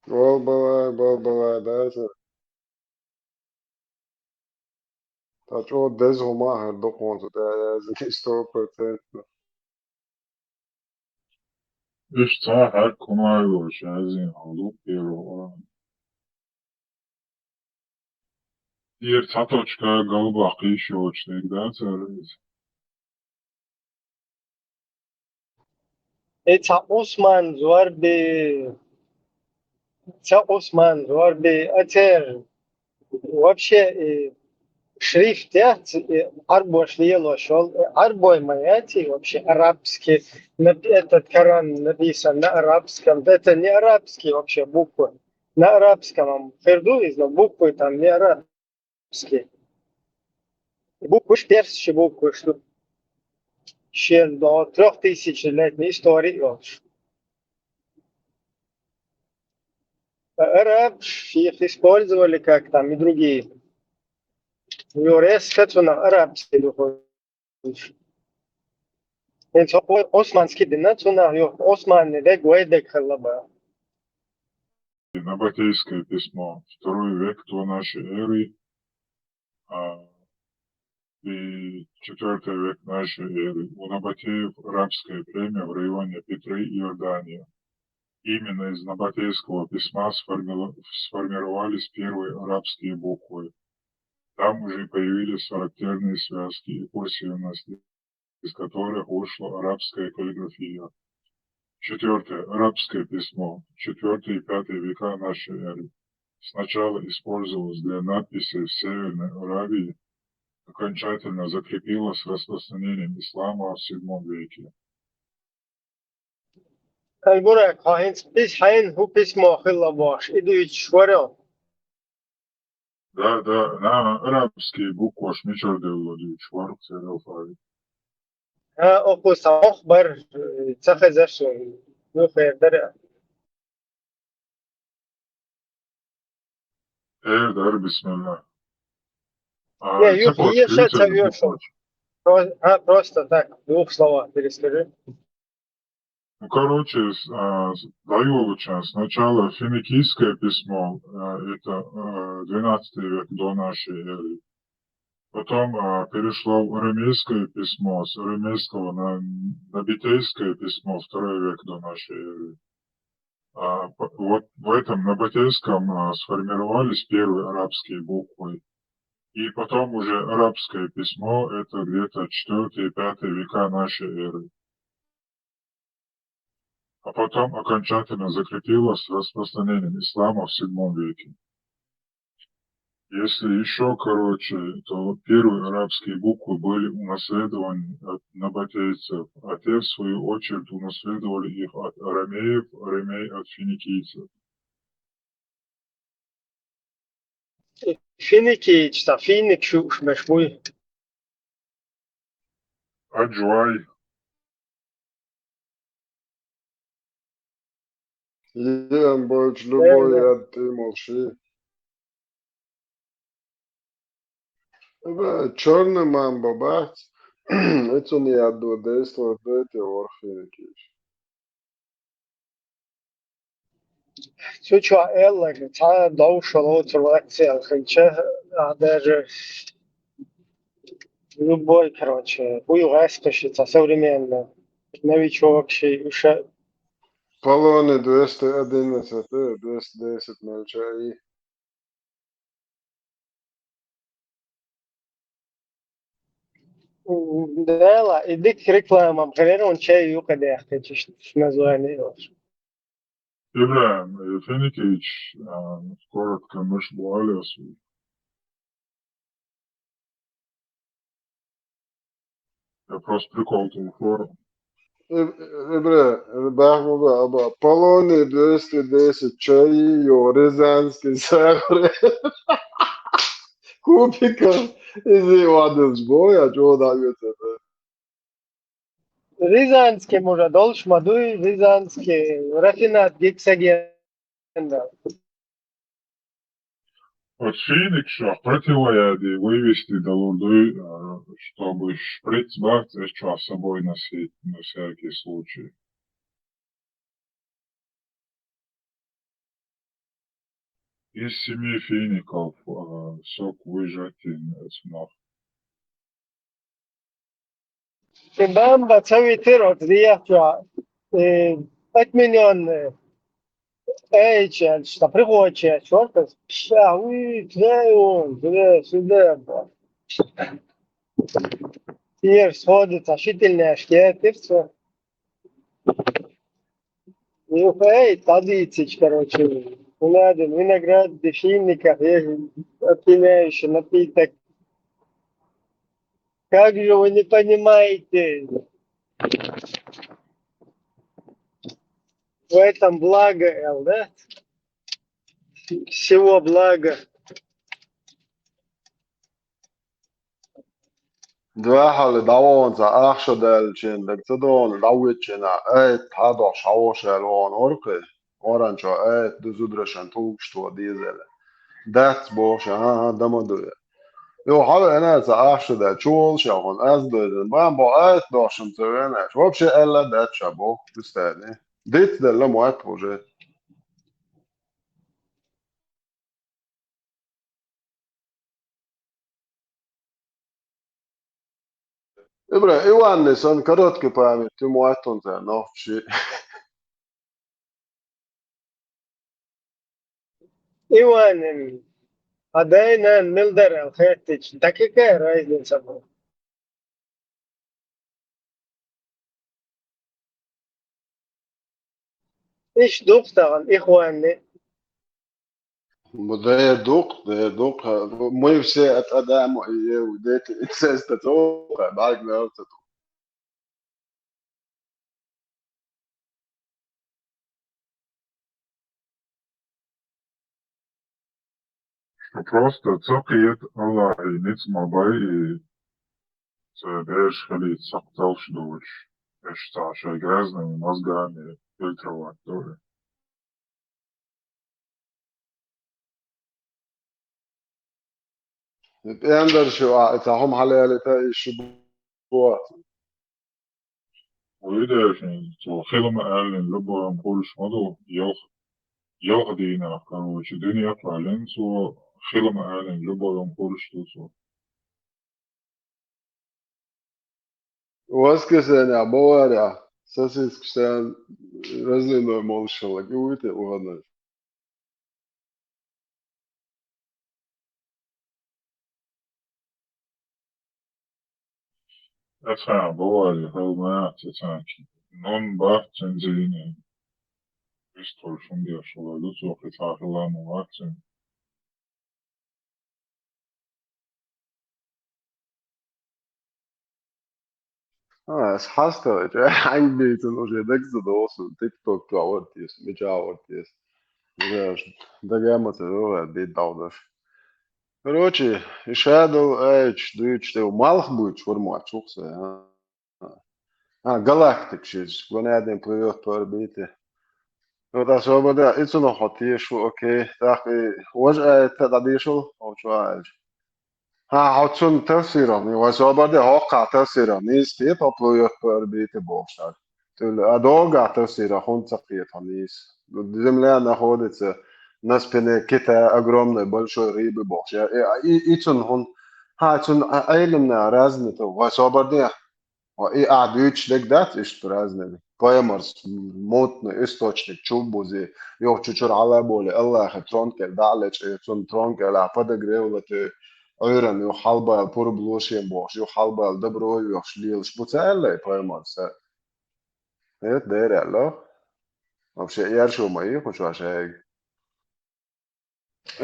Bol dēsē. Taču o dezhumā ir dokumentu tējā 100%.
Viņš cēhā kumājoši, aizina, lupīro. Ir catočkā galvā qīšoči, tiek dācerīs.
Osman Зорби أتر вообще шрифт арбош лело шел арбой маяти вообще арабский этот Коран написан на арабском, это не арабские вообще буквы, на арабском фердуиз, но буквы там не арабские, буквы персичьи буквы, что еще до 3000-летней истории. Араб их использовали как там и другие. Юрес, на арабский духовный. Османский динацуна, Осман не гуэдек халаба.
Набатейское письмо, 2 век до нашей эры, и 4 век нашей эры. У Набатеев арабское племя в районе Петры и Иордания. Именно из Набатейского письма сформировались первые арабские буквы. Там уже появились характерные связки и курсивности, из которых вышла арабская каллиграфия. 4. Арабское письмо, 4 и 5 века нашей эры. Сначала использовалось для надписей в Северной Аравии, окончательно закрепилось с распространением ислама в VII веке.
Бурак, хайн ху письмо хиллабаш, идуич шварел.
Да, на арабские буквы шмичарды владеют, шварк церелфави.
Окус ахбар цахазашо, ну хайдара.
Дар, бисмилlah.
Я сейчас совершу. Просто так, в 2 словах перескажи.
Ну, короче, даю сначала финикийское письмо, это 12 век до нашей эры. Потом перешло в арамейское письмо, с арамейского на набатейское письмо, 2 век до нашей эры. Вот в этом набатейском сформировались первые арабские буквы. И потом уже арабское письмо, это где-то 4 и 5 века нашей эры. А потом окончательно закрепилось с распространением ислама в VII веке. Если еще короче, то первые арабские буквы были унаследованы от набатейцев, а те, в свою очередь, унаследовали их от арамеев, арамей от финикийцев.
Финики, финик шуш мешмуй.
Аджуай.
Ем больше любой от ты молчи. Черный мамба, бац. Это не одно действие, это орфиники.
Суча элла, та доушал отрваться, хотя даже любой, короче, уюгаспищица современная, новичок, еще.
Полоны 211, 210 мельчаи.
Да, иди к рекламам, наверное, он чай юкадeh, хочешь название его.
Ибраим Финикич, коротко мышло Алиасу. Я просто прикол-то форум.
Ибраим, полоны 210 чаи, рязанский сахар. Кубиков из воды сбоя, что дается?
Рязанский может долж мадуй, Рязанский рафинат гексагенда.
От Феникса противоядие вывести до Лурды, чтобы шприц брать с собой носить на всякий случай. из 7 фиников сок выжатин снах.
Бам бацави тирот дияча 5 миллион эйчел, что пригодче, черт, уи, туда, сюда. Теперь сходит решительная шкет, и все. И упей, традиции, короче. Надо виноград, дефинников, опьяняющий напиток. Как же вы не понимаете? В этом благо, Эл, да? Всего блага.
دواحل دعوان za achshadelchin, degtadon, dawitchina, hado shawoshelon, orke, orancho, duzudreshan, tugsto, diesel. That's bullshit, damadu. Jo, habe انا za achshadel, chul, shahon, asdod, bambo, doshim, tevena, вообще, ella, dat shabo, bistani. Dit, della, moet, projet. Ibra, Iwan, son karotki pami, tu moeton za, no, shit.
Иван, عدينا نلدر الخيرتش دقيقة رايز نسمو. إيش دوقتغن إخواني؟
ده دوق مو في اتقدم وديت اكسس تتوقع بعد ما
Просто цокает Аллах, и ниц мабай, и бежишь халит, сактал шдовыч. Я считаю, что грязными мозгами фильтровать тоже.
اندر شو تاهم حلال تا شبوات
وإذا تو خيلم أعلن لبهم كل شمدو يلغدينا كروش دنيا فعلن سو خيلم أعلن لبهم كل شتوسو.
واسكس انا بوارع ساسيس كشتان رزلنا مول شلك ويت وهذا
أتفهم بوالي هل ما تتانكي نون باه تنزيني بيستول شندي أشوال لطو قطاع الله مواتن.
es hast du eigentlich so уже так задос TikTok аортис меча аортис да гамма то да даудаш короче shadow edge дучте малх будет формат чукса galactic шиш гонаден плывет по орбите. Вот особенно это noch хотишь шо окей так وجه تداديشو او شو هاتون تفسیرانی و زباده حق تفسیرانی است که تطلعیت بر بیت باشد. تول اداغ تفسیر خون تقییدانی است. زمینه نخودت نسبت کتا اگرام نبالشو ریب باشه. ایتون هون هاتون علم نرازن تو و زباده و ای عدویچ دکتات است رازنی. پایمرز موتن استوچنی چوبوزی یا چچور علا بوله الله خطران کرد دالچ ایتون تران کرد عفده گریولت Öğren yok halbal pur buluşayım boş yok halbal da bro yok şlil şputselle paymansa. Evet değerli. Вообще я что мои хочу аж.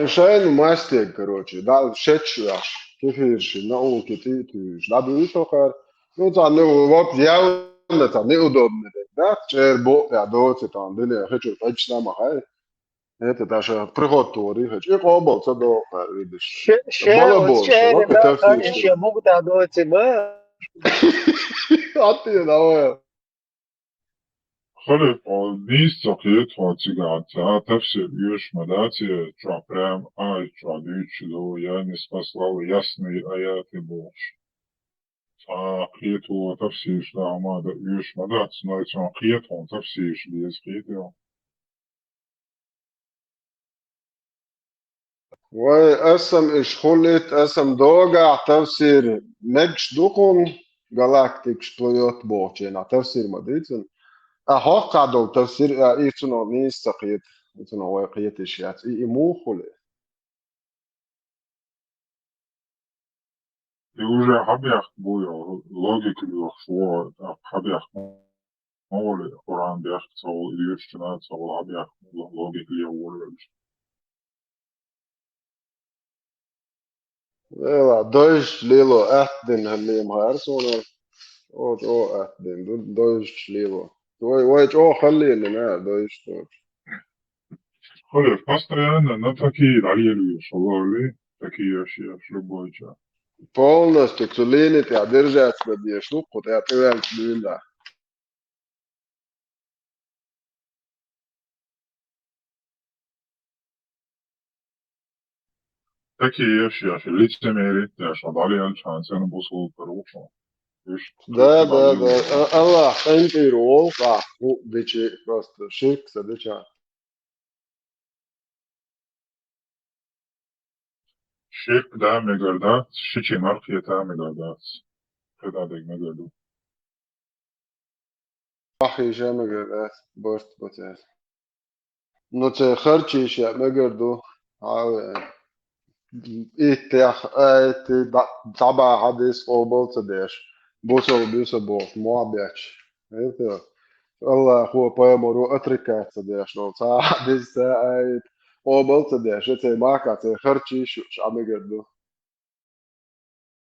Шайн мастер, короче, да, шечуаш. Кефирши, науки, ты, да, битохар. Ну, там, ну, вот, явно там неудобно, да, чербо, я доте там, да, хочу, точно махай. Это даже приготовили, хочу, и кобал, це до, видиш. Бала больше, вот это все.
еще могут отдать тебе.
А ты, давай.
خلق نیست تقیید فاتیگات تفسیر یوش مداتی چو پرم آی چو دیچ دو یا نسبت لو یسنی آیات بوش تقیید و تفسیر شده آماد یوش مدات نای تقیید و تفسیر شده یز قیید
واسم اشخلت اسم دوغا تفسير نجش دوكون galaktik شطويوت بوچينا تفسير مديتن أحوق دو تفسير إيتنو نيستقيت إيتنو واقيت إشيات إيمو خلي
И уже хабях буя логики лохшо хабях моле Коран бях цол юрчина цол хабях логики я волш.
لا دوش ليلو أحدن هالليم هارسونا أو أحدن دوش ليلو ويج أو خلي اللي ما دوش دوش
خلي постоянно на такие ралли шалали такие أشياء شو بوجا.
полностью цулини ты одержать بدي штуку ты отвел сюда
Такие أشياء في лицемерие عشان عليها الشانسين بوصل بروحه. إيش
да الله أنت رول صح هو ديشي просто شيك سديشا
شيك ده مقردات شيء مرخية ده مقردات كده ده مقردو.
أخي جامع بورت بوتير نوتي خرچي شيء مقردو هاو إيتيخ إيتي تبع حديث أو بولتديش بوصل بوت موابيتش إيتي الله هو بيمرو أتركات تديش نو تا حديث إيت أو بولتديش إيتي ماكا تي خرچي شو عم يقردو